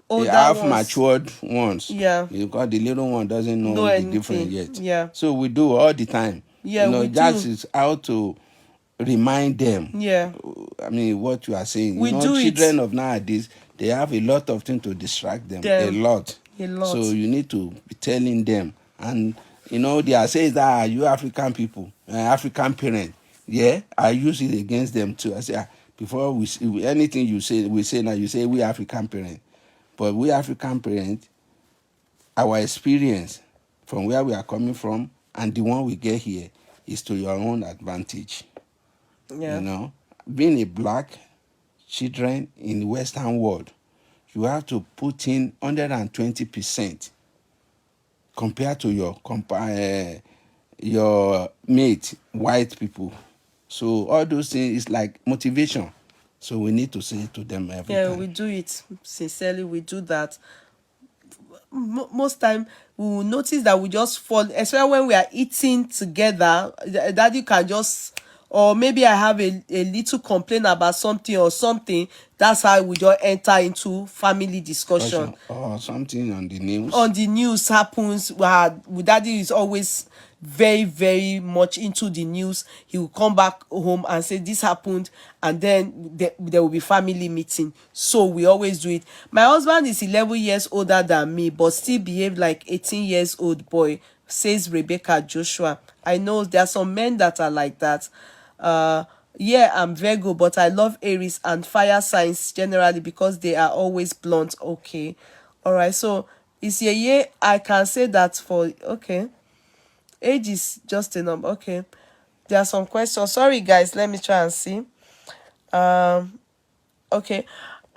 Older half ones, matured ones. yeah, Because the little one doesn't know know the difference anything. yet. Yeah, So we do all the time. yeah, we That do. is how to remind them. Yeah, I mean, what you are saying. we do it. Children of nowadays, they have a lot of things to distract them. A Them lot. a So lot. you need to be telling them. And, they are saying that you African people, African parents. Yeah, I use it against them too. I say, before anything you say, we say now, you say we African parents. But we African parents, our experience from where we are coming from and the one we get here is to your own advantage. Yeah, Being a black children in the Western world, you have to put in 120% compared to your mate, white people. So all those things is like motivation. So we need to say it to them every yeah, we time. do it sincerely. We do that. Most time we will notice that we just fall, especially when we are eating together. Daddy can just, or maybe I have a little complaint about something or something. That's how we just enter into family discussion. Or something on the news. On the news happens, daddy is always very very much into the news. He will come back home and say this happened, and then there will be family meeting. So we always do it. My husband is 11 years older than me but still behave like 18 years old boy, says Rebecca Joshua. I know there are some men that are like that. Yeah, I'm Virgo, but I love Aries and fire signs generally because they are always blunt. Okay, all right. So it's a year. I can say that for okay. Age is just a number. Okay, there are some questions. Sorry, guys. Let me try and see. Okay.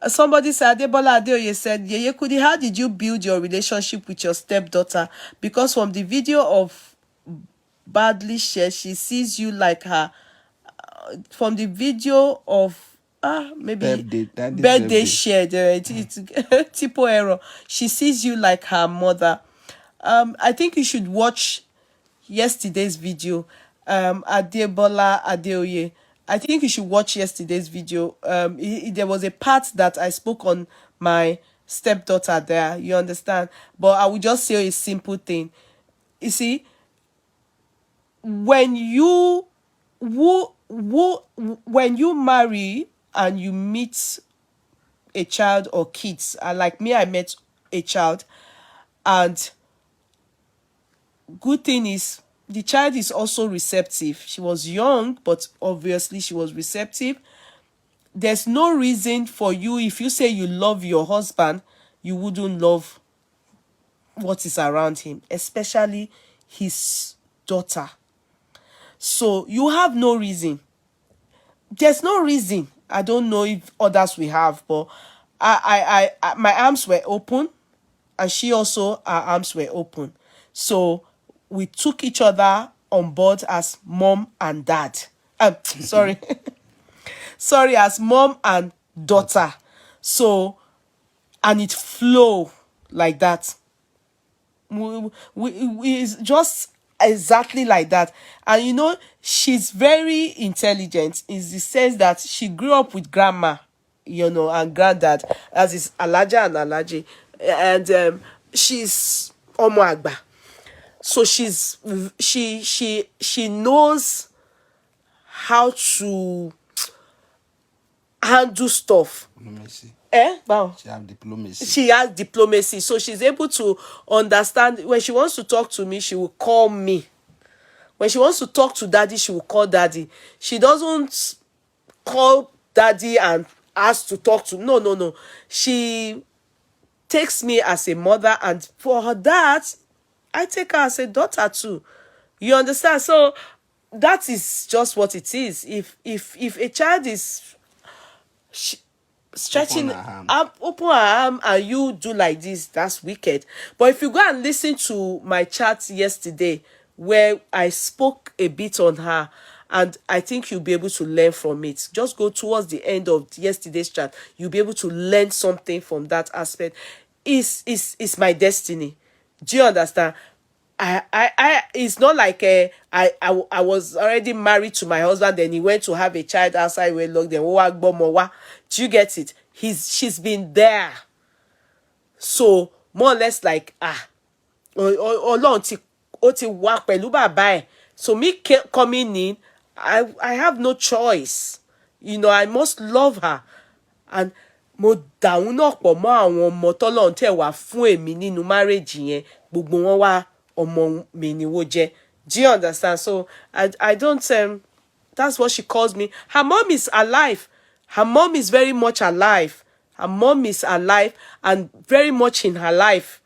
Somebody said, Adebola Adeoye said, Yeye Kudi, how did you build your relationship with your stepdaughter? Because from the video of badly shared, she sees you like her. From the video of maybe birthday shared, it's typo error. She sees you like her mother. I think you should watch yesterday's video. Adebola Adeoye, I think you should watch yesterday's video. There was a part that I spoke on my stepdaughter there, you understand? But I will just say a simple thing. you see, when you when you marry and you meet a child or kids, like me, I met a child, and good thing is the child is also receptive. She was young, but obviously she was receptive. There's no reason for you, if you say you love your husband, you wouldn't love what is around him, especially his daughter. So you have no reason. There's no reason. I don't know if others will have, but my arms were open, and she also, her arms were open. So we took each other on board as mom and dad. Sorry, sorry, as mom and daughter. So, and it flow like that. It's just exactly like that. And you know, she's very intelligent in the sense that she grew up with grandma, you know, and granddad, as is Alaja and Alaji. And she's Omo Agba. So she knows how to handle stuff. Diplomacy. Wow. She have diplomacy. She has diplomacy, so she's able to understand. When she wants to talk to me, she will call me. When she wants to talk to daddy, she will call daddy. She doesn't call daddy and ask to talk to, no, no, no. She takes me as a mother, and for her that, I take her as a daughter too. You understand? So that is just what it is. If a child is stretching open her arm and you do like this, that's wicked. But if you go and listen to my chat yesterday where I spoke a bit on her, and I think you'll be able to learn from it. Just go towards the end of yesterday's chat. You'll be able to learn something from that aspect. Is my destiny. Do you understand? It's not like I was already married to my husband, then he went to have a child outside where locked, then do you get it? She's been there. So more or less like Ọlọ́run ti ó ti wà pẹ̀lú bàbá ẹ̀. So me coming in, I have no choice. You know, I must love her. And mo dàún náà pọ̀ mọ́ àwọn ọmọ tọ́lọ́run tẹ̀ wá fún èmi nínú marriage yẹn, gbogbo wọn wá ọmọ mi ni wọ́n jẹ́. Do you understand? So I don't that's what she calls me. Her mom is alive. Her mom is very much alive. Her mom is alive and very much in her life.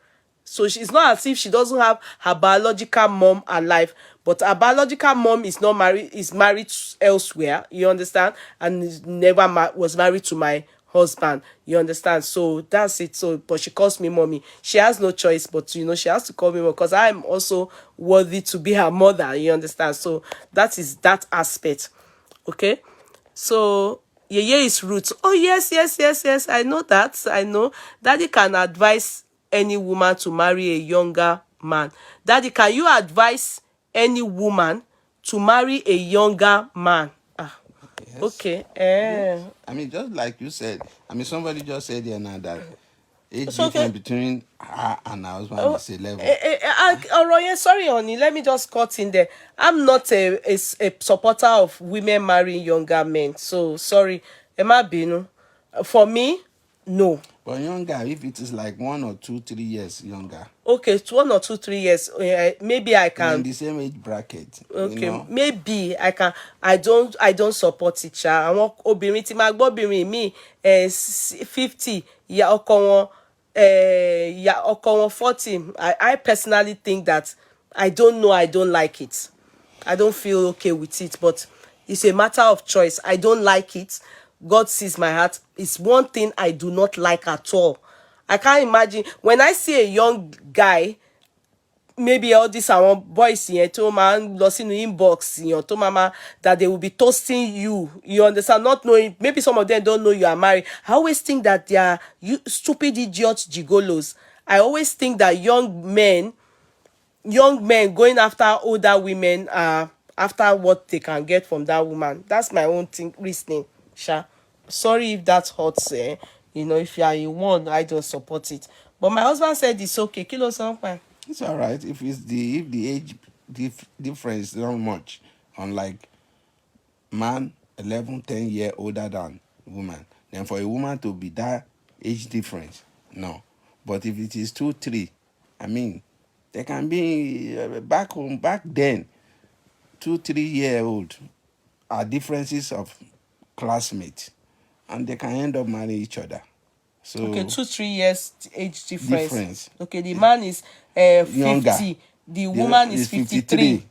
So she's not as if she doesn't have her biological mom alive, but her biological mom is not married, is married elsewhere. You understand? And never was married to my husband. You understand? So that's it. So, but she calls me mommy. She has no choice, but you know, she has to call me mom because I'm also worthy to be her mother. You understand? So that is that aspect. Okay. So Yeye is roots. Oh yes, yes, yes, yes. I know that. I know. Daddy can advise any woman to marry a younger man. Daddy, can you advise any woman to marry a younger man? Yes. Okay. Yes. I mean, just like you said. I mean, somebody just said here now that age difference between her and her husband is a level. Sorry, honey. Let me just cut in there. I'm not a supporter of women marrying younger men. So sorry, Emma Binu. For me, no. But younger, if it is like 1 or 2, 3 years younger. Okay, it's 1 or 2, 3 years. Maybe I can. In the same age bracket. Okay, you know? maybe I can. I don't support it. Àwọn obìnrin tí máa gbọ́ obìnrin mi 50, ìyá ọkọ wọn 40. I personally think that I don't know. I don't like it. I don't feel okay with it. But it's a matter of choice. I don't like it. God sees my heart. It's one thing I do not like at all. I can't imagine when I see a young guy, maybe all these our boys yẹn tó máa ń lọ sínú inbox yẹn tó máa that they will be toasting you. You understand? Not knowing, maybe some of them don't know you are married. I always think that they are stupid idiots, gigolos. I always think that young men going after older women after what they can get from that woman. That's my own reasoning. Sha. Sorry if that hurts. You know, if you are in one, I don't support it. But my husband said it's okay. Kilo something. It's all right if the age difference is not much, unlike man 11, 10 year older than woman. Then for a woman to be that age difference, no. But if it is 2, 3, I mean, there can be back home back then 2, 3 year old are differences of classmates, and they can end up marrying each other. Okay, So 2 3 years age difference. difference. Okay, the man is Younger. 50, the The woman is is 53. 53.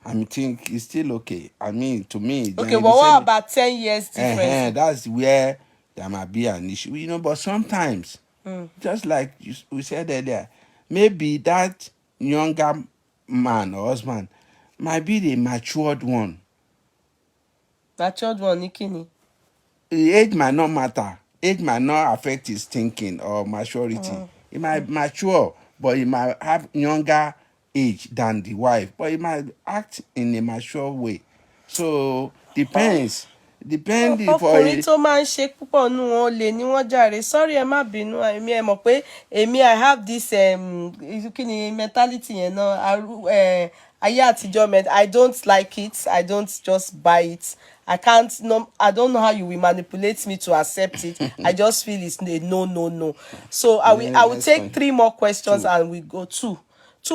I think it's still okay. I mean, to me, Okay, then but the what same. about 10 years difference? That's where there might be an issue, but sometimes, Mm. just like we said earlier, maybe that younger man or husband might be the matured one. Matured one, Nikini. The age might not matter. Age might not affect his thinking or maturity. Mm. He might mature, but he might have younger age than the wife, but he might act in a mature way. So depends. Depending for Ọkùnrin a tó máa ń ṣe púpọ̀ nù wọn olè ni wọ́n jàre, sorry ẹ má bínú, èmi ẹ mọ̀ pé èmi I have this kí ni mentality yẹn náà, ayé àtijọ́ I don't like it, I don't just buy it, I can't, no, I don't know how you will manipulate me to accept it. I just feel it's a no no no. So I will let's take 3 more questions two. and we go two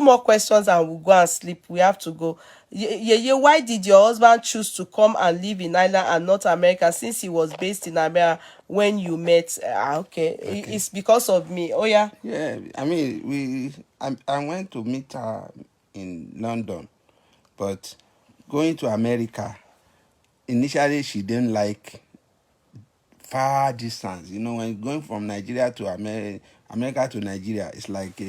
more questions and we'll go and sleep. We have to go. Yeye, why did your husband choose to come and live in Ireland and not America since he was based in America when you met? Okay. Okay. It's because of me. Oh yeah. Yeah, I mean, I went to meet her in London, but going to America, initially she didn't like far distance. When going from Nigeria to America to Nigeria, it's like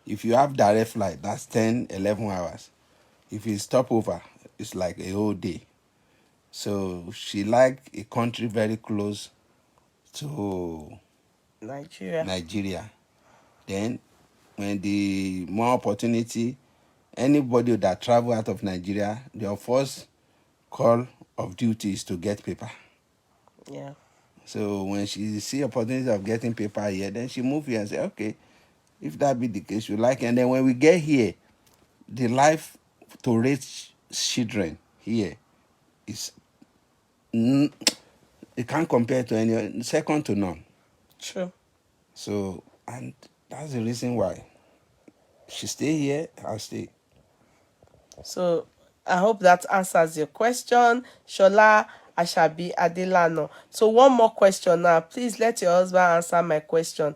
if you have direct flight, that's 10, 11 hours. If you stop over, it's like a whole day. So she liked a country very close to Nigeria. Nigeria. Then, when the more opportunity, anybody that travel out of Nigeria, their first call of duty is to get paper. Yeah. So when she see opportunity of getting paper here, then she move here and say, okay, if that be the case, you like it. And then when we get here, the life to raise children here is it can't compare to any second to none. True. So, and that's the reason why she stay here, I'll stay. So I hope that answers your question, Shola Ashabi Adelano. So one more question now. Please let your husband answer my question.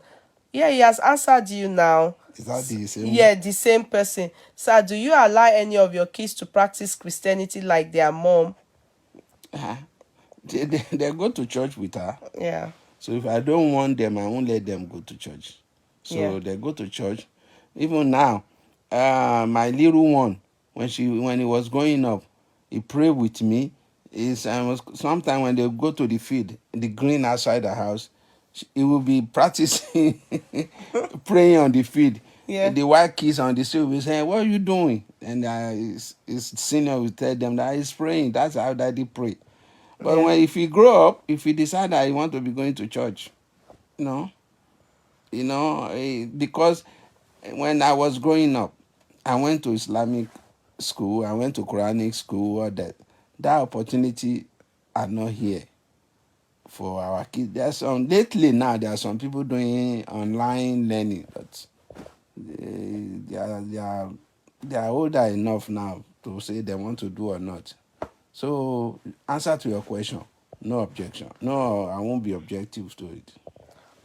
Yeah, he has answered you now. Is that the same? Yeah, the same person. Sir, do you allow any of your kids to practice Christianity like their mom? Uh-huh. They go to church with her. Yeah. So if I don't want them, I won't let them go to church. So Yeah. they go to church. Even now, my little one, when he was growing up, he prayed with me. Sometimes when they go to the field, the green outside the house, he will be practicing praying on the field. Yeah. The white kids on the street will be saying, "What are you doing?" And his senior will tell them that he's praying. That's how daddy pray. But Yeah. if he grow up, if he decide that he want to be going to church, because when I was growing up, I went to Islamic school, I went to Quranic school, all that. That opportunity are not here for our kids. Lately now, there are some people doing online learning, but they are older enough now to say they want to do or not. So, answer to your question, no objection. No, I won't be objective to it.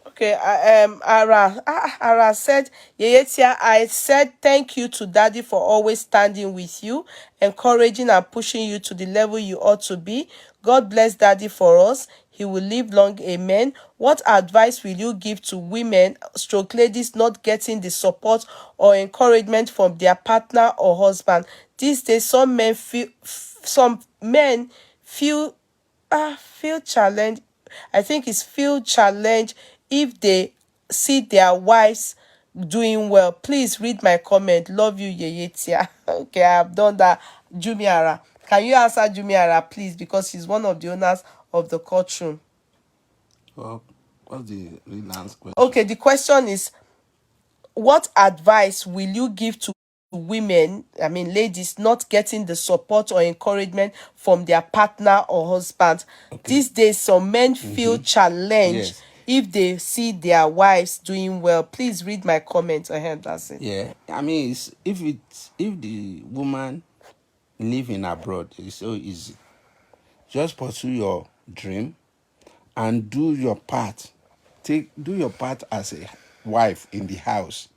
Okay, Ara said, Yeyetia, I said thank you to Daddy for always standing with you, encouraging and pushing you to the level you ought to be. God bless Daddy for us. He will live long, amen. What advice will you give to women, stroke ladies, not getting the support or encouragement from their partner or husband? These days, some men feel challenged. I think it's feel challenged if they see their wives doing well. Please read my comment. Love you, Yeyetia. Okay, I have done that. Jumiara, can you answer Jumiara, please, because she's one of the owners of the courtroom. Well, what's the real answer question? Okay, the question is, what advice will you give to women, I mean ladies, not getting the support or encouragement from their partner or husband? Okay. These days some men feel challenged Yes. if they see their wives doing well. Please read my comment ahead. That's it. Yeah. I mean, if the woman living abroad, it's so easy. Just pursue your dream and do your part. Do your part as a wife in the house.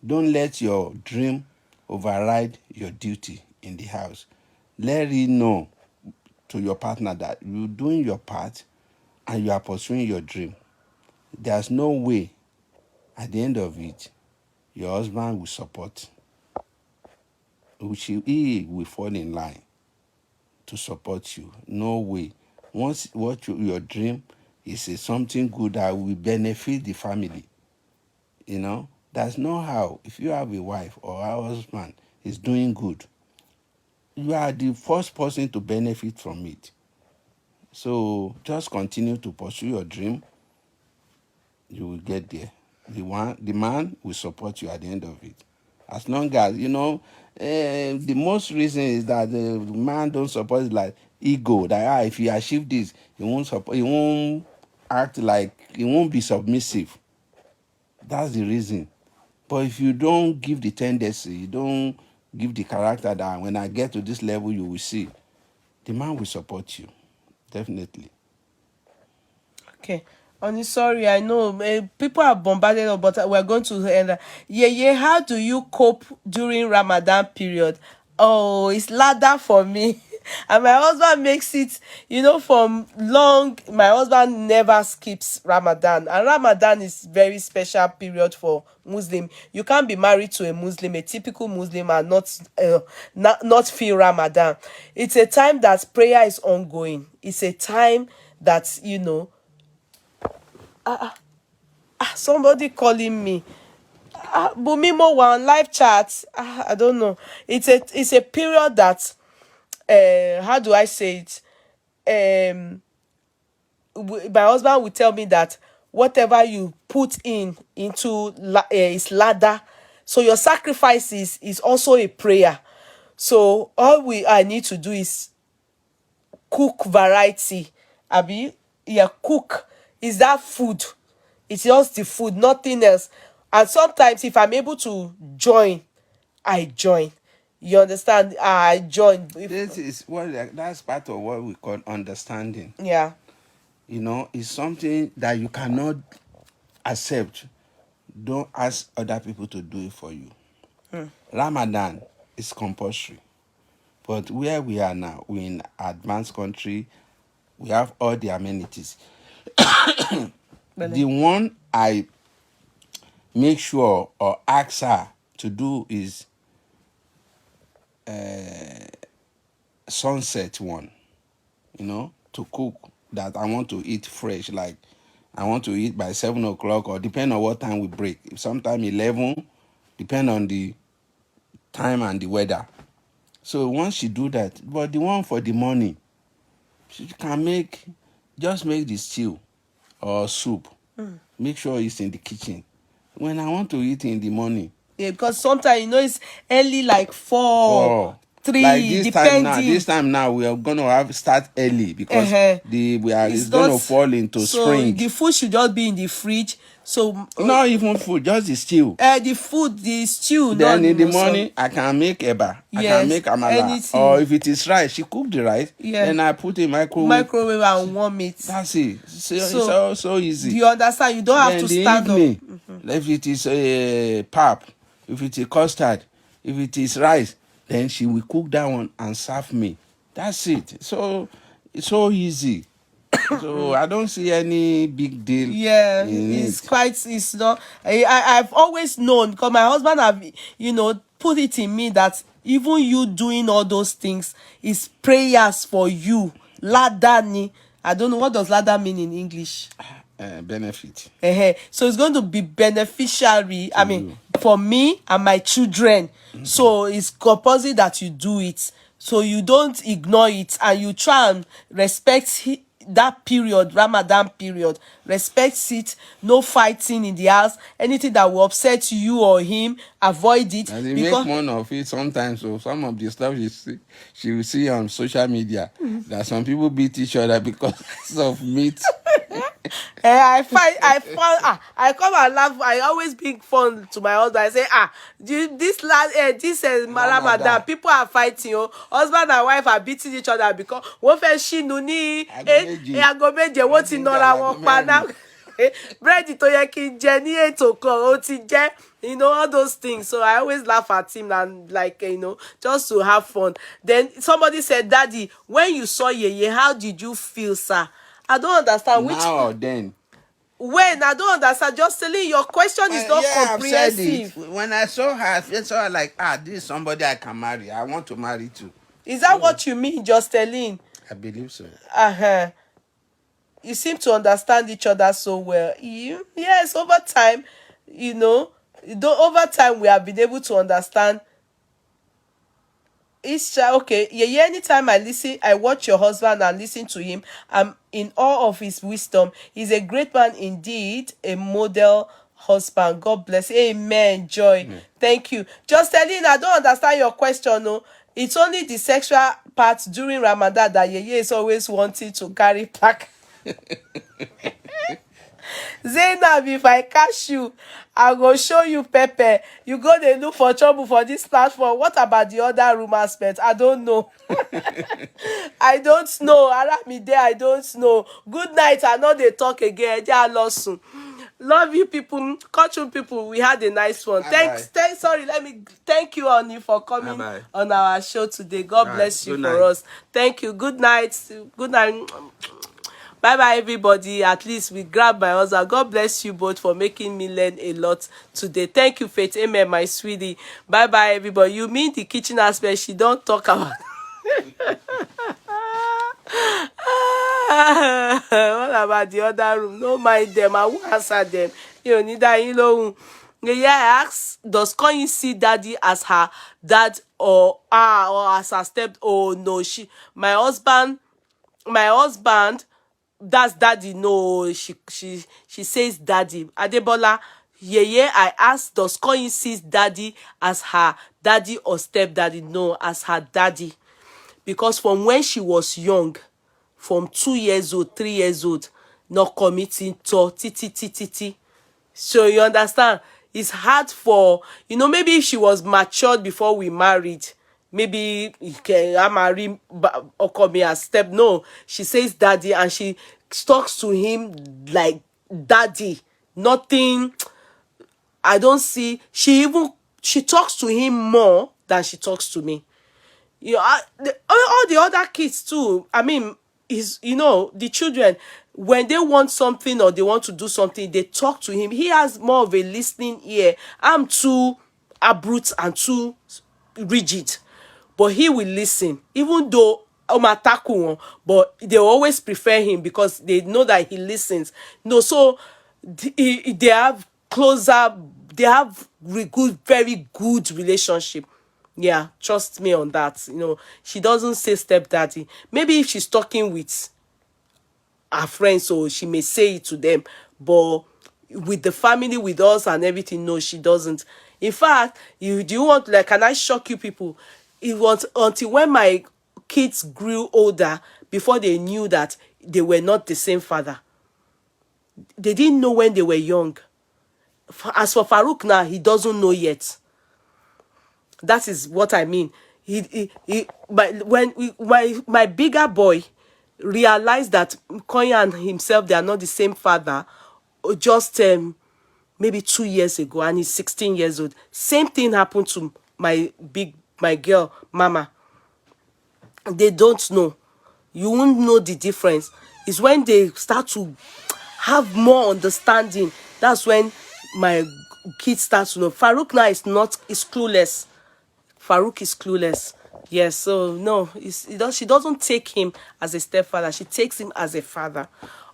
Don't let your dream override your duty in the house. Let it know to your partner that you're doing your part and you are pursuing your dream. There's no way at the end of it your husband will support. He will fall in line to support you. No way. Once your dream is something good that will benefit the family, there's no how. If you have a wife or a husband is doing good, you are the first person to benefit from it. So just continue to pursue your dream. You will get there. The man will support you at the end of it. As long as the most reason is that the man don't support is like ego. That if you achieve this, he won't support. He won't act like he won't be submissive. That's the reason. But if you don't give the tendency, you don't give the character that when I get to this level, you will see, the man will support you. Definitely. Okay. Only sorry, I know people are bombarded, but we're going to end. Yeah, yeah. How do you cope during Ramadan period? Oh, it's ladder for me. And my husband makes it, from long. My husband never skips Ramadan, and Ramadan is very special period for Muslim. You can't be married to a Muslim, a typical Muslim, and not feel Ramadan. It's a time that prayer is ongoing. It's a time that somebody calling me. Bumimo one live chat. I don't know. It's a period that how do I say it? My husband will tell me that whatever you put into is ladder. So your sacrifice is also a prayer. So all I need to do is cook variety. Abi, yeah, cook is that food. It's just the food, nothing else. And sometimes if I'm able to join, I join. You understand? I join. That's part of what we call understanding. Yeah. It's something that you cannot accept. Don't ask other people to do it for you. Ramadan is compulsory. But where we are now, we're in advanced country, we have all the amenities. The one I make sure or ask her to do is sunset one, to cook that I want to eat fresh. Like I want to eat by 7 o'clock or depend on what time we break. Sometime 11, depend on the time and the weather. So once she do that, but the one for the morning, she can just make the stew or soup. Make sure it's in the kitchen. When I want to eat in the morning, Yeah, because sometimes it's early, like 4, for 3, this depending. time now we are gonna start early because Uh-huh. it's It's not gonna fall into so spring. the food should just be in the fridge. So Not even food, just the stew. the food, the stew, not Then in the so. morning, I can make eba. I can Yes, make amala. Or anything. if it is rice, she cook the rice. Yeah. Then I put in microwave. Microwave and warm it. That's it. So it's So so easy. do you understand? You don't have Then to the stand up. evening, if it is a pap, if it is custard, if it is rice, then she will cook that one and serve me. That's it. So it's so easy. So I don't see any big deal Yeah, in it. it's not. I've always known, because my husband have put it in me that even you doing all those things is prayers for you. Ladder ni. I don't know, what does ladder mean in English. Benefit. So it's going to be beneficiary, I mean, you. for me and my children. So it's compulsory that you do it, so you don't ignore it, and you try and respect that period, Ramadan period. Respect it. No fighting in the house. Anything that will upset you or him, avoid it. And they make Because fun of it sometimes. So some of the stuff she will see on social media that some people beat each other because of meat. I come and laugh. I always bring fun to my husband. I say, this Ramadan, people are fighting. Oh, husband and wife are beating each other because one first she nuni aago méje wọ́n ti nọra wọn pa náà. Bread tó yẹ kí n jẹ ní 8 o'clock ó ti jẹ, all those things. So I always laugh at him and just to have fun. Then somebody said, Daddy, when you saw Yeye, how did you feel, sir? I don't understand. Now or then? When? I don't understand. Just telling your question is not comprehensive. I've said it. When I saw her, I saw her like, this is somebody I can marry. I want to marry too. Is that what you mean, just telling? I believe so. You seem to understand each other so well. Yes, over time, over time we have been able to understand each child. Okay, yeah, anytime I watch your husband and listen to him, I'm in awe of his wisdom. He's a great man indeed, a model husband. God bless. Amen. Joy. Thank you. Just telling, I don't understand your question. No, it's only the sexual part during Ramadan that Yeye is always wanting to carry back. Zainab, if I catch you, I go show you pepper. You go dey look for trouble for this platform. What about the other room aspect? I don't know. I don't know. Aramide, I don't know. Good night. I know they talk again. They are lost. Love you people. Cultural people. We had a nice one. Thank you, Oni, for coming on our show today. God bless you for us. Thank you. Good night. Good night. Bye everybody. At least we grab my husband. God bless you both for making me learn a lot today. Thank you, Faith. Amen, my sweetie. Bye everybody. You mean the kitchen aspect she don't talk about? What about the other room? No mind them. I will answer them. You need that. Yeah, I asked, does Koyin see daddy as her dad or as her step? Oh no, my husband, that's daddy. No, she says daddy. Adebola, Yeye, I asked, does Koyin see daddy as her daddy or stepdaddy? No, as her daddy. Because from when she was young, from 2 years old, 3 years old, not committing to titi. So you understand? It's hard for, maybe if she was matured before we married, maybe I marry Okomi as step. No, she says daddy and she talks to him like daddy. Nothing. I don't see. She talks to him more than she talks to me. All the other kids too. I mean, the children, when they want something or they want to do something, they talk to him. He has more of a listening ear. I'm too abrupt and too rigid, but he will listen, even though but they always prefer him because they know that he listens. No, so they have very good relationship. Yeah, trust me on that. She doesn't say stepdaddy. Maybe if she's talking with her friends, so she may say it to them, but with the family, with us and everything, no, she doesn't. In fact, do you want, can I shock you people? It was until when my kids grew older before they knew that they were not the same father. They didn't know when they were young. As for Farouk now, he doesn't know yet. That is what I mean. My bigger boy realized that Konya and himself, they are not the same father, just maybe 2 years ago, and he's 16 years old. Same thing happened to my girl, Mama. They don't know. You won't know the difference. It's when they start to have more understanding. That's when my kids start to know. Farouk now is clueless. Farouk is clueless. Yes, so no, she doesn't take him as a stepfather. She takes him as a father.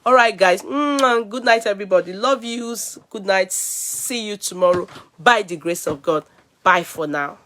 All right, guys. Good night, everybody. Love yous. Good night. See you tomorrow. By the grace of God. Bye for now.